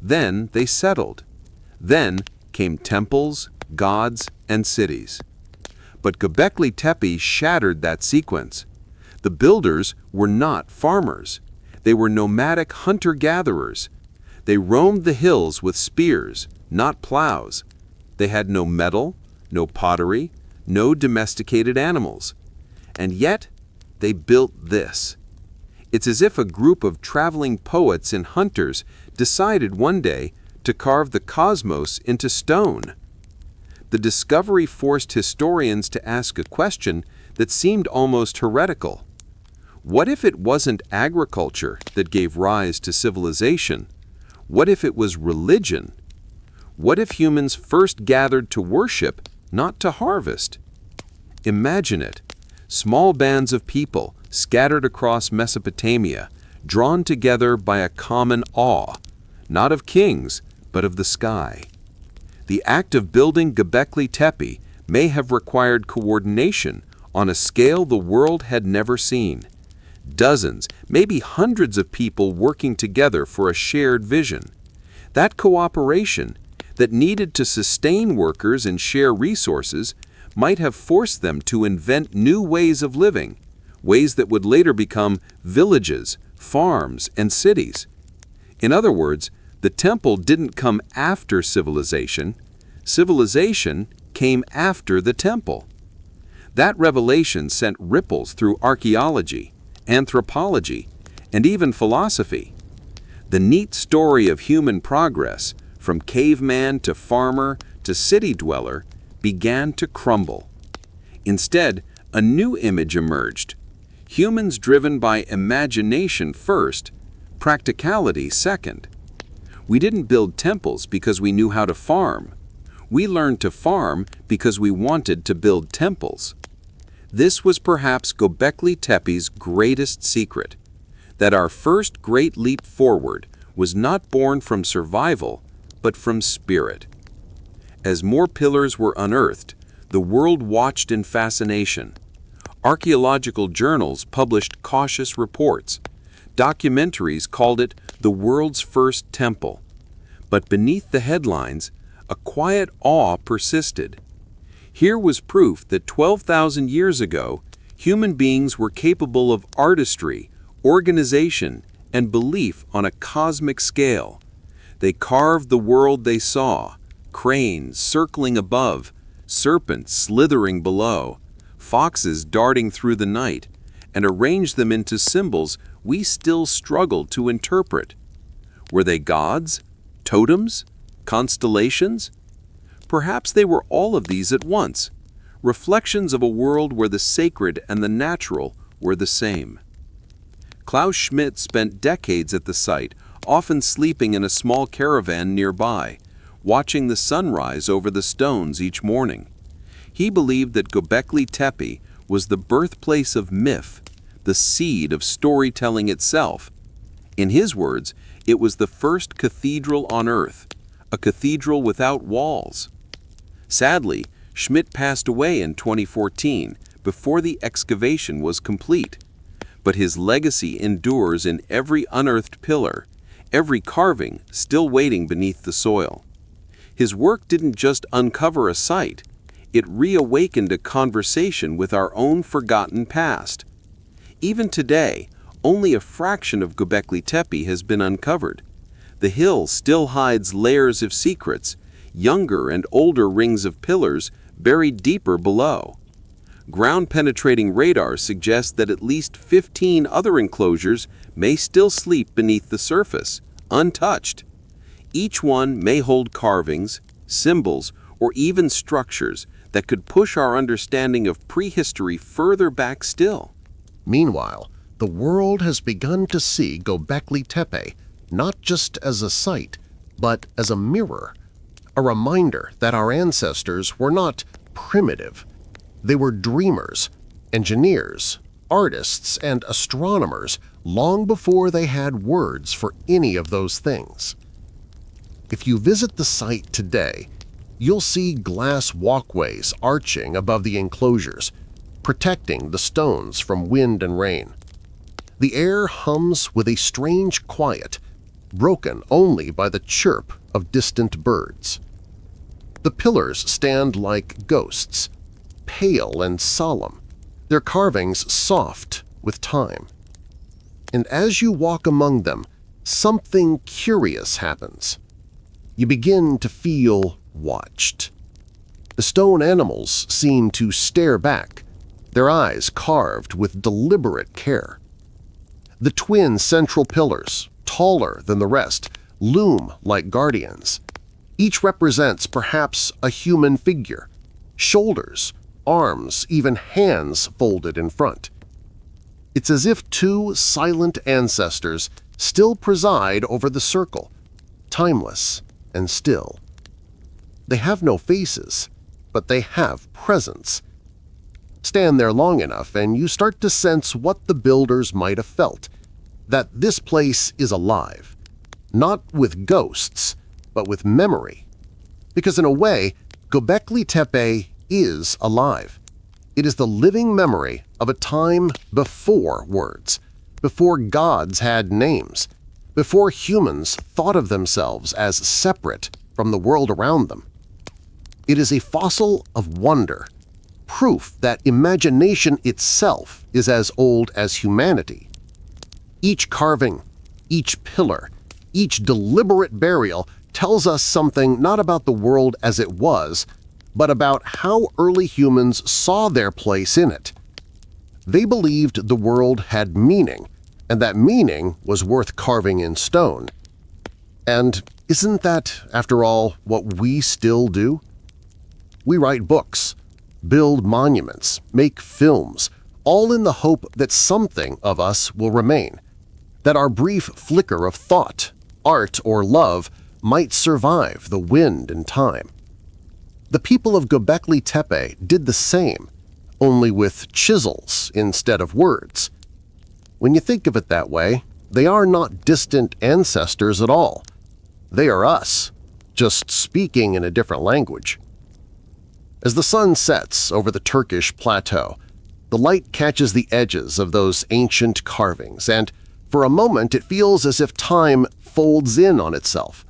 Then they settled. Then came temples, gods, and cities. But Göbekli Tepe shattered that sequence. The builders were not farmers. They were nomadic hunter-gatherers. They roamed the hills with spears, not plows. They had no metal, no pottery, no domesticated animals. And yet, they built this. It's as if a group of traveling poets and hunters decided one day to carve the cosmos into stone. The discovery forced historians to ask a question that seemed almost heretical. What if it wasn't agriculture that gave rise to civilization? What if it was religion? What if humans first gathered to worship, not to harvest? Imagine it. Small bands of people scattered across Mesopotamia, drawn together by a common awe, not of kings, but of the sky. The act of building Göbekli Tepe may have required coordination on a scale the world had never seen. Dozens, maybe hundreds of people working together for a shared vision. That cooperation, that needed to sustain workers and share resources, might have forced them to invent new ways of living, ways that would later become villages, farms, and cities. In other words, the temple didn't come after civilization. Civilization came after the temple. That revelation sent ripples through archaeology, anthropology, and even philosophy. The neat story of human progress, from caveman to farmer to city dweller, began to crumble. Instead, a new image emerged. Humans driven by imagination first, practicality second. We didn't build temples because we knew how to farm. We learned to farm because we wanted to build temples. This was perhaps Göbekli Tepe's greatest secret, that our first great leap forward was not born from survival, but from spirit. As more pillars were unearthed, the world watched in fascination. Archaeological journals published cautious reports. Documentaries called it the world's first temple. But beneath the headlines, a quiet awe persisted. Here was proof that 12,000 years ago, human beings were capable of artistry, organization, and belief on a cosmic scale. They carved the world they saw, cranes circling above, serpents slithering below, foxes darting through the night, and arranged them into symbols we still struggle to interpret. Were they gods, totems, constellations? Perhaps they were all of these at once, reflections of a world where the sacred and the natural were the same. Klaus Schmidt spent decades at the site, often sleeping in a small caravan nearby, watching the sunrise over the stones each morning. He believed that Göbekli Tepe was the birthplace of myth, the seed of storytelling itself. In his words, it was the first cathedral on earth, a cathedral without walls. Sadly, Schmidt passed away in 2014, before the excavation was complete. But his legacy endures in every unearthed pillar, every carving still waiting beneath the soil. His work didn't just uncover a site, it reawakened a conversation with our own forgotten past. Even today, only a fraction of Göbekli Tepe has been uncovered. The hill still hides layers of secrets, younger and older rings of pillars buried deeper below. Ground-penetrating radar suggests that at least 15 other enclosures may still sleep beneath the surface, untouched. Each one may hold carvings, symbols, or even structures that could push our understanding of prehistory further back still. Meanwhile, the world has begun to see Göbekli Tepe not just as a site, but as a mirror, a reminder that our ancestors were not primitive. They were dreamers, engineers, artists, and astronomers long before they had words for any of those things. If you visit the site today, you'll see glass walkways arching above the enclosures, protecting the stones from wind and rain. The air hums with a strange quiet, broken only by the chirp of distant birds. The pillars stand like ghosts, pale and solemn, their carvings soft with time. And as you walk among them, something curious happens. You begin to feel watched. The stone animals seem to stare back, their eyes carved with deliberate care. The twin central pillars, taller than the rest, loom like guardians. Each represents perhaps a human figure, shoulders, arms, even hands folded in front. It's as if two silent ancestors still preside over the circle, timeless and still. They have no faces, but they have presence. Stand there long enough and you start to sense what the builders might have felt, that this place is alive, not with ghosts, but with memory. Because in a way, Göbekli Tepe is alive. It is the living memory of a time before words, before gods had names, before humans thought of themselves as separate from the world around them. It is a fossil of wonder, proof that imagination itself is as old as humanity. Each carving, each pillar, each deliberate burial tells us something not about the world as it was, but about how early humans saw their place in it. They believed the world had meaning, and that meaning was worth carving in stone. And isn't that, after all, what we still do? We write books, build monuments, make films, all in the hope that something of us will remain, that our brief flicker of thought, art, or love might survive the wind and time. The people of Göbekli Tepe did the same, only with chisels instead of words. When you think of it that way, they are not distant ancestors at all. They are us, just speaking in a different language. As the sun sets over the Turkish plateau, the light catches the edges of those ancient carvings, and for a moment it feels as if time folds in on itself.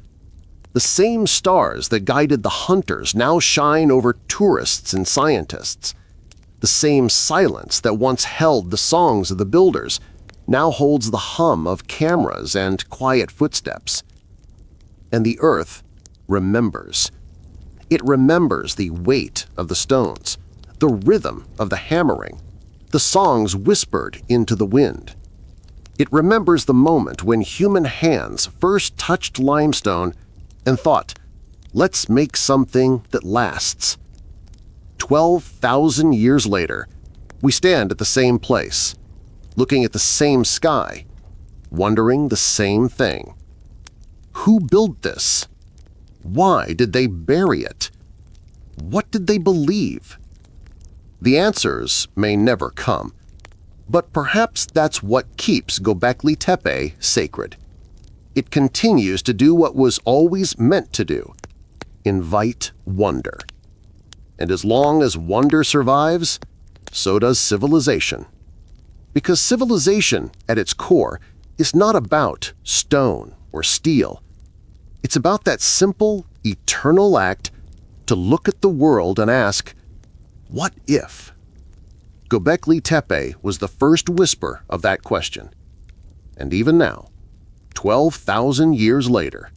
The same stars that guided the hunters now shine over tourists and scientists. The same silence that once held the songs of the builders now holds the hum of cameras and quiet footsteps. And the earth remembers. It remembers the weight of the stones, the rhythm of the hammering, the songs whispered into the wind. It remembers the moment when human hands first touched limestone and thought, let's make something that lasts. 12,000 years later, we stand at the same place, looking at the same sky, wondering the same thing. Who built this? Why did they bury it? What did they believe? The answers may never come, but perhaps that's what keeps Göbekli Tepe sacred. It continues to do what was always meant to do: invite wonder. And as long as wonder survives, so does civilization. Because civilization, at its core, is not about stone or steel. It's about that simple, eternal act to look at the world and ask, what if? Göbekli Tepe was the first whisper of that question. And even now, 12,000 years later,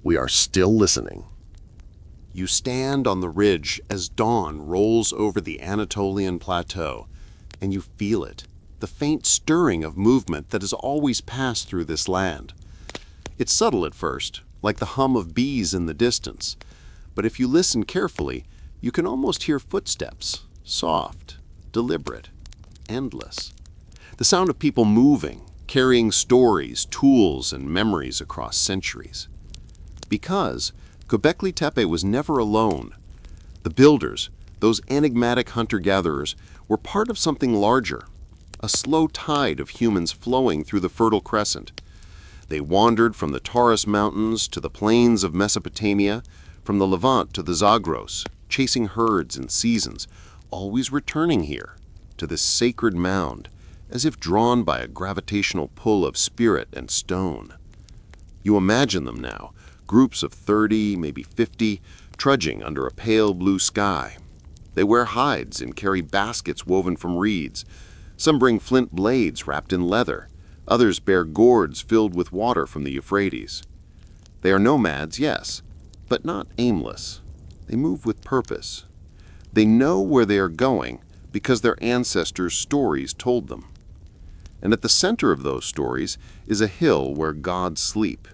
we are still listening. You stand on the ridge as dawn rolls over the Anatolian plateau, and you feel it, the faint stirring of movement that has always passed through this land. It's subtle at first, like the hum of bees in the distance, but if you listen carefully, you can almost hear footsteps, soft, deliberate, endless. The sound of people moving, carrying stories, tools, and memories across centuries. Because Göbekli Tepe was never alone. The builders, those enigmatic hunter-gatherers, were part of something larger, a slow tide of humans flowing through the Fertile Crescent. They wandered from the Taurus Mountains to the plains of Mesopotamia, from the Levant to the Zagros, chasing herds and seasons, always returning here, to this sacred mound, as if drawn by a gravitational pull of spirit and stone. You imagine them now, groups of 30, maybe 50, trudging under a pale blue sky. They wear hides and carry baskets woven from reeds. Some bring flint blades wrapped in leather. Others bear gourds filled with water from the Euphrates. They are nomads, yes, but not aimless. They move with purpose. They know where they are going because their ancestors' stories told them. And at the center of those stories is a hill where gods sleep.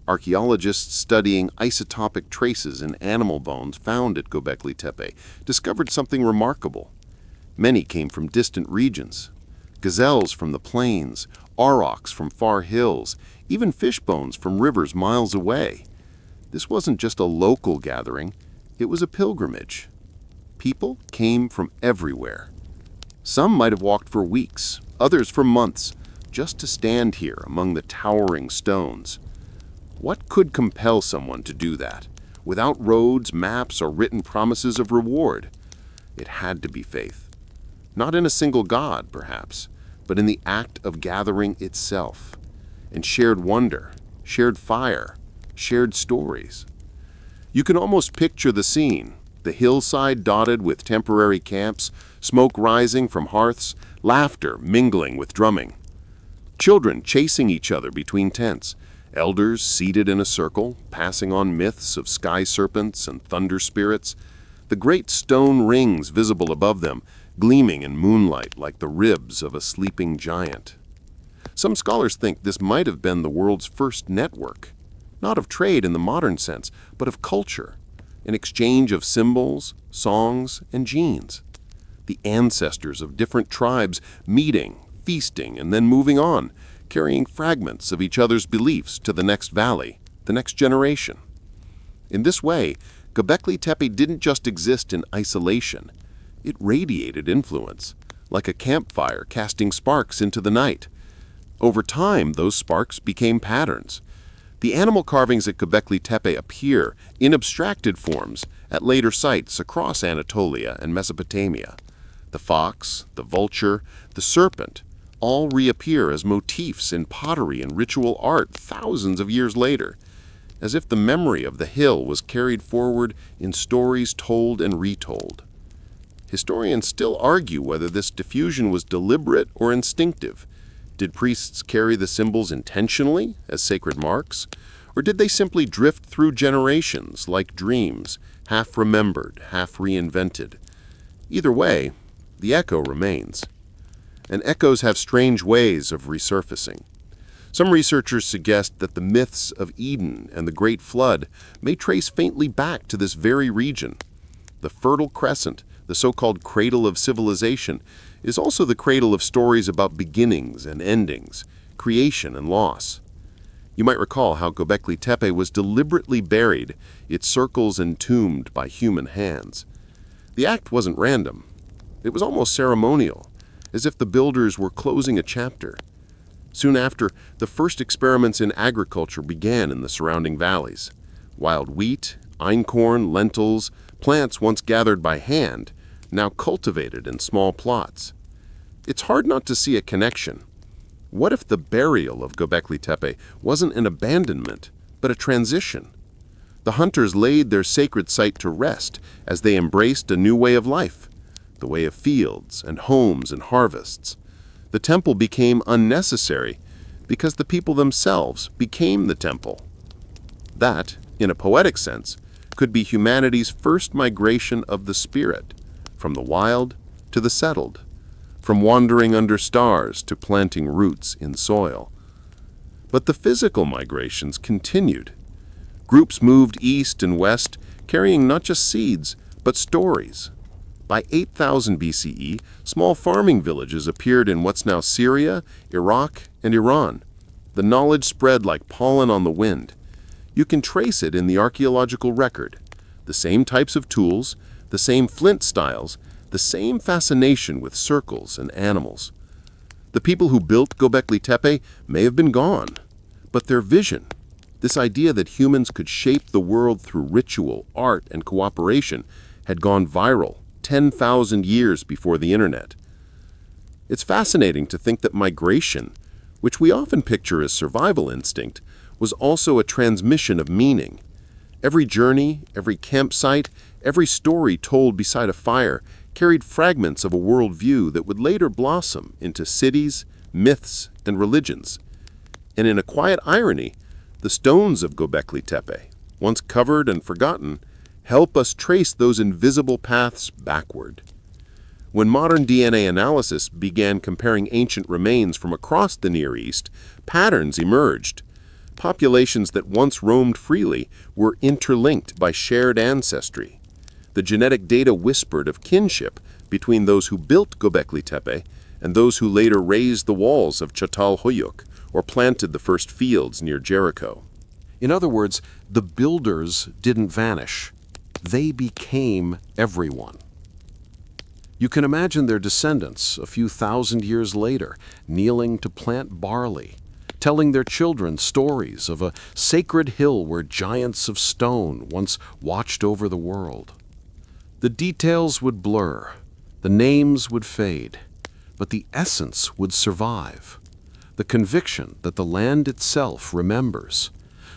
Archaeologists studying isotopic traces in animal bones found at Göbekli Tepe discovered something remarkable. Many came from distant regions. Gazelles from the plains, aurochs from far hills, even fish bones from rivers miles away. This wasn't just a local gathering, it was a pilgrimage. People came from everywhere. Some might have walked for weeks, others for months, just to stand here among the towering stones. What could compel someone to do that, without roads, maps, or written promises of reward? It had to be faith. Not in a single god, perhaps, but in the act of gathering itself, and shared wonder, shared fire, shared stories. You can almost picture the scene, the hillside dotted with temporary camps, smoke rising from hearths, laughter mingling with drumming. Children chasing each other between tents, elders seated in a circle, passing on myths of sky serpents and thunder spirits, the great stone rings visible above them, gleaming in moonlight like the ribs of a sleeping giant. Some scholars think this might have been the world's first network, not of trade in the modern sense, but of culture, an exchange of symbols, songs, and genes. The ancestors of different tribes meeting, feasting, and then moving on, carrying fragments of each other's beliefs to the next valley, the next generation. In this way, Göbekli Tepe didn't just exist in isolation. It radiated influence, like a campfire casting sparks into the night. Over time, those sparks became patterns. The animal carvings at Göbekli Tepe appear in abstracted forms at later sites across Anatolia and Mesopotamia. The fox, the vulture, the serpent all reappear as motifs in pottery and ritual art thousands of years later, as if the memory of the hill was carried forward in stories told and retold. Historians still argue whether this diffusion was deliberate or instinctive. Did priests carry the symbols intentionally as sacred marks, or did they simply drift through generations like dreams, half remembered, half reinvented? Either way, the echo remains. And echoes have strange ways of resurfacing. Some researchers suggest that the myths of Eden and the Great Flood may trace faintly back to this very region. The Fertile Crescent, the so-called cradle of civilization, is also the cradle of stories about beginnings and endings, creation and loss. You might recall how Göbekli Tepe was deliberately buried, its circles entombed by human hands. The act wasn't random. It was almost ceremonial, as if the builders were closing a chapter. Soon after, the first experiments in agriculture began in the surrounding valleys. Wild wheat, einkorn, lentils, plants once gathered by hand, now cultivated in small plots. It's hard not to see a connection. What if the burial of Göbekli Tepe wasn't an abandonment, but a transition? The hunters laid their sacred site to rest as they embraced a new way of life, the way of fields and homes and harvests. The temple became unnecessary because the people themselves became the temple. That, in a poetic sense, could be humanity's first migration of the spirit, from the wild to the settled, from wandering under stars to planting roots in soil. But the physical migrations continued. Groups moved east and west, carrying not just seeds, but stories. By 8000 BCE, small farming villages appeared in what's now Syria, Iraq, and Iran. The knowledge spread like pollen on the wind. You can trace it in the archaeological record. The same types of tools, the same flint styles, the same fascination with circles and animals. The people who built Göbekli Tepe may have been gone, but their vision, this idea that humans could shape the world through ritual, art, and cooperation, had gone viral 10,000 years before the internet. It's fascinating to think that migration, which we often picture as survival instinct, was also a transmission of meaning. Every journey, every campsite, every story told beside a fire carried fragments of a worldview that would later blossom into cities, myths, and religions. And in a quiet irony, the stones of Göbekli Tepe, once covered and forgotten, help us trace those invisible paths backward. When modern DNA analysis began comparing ancient remains from across the Near East, patterns emerged. Populations that once roamed freely were interlinked by shared ancestry. The genetic data whispered of kinship between those who built Göbekli Tepe and those who later raised the walls of Çatalhöyük, or planted the first fields near Jericho. In other words, the builders didn't vanish. They became everyone. You can imagine their descendants a few thousand years later kneeling to plant barley, telling their children stories of a sacred hill where giants of stone once watched over the world. The details would blur, the names would fade, but the essence would survive. The conviction that the land itself remembers,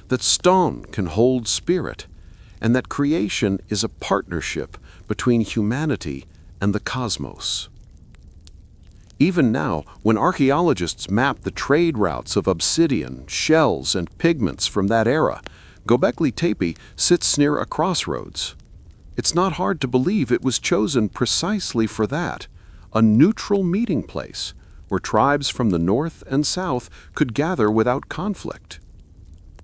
that stone can hold spirit, and that creation is a partnership between humanity and the cosmos. Even now, when archaeologists map the trade routes of obsidian, shells, and pigments from that era, Göbekli Tepe sits near a crossroads. It's not hard to believe it was chosen precisely for that, a neutral meeting place where tribes from the north and south could gather without conflict.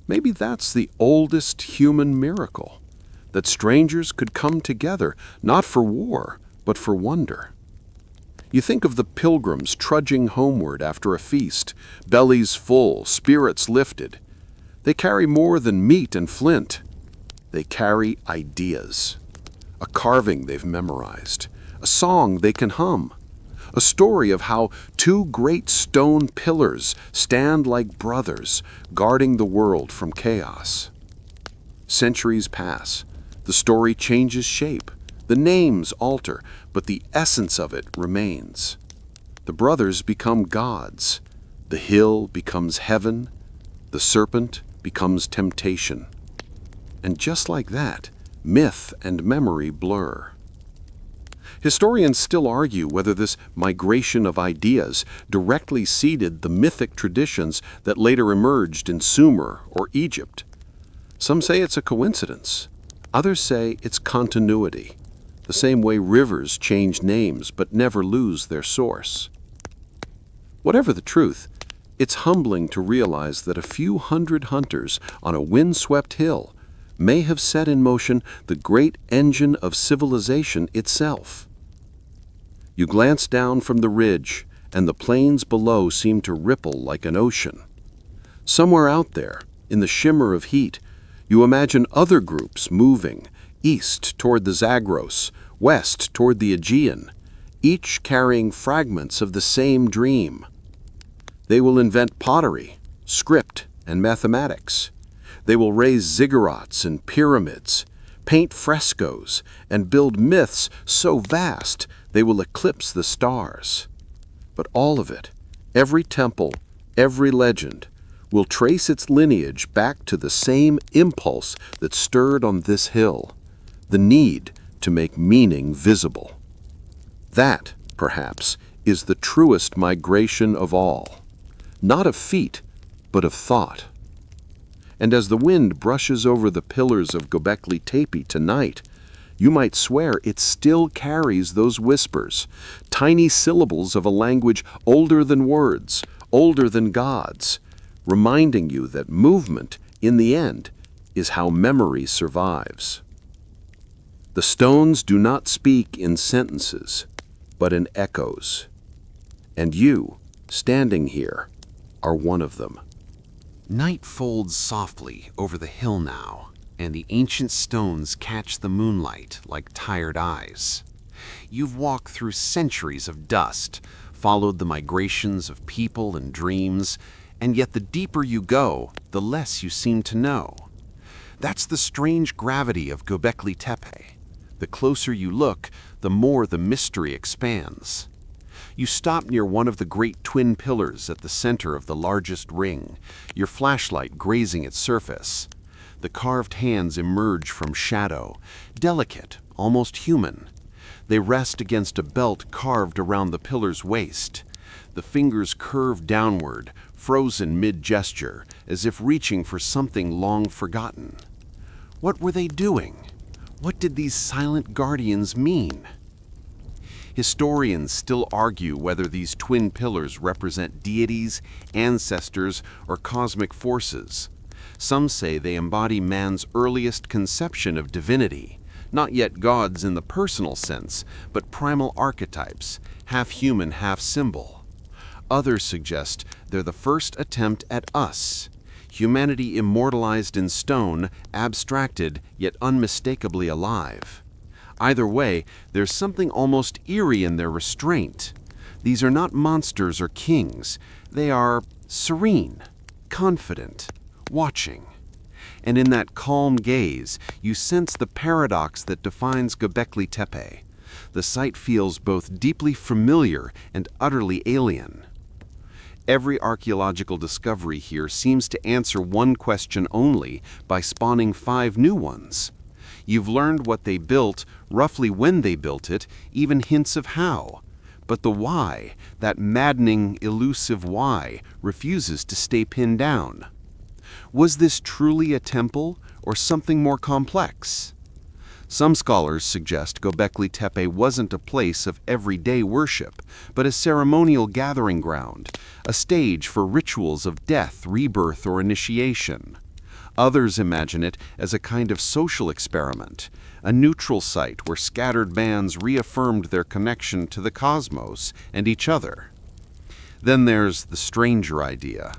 Maybe that's the oldest human miracle, that strangers could come together not for war, but for wonder. You think of the pilgrims trudging homeward after a feast, bellies full, spirits lifted. They carry more than meat and flint. They carry ideas. A carving they've memorized, a song they can hum, a story of how two great stone pillars stand like brothers, guarding the world from chaos. Centuries pass, the story changes shape, the names alter, but the essence of it remains. The brothers become gods, the hill becomes heaven, the serpent becomes temptation. And just like that, myth and memory blur. Historians still argue whether this migration of ideas directly seeded the mythic traditions that later emerged in Sumer or Egypt. Some say it's a coincidence. Others say it's continuity, the same way rivers change names but never lose their source. Whatever the truth, it's humbling to realize that a few hundred hunters on a windswept hill may have set in motion the great engine of civilization itself. You glance down from the ridge, and the plains below seem to ripple like an ocean. Somewhere out there, in the shimmer of heat, you imagine other groups moving, east toward the Zagros, west toward the Aegean, each carrying fragments of the same dream. They will invent pottery, script, and mathematics. They will raise ziggurats and pyramids, paint frescoes, and build myths so vast they will eclipse the stars. But all of it, every temple, every legend, will trace its lineage back to the same impulse that stirred on this hill, the need to make meaning visible. That, perhaps, is the truest migration of all, not of feet, but of thought. And as the wind brushes over the pillars of Göbekli Tepe tonight, you might swear it still carries those whispers, tiny syllables of a language older than words, older than gods, reminding you that movement, in the end, is how memory survives. The stones do not speak in sentences, but in echoes. And you, standing here, are one of them. Night folds softly over the hill now, and the ancient stones catch the moonlight like tired eyes. You've walked through centuries of dust, followed the migrations of people and dreams, and yet the deeper you go, the less you seem to know. That's the strange gravity of Göbekli Tepe. The closer you look, the more the mystery expands. You stop near one of the great twin pillars at the center of the largest ring, your flashlight grazing its surface. The carved hands emerge from shadow, delicate, almost human. They rest against a belt carved around the pillar's waist. The fingers curve downward, frozen mid-gesture, as if reaching for something long forgotten. What were they doing? What did these silent guardians mean? Historians still argue whether these twin pillars represent deities, ancestors, or cosmic forces. Some say they embody man's earliest conception of divinity, not yet gods in the personal sense, but primal archetypes, half human, half symbol. Others suggest they're the first attempt at us, humanity immortalized in stone, abstracted yet unmistakably alive. Either way, there's something almost eerie in their restraint. These are not monsters or kings. They are serene, confident, watching. And in that calm gaze, you sense the paradox that defines Göbekli Tepe. The site feels both deeply familiar and utterly alien. Every archaeological discovery here seems to answer one question only by spawning 5 new ones. You've learned what they built, roughly when they built it, even hints of how. But the why, that maddening, elusive why, refuses to stay pinned down. Was this truly a temple or something more complex? Some scholars suggest Göbekli Tepe wasn't a place of everyday worship, but a ceremonial gathering ground, a stage for rituals of death, rebirth, or initiation. Others imagine it as a kind of social experiment, a neutral site where scattered bands reaffirmed their connection to the cosmos and each other. Then there's the stranger idea,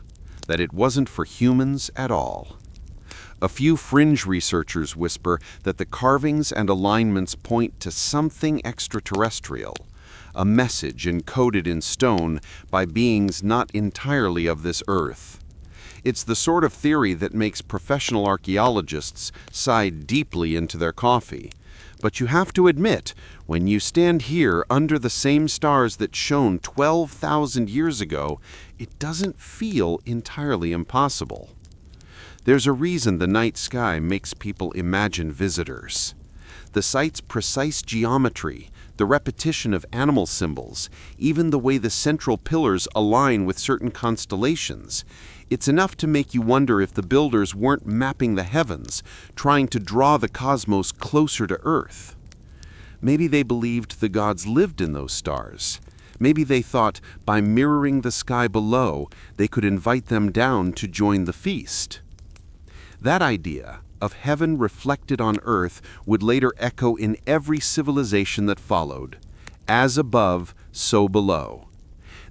that it wasn't for humans at all. A few fringe researchers whisper that the carvings and alignments point to something extraterrestrial, a message encoded in stone by beings not entirely of this earth. It's the sort of theory that makes professional archaeologists sigh deeply into their coffee. But you have to admit, when you stand here under the same stars that shone 12,000 years ago, it doesn't feel entirely impossible. There's a reason the night sky makes people imagine visitors. The site's precise geometry, the repetition of animal symbols, even the way the central pillars align with certain constellations, it's enough to make you wonder if the builders weren't mapping the heavens, trying to draw the cosmos closer to Earth. Maybe they believed the gods lived in those stars. Maybe they thought by mirroring the sky below, they could invite them down to join the feast. That idea of heaven reflected on earth would later echo in every civilization that followed. As above, so below.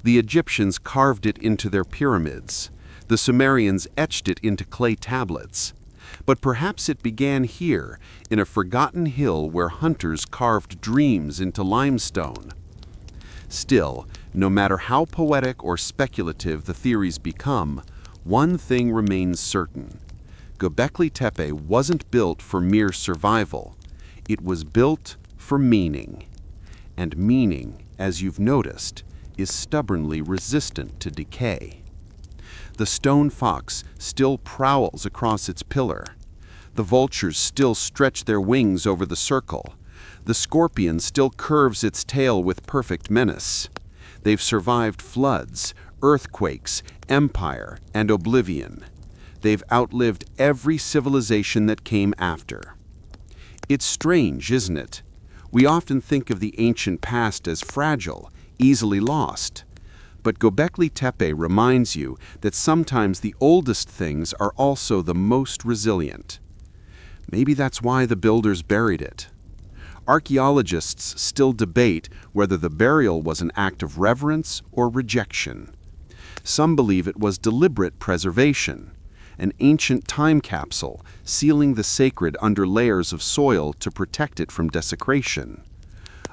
The Egyptians carved it into their pyramids. The Sumerians etched it into clay tablets. But perhaps it began here, in a forgotten hill where hunters carved dreams into limestone. Still, no matter how poetic or speculative the theories become, one thing remains certain. Göbekli Tepe wasn't built for mere survival. It was built for meaning. And meaning, as you've noticed, is stubbornly resistant to decay. The stone fox still prowls across its pillar. The vultures still stretch their wings over the circle. The scorpion still curves its tail with perfect menace. They've survived floods, earthquakes, empire, and oblivion. They've outlived every civilization that came after. It's strange, isn't it? We often think of the ancient past as fragile, easily lost. But Göbekli Tepe reminds you that sometimes the oldest things are also the most resilient. Maybe that's why the builders buried it. Archaeologists still debate whether the burial was an act of reverence or rejection. Some believe it was deliberate preservation, an ancient time capsule sealing the sacred under layers of soil to protect it from desecration.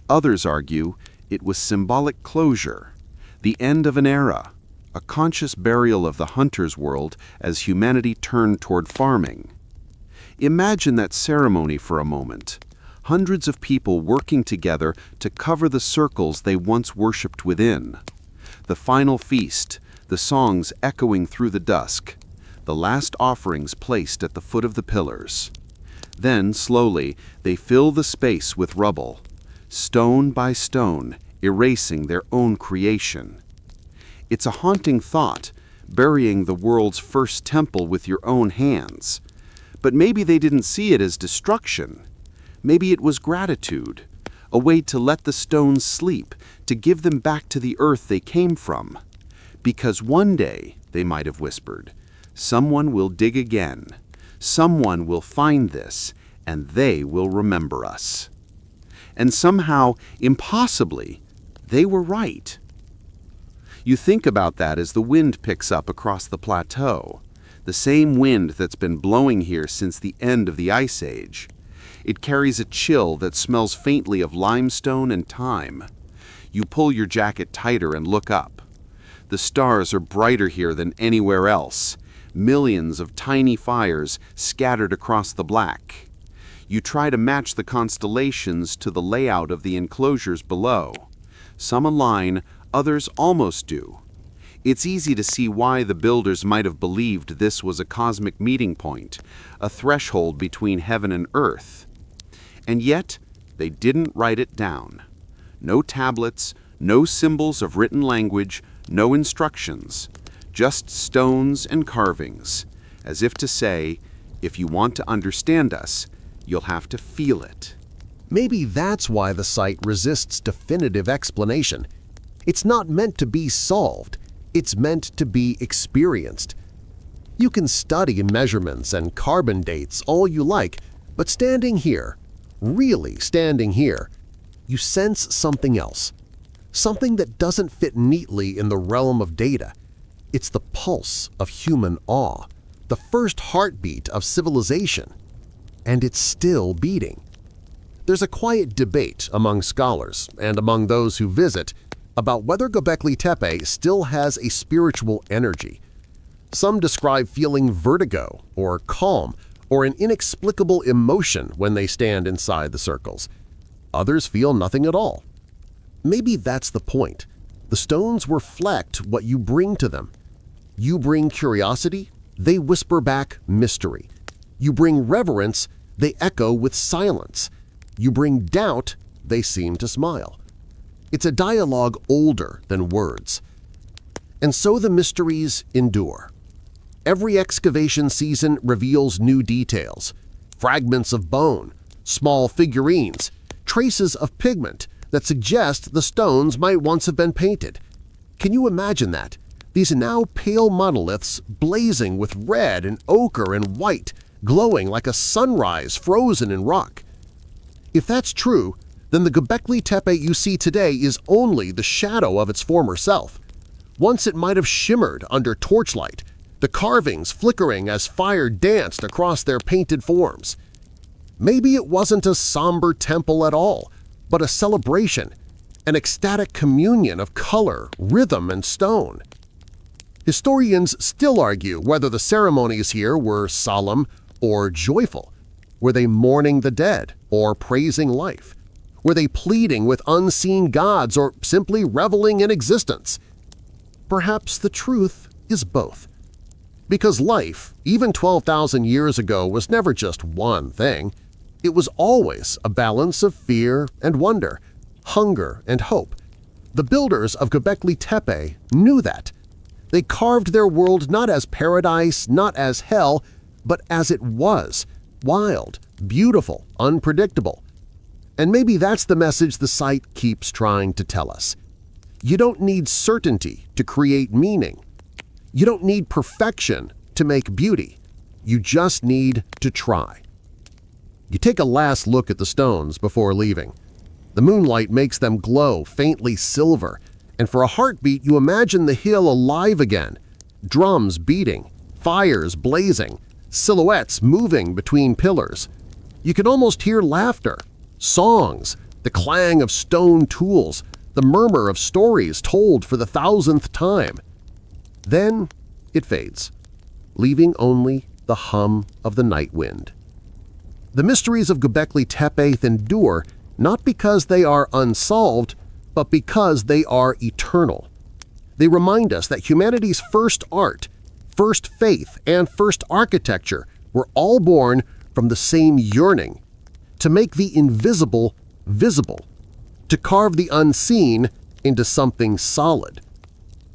Others argue it was symbolic closure, the end of an era, a conscious burial of the hunter's world as humanity turned toward farming. Imagine that ceremony for a moment. Hundreds of people working together to cover the circles they once worshipped within. The final feast, the songs echoing through the dusk, the last offerings placed at the foot of the pillars. Then, slowly, they fill the space with rubble, stone by stone, erasing their own creation. It's a haunting thought, burying the world's first temple with your own hands. But maybe they didn't see it as destruction. Maybe it was gratitude, a way to let the stones sleep, to give them back to the earth they came from. Because one day, they might have whispered, someone will dig again. Someone will find this, and they will remember us. And somehow, impossibly, they were right. You think about that as the wind picks up across the plateau, the same wind that's been blowing here since the end of the Ice Age. It carries a chill that smells faintly of limestone and thyme. You pull your jacket tighter and look up. The stars are brighter here than anywhere else, millions of tiny fires scattered across the black. You try to match the constellations to the layout of the enclosures below. Some align, others almost do. It's easy to see why the builders might have believed this was a cosmic meeting point, a threshold between heaven and earth. And yet, they didn't write it down. No tablets, no symbols of written language, no instructions, just stones and carvings, as if to say, if you want to understand us, you'll have to feel it. Maybe that's why the site resists definitive explanation. It's not meant to be solved, it's meant to be experienced. You can study measurements and carbon dates all you like, but standing here, really standing here, you sense something else. Something that doesn't fit neatly in the realm of data. It's the pulse of human awe, the first heartbeat of civilization. And it's still beating. There's a quiet debate among scholars and among those who visit about whether Göbekli Tepe still has a spiritual energy. Some describe feeling vertigo or calm or an inexplicable emotion when they stand inside the circles. Others feel nothing at all. Maybe that's the point. The stones reflect what you bring to them. You bring curiosity, they whisper back mystery. You bring reverence, they echo with silence. You bring doubt, they seem to smile. It's a dialogue older than words. And so the mysteries endure. Every excavation season reveals new details. Fragments of bone, small figurines, traces of pigment that suggest the stones might once have been painted. Can you imagine that? These now pale monoliths blazing with red and ochre and white, glowing like a sunrise frozen in rock. If that's true, then the Göbekli Tepe you see today is only the shadow of its former self. Once it might have shimmered under torchlight, the carvings flickering as fire danced across their painted forms. Maybe it wasn't a somber temple at all, but a celebration, an ecstatic communion of color, rhythm, and stone. Historians still argue whether the ceremonies here were solemn or joyful. Were they mourning the dead or praising life? Were they pleading with unseen gods or simply reveling in existence? Perhaps the truth is both. Because life, even 12,000 years ago, was never just one thing. It was always a balance of fear and wonder, hunger and hope. The builders of Göbekli Tepe knew that. They carved their world not as paradise, not as hell, but as it was, wild, beautiful, unpredictable. And maybe that's the message the site keeps trying to tell us. You don't need certainty to create meaning. You don't need perfection to make beauty. You just need to try. You take a last look at the stones before leaving. The moonlight makes them glow faintly silver, and for a heartbeat you imagine the hill alive again, drums beating, fires blazing, silhouettes moving between pillars. You can almost hear laughter, songs, the clang of stone tools, the murmur of stories told for the 1,000th time. Then it fades, leaving only the hum of the night wind. The mysteries of Göbekli Tepe endure not because they are unsolved, but because they are eternal. They remind us that humanity's first art, first faith, and first architecture were all born from the same yearning to make the invisible visible, to carve the unseen into something solid.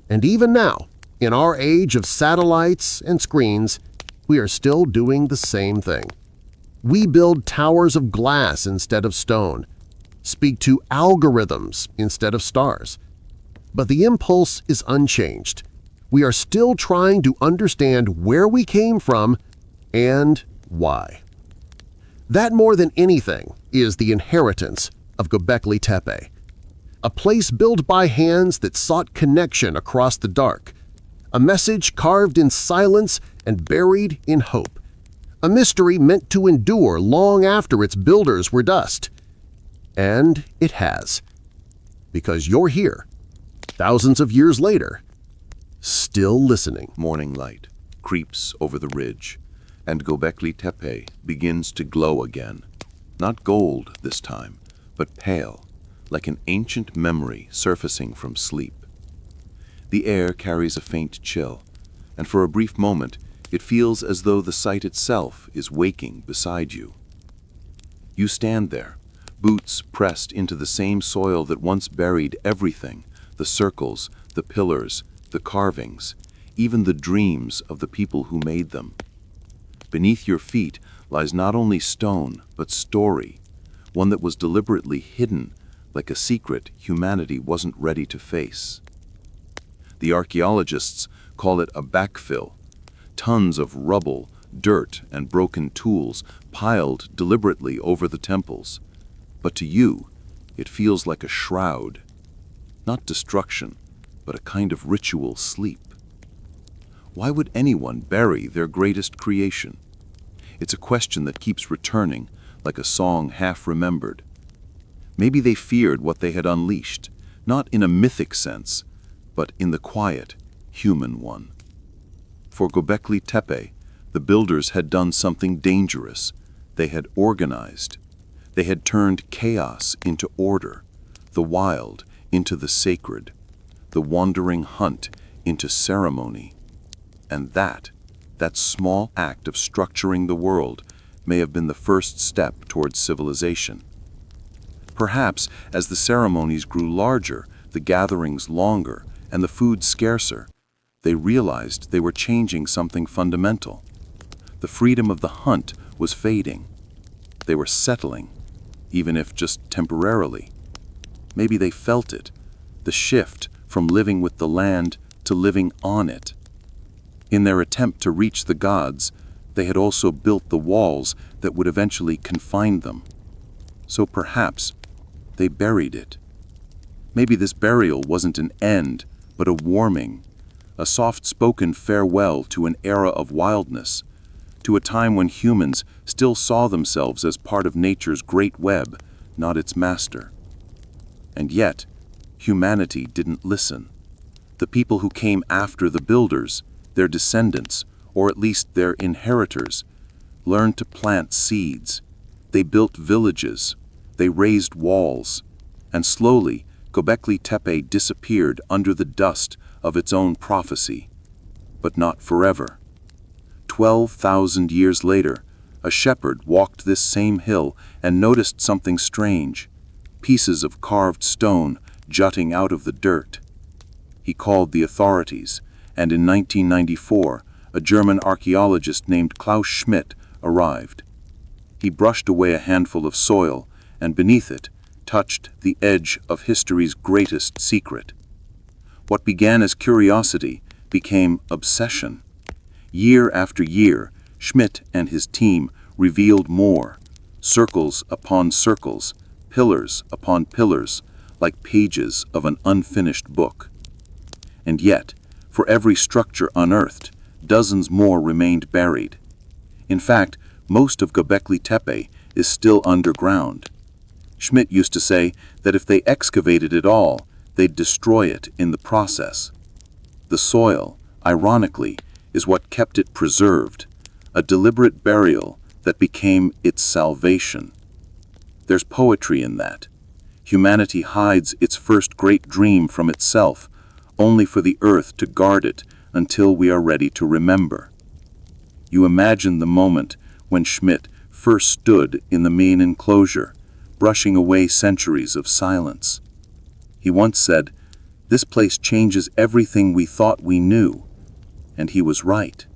And even now, in our age of satellites and screens, we are still doing the same thing. We build towers of glass instead of stone, speak to algorithms instead of stars. But the impulse is unchanged. We are still trying to understand where we came from and why. That more than anything is the inheritance of Göbekli Tepe. a place built by hands that sought connection across the dark, a message carved in silence and buried in hope, a mystery meant to endure long after its builders were dust. And it has. Because you're here, thousands of years later, still listening. Morning light creeps over the ridge, and Göbekli Tepe begins to glow again. Not gold this time, but pale, like an ancient memory surfacing from sleep. The air carries a faint chill, and for a brief moment it feels as though the site itself is waking beside you. You stand there, boots pressed into the same soil that once buried everything, the circles, the pillars, the carvings, even the dreams of the people who made them. Beneath your feet lies not only stone, but story, one that was deliberately hidden, like a secret humanity wasn't ready to face. The archaeologists call it a backfill, tons of rubble, dirt, and broken tools piled deliberately over the temples. But to you, it feels like a shroud. Not destruction, but a kind of ritual sleep. Why would anyone bury their greatest creation? It's a question that keeps returning, like a song half remembered. Maybe they feared what they had unleashed, not in a mythic sense, but in the quiet, human one. For Göbekli Tepe, the builders had done something dangerous. They had organized. They had turned chaos into order, the wild into the sacred, the wandering hunt into ceremony. And that small act of structuring the world may have been the first step towards civilization. Perhaps as the ceremonies grew larger, the gatherings longer, and the food scarcer, they realized they were changing something fundamental. The freedom of the hunt was fading. They were settling, even if just temporarily. Maybe they felt it, the shift from living with the land to living on it. In their attempt to reach the gods, they had also built the walls that would eventually confine them. So perhaps they buried it. Maybe this burial wasn't an end, but a warming, a soft-spoken farewell to an era of wildness, to a time when humans still saw themselves as part of nature's great web, not its master. And yet, humanity didn't listen. The people who came after the builders, their descendants, or at least their inheritors, learned to plant seeds. They built villages, they raised walls, and slowly Göbekli Tepe disappeared under the dust of its own prophecy. But not forever. 12,000 years later, a shepherd walked this same hill and noticed something strange, pieces of carved stone jutting out of the dirt. He called the authorities, and in 1994, a German archaeologist named Klaus Schmidt arrived. He brushed away a handful of soil, and beneath it, touched the edge of history's greatest secret. What began as curiosity became obsession. Year after year, Schmidt and his team revealed more, circles upon circles, pillars upon pillars, like pages of an unfinished book. And yet, for every structure unearthed, dozens more remained buried. In fact, most of Göbekli Tepe is still underground. Schmidt used to say that if they excavated it all, they'd destroy it in the process. The soil, ironically, is what kept it preserved, a deliberate burial that became its salvation. There's poetry in that. Humanity hides its first great dream from itself, only for the earth to guard it until we are ready to remember. You imagine the moment when Schmidt first stood in the main enclosure, brushing away centuries of silence. He once said, "This place changes everything we thought we knew." And he was right.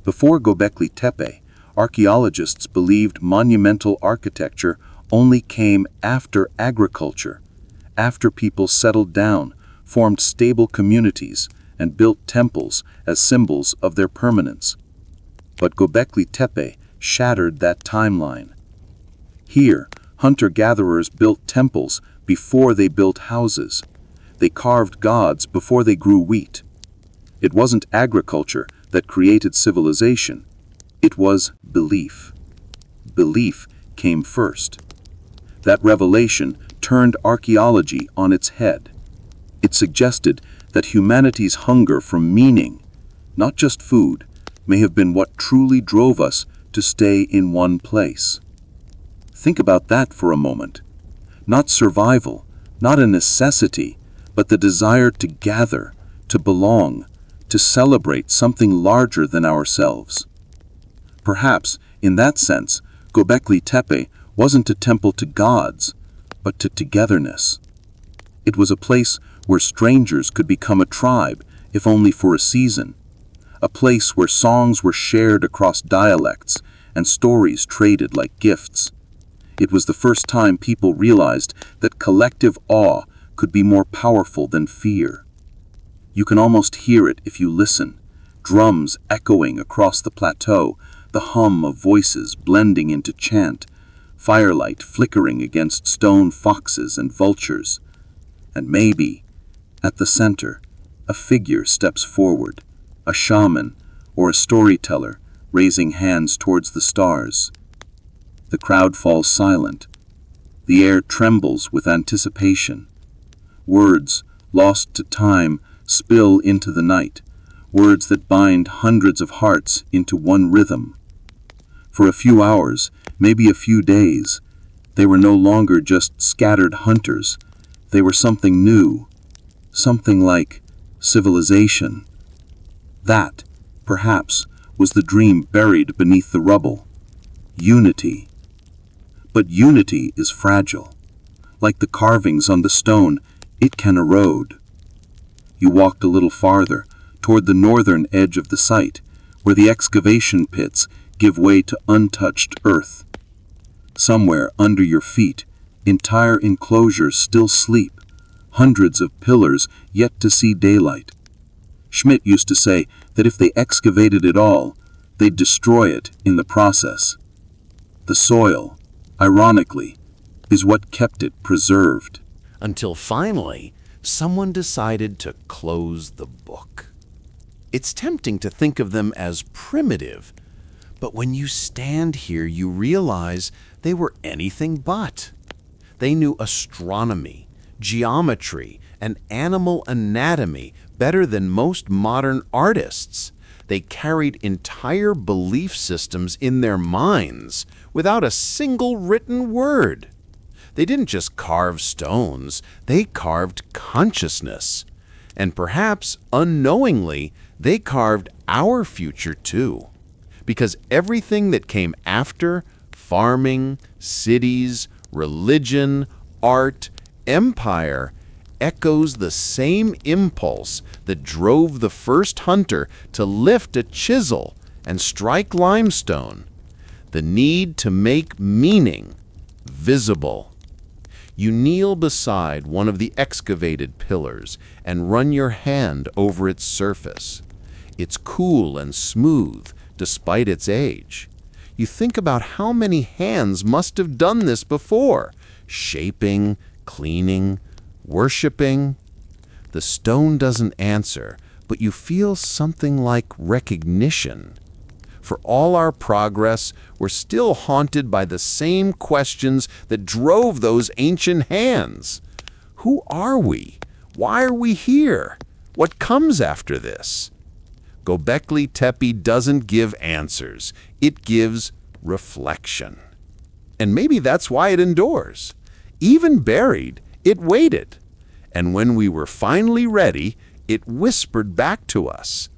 Before Göbekli Tepe, archaeologists believed monumental architecture only came after agriculture, after people settled down, formed stable communities, and built temples as symbols of their permanence. But Göbekli Tepe shattered that timeline. Here, hunter-gatherers built temples before they built houses. They carved gods before they grew wheat. It wasn't agriculture that created civilization. It was belief. Belief came first. That revelation turned archaeology on its head. It suggested that humanity's hunger for meaning, not just food, may have been what truly drove us to stay in one place. Think about that for a moment. Not survival, not a necessity, but the desire to gather, to belong, to celebrate something larger than ourselves. Perhaps, in that sense, Göbekli Tepe wasn't a temple to gods, but to togetherness. It was a place where strangers could become a tribe, if only for a season. A place where songs were shared across dialects and stories traded like gifts. It was the first time people realized that collective awe could be more powerful than fear. You can almost hear it if you listen, drums echoing across the plateau, the hum of voices blending into chant, firelight flickering against stone foxes and vultures. And maybe, at the center, a figure steps forward, a shaman or a storyteller raising hands towards the stars. The crowd falls silent. The air trembles with anticipation. Words, lost to time, spill into the night, words that bind hundreds of hearts into one rhythm. For a few hours, maybe a few days, they were no longer just scattered hunters. They were something new, something like civilization. That, perhaps, was the dream buried beneath the rubble. Unity. But unity is fragile. Like the carvings on the stone, it can erode. You walked a little farther, toward the northern edge of the site, where the excavation pits give way to untouched earth. Somewhere under your feet, entire enclosures still sleep, hundreds of pillars yet to see daylight. Schmidt used to say that if they excavated it all, they'd destroy it in the process. The soil, ironically, is what kept it preserved. Until finally, someone decided to close the book. It's tempting to think of them as primitive, but when you stand here, you realize they were anything but. They knew astronomy, geometry, and animal anatomy better than most modern artists. They carried entire belief systems in their minds without a single written word. They didn't just carve stones, they carved consciousness. And perhaps unknowingly, they carved our future too. Because everything that came after, farming, cities, religion, art, empire, echoes the same impulse that drove the first hunter to lift a chisel and strike limestone, the need to make meaning visible. You kneel beside one of the excavated pillars and run your hand over its surface. It's cool and smooth despite its age. You think about how many hands must have done this before, shaping, cleaning, worshipping. The stone doesn't answer, but you feel something like recognition. For all our progress, we're still haunted by the same questions that drove those ancient hands. Who are we? Why are we here? What comes after this? Göbekli Tepe doesn't give answers. It gives reflection. And maybe that's why it endures. Even buried, it waited. And when we were finally ready, it whispered back to us.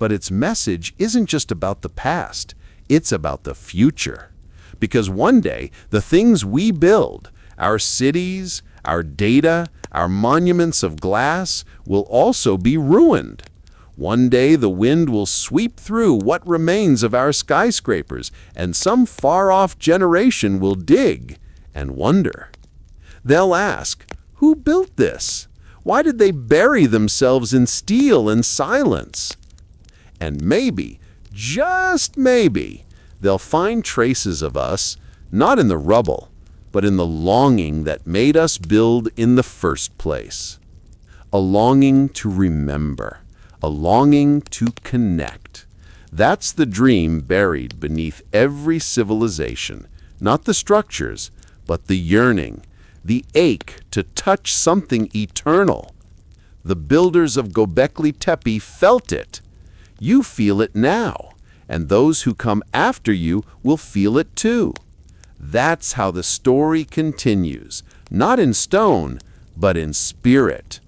But its message isn't just about the past, it's about the future. Because one day, the things we build, our cities, our data, our monuments of glass, will also be ruined. One day the wind will sweep through what remains of our skyscrapers, and some far-off generation will dig and wonder. They'll ask, who built this? Why did they bury themselves in steel and silence? And maybe, just maybe, they'll find traces of us, not in the rubble, but in the longing that made us build in the first place. A longing to remember, a longing to connect. That's the dream buried beneath every civilization, not the structures, but the yearning, the ache to touch something eternal. The builders of Göbekli Tepe felt it. You feel it now, and those who come after you will feel it too. That's how the story continues, not in stone, but in spirit.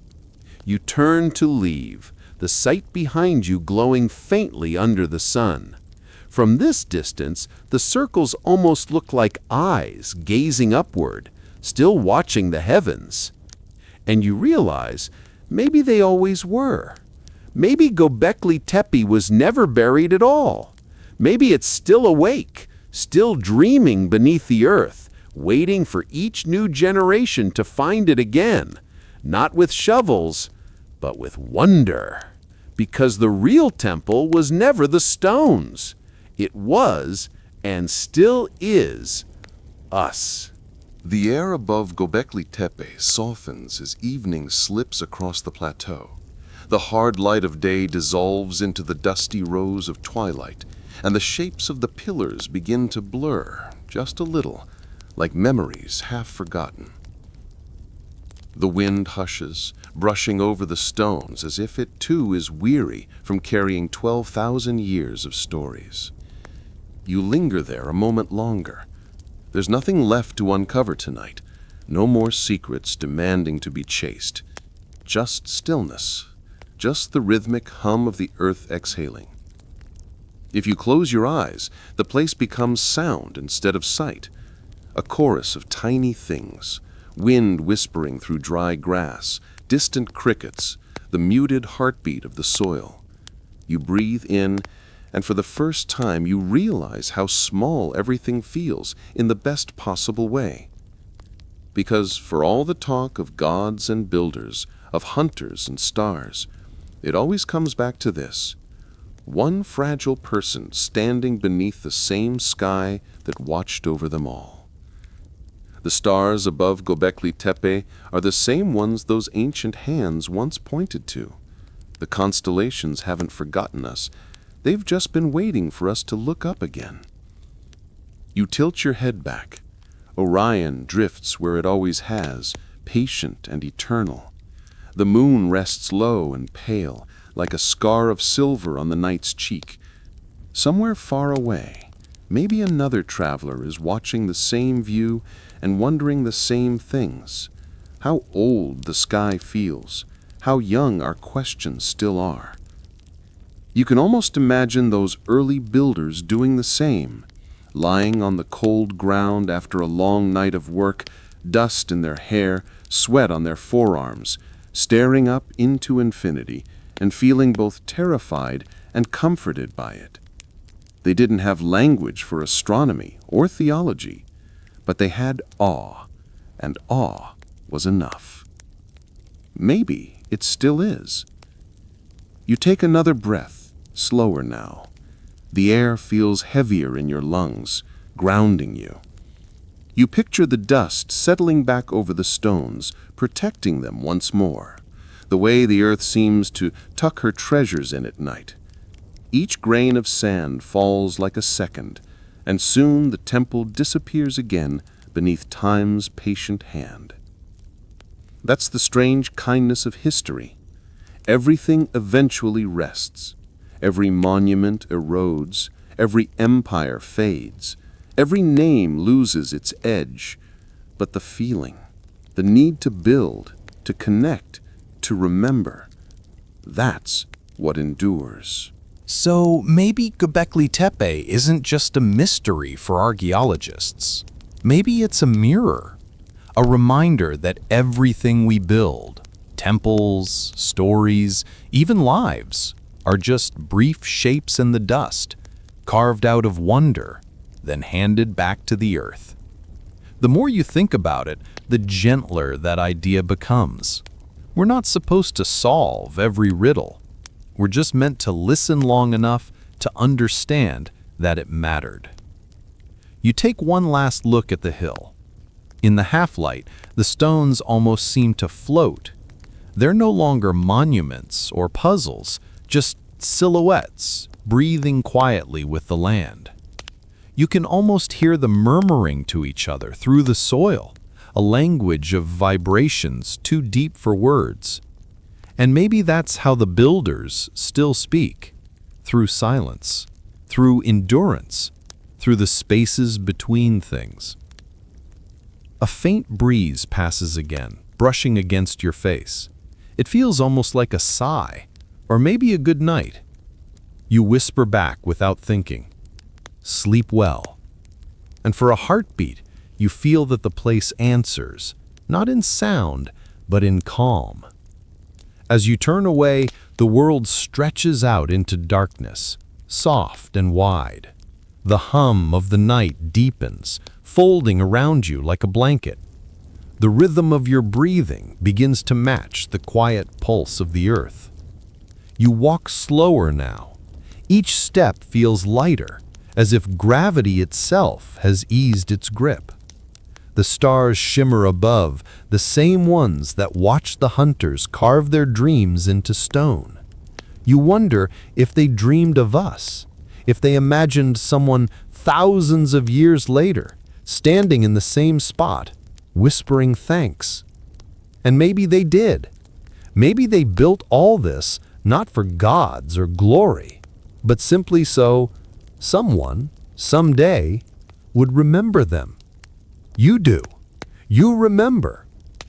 You turn to leave, the sight behind you glowing faintly under the sun. From this distance, the circles almost look like eyes gazing upward, still watching the heavens. And you realize, maybe they always were. Maybe Göbekli Tepe was never buried at all. Maybe it's still awake, still dreaming beneath the earth, waiting for each new generation to find it again, not with shovels, but with wonder. Because the real temple was never the stones. It was, and still is, us. The air above Göbekli Tepe softens as evening slips across the plateau. The hard light of day dissolves into the dusty rose of twilight, and the shapes of the pillars begin to blur, just a little, like memories half forgotten. The wind hushes, brushing over the stones as if it too is weary from carrying 12,000 years of stories. You linger there a moment longer. There's nothing left to uncover tonight, no more secrets demanding to be chased. Just stillness, just the rhythmic hum of the earth exhaling. If you close your eyes, the place becomes sound instead of sight, a chorus of tiny things, wind whispering through dry grass, distant crickets, the muted heartbeat of the soil. You breathe in, and for the first time you realize how small everything feels in the best possible way. Because for all the talk of gods and builders, of hunters and stars, it always comes back to this: one fragile person standing beneath the same sky that watched over them all. The stars above Göbekli Tepe are the same ones those ancient hands once pointed to. The constellations haven't forgotten us. They've just been waiting for us to look up again. You tilt your head back. Orion drifts where it always has, patient and eternal. The moon rests low and pale, like a scar of silver on the night's cheek. Somewhere far away, maybe another traveler is watching the same view and wondering the same things. How old the sky feels, how young our questions still are. You can almost imagine those early builders doing the same, lying on the cold ground after a long night of work, dust in their hair, sweat on their forearms, staring up into infinity and feeling both terrified and comforted by it. They didn't have language for astronomy or theology, but they had awe, and awe was enough. Maybe it still is. You take another breath, slower now. The air feels heavier in your lungs, grounding you. You picture the dust settling back over the stones, protecting them once more, the way the earth seems to tuck her treasures in at night. Each grain of sand falls like a second, and soon the temple disappears again beneath time's patient hand. That's the strange kindness of history. Everything eventually rests. Every monument erodes, every empire fades, every name loses its edge. But the feeling, the need to build, to connect, to remember, that's what endures. So maybe Göbekli Tepe isn't just a mystery for archaeologists. Maybe it's a mirror, a reminder that everything we build, temples, stories, even lives, are just brief shapes in the dust, carved out of wonder, then handed back to the earth. The more you think about it, the gentler that idea becomes. We're not supposed to solve every riddle. We're just meant to listen long enough to understand that it mattered. You take one last look at the hill. In the half-light, the stones almost seem to float. They're no longer monuments or puzzles, just silhouettes, breathing quietly with the land. You can almost hear them murmuring to each other through the soil, a language of vibrations too deep for words. And maybe that's how the builders still speak, through silence, through endurance, through the spaces between things. A faint breeze passes again, brushing against your face. It feels almost like a sigh, or maybe a good night. You whisper back without thinking, "Sleep well." And for a heartbeat, you feel that the place answers, not in sound, but in calm. As you turn away, the world stretches out into darkness, soft and wide. The hum of the night deepens, folding around you like a blanket. The rhythm of your breathing begins to match the quiet pulse of the earth. You walk slower now. Each step feels lighter, as if gravity itself has eased its grip. The stars shimmer above, the same ones that watched the hunters carve their dreams into stone. You wonder if they dreamed of us, if they imagined someone thousands of years later, standing in the same spot, whispering thanks. And maybe they did. Maybe they built all this not for gods or glory, but simply so someone, someday, would remember them. You do. You remember.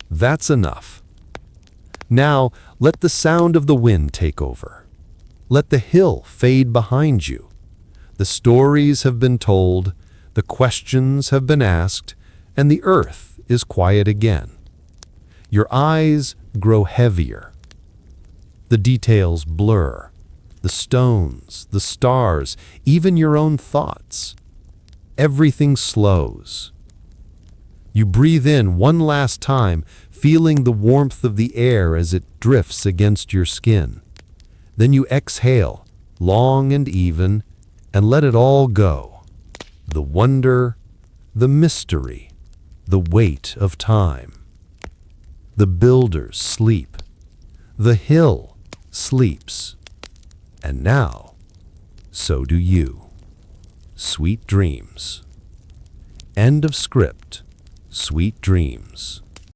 That's enough. Now, let the sound of the wind take over. Let the hill fade behind you. The stories have been told, the questions have been asked, and the earth is quiet again. Your eyes grow heavier. The details blur. The stones, the stars, even your own thoughts. Everything slows. You breathe in one last time, feeling the warmth of the air as it drifts against your skin. Then you exhale, long and even, and let it all go. The wonder, the mystery, the weight of time. The builders sleep. The hill sleeps. And now, so do you. Sweet dreams. End of script. Sweet dreams.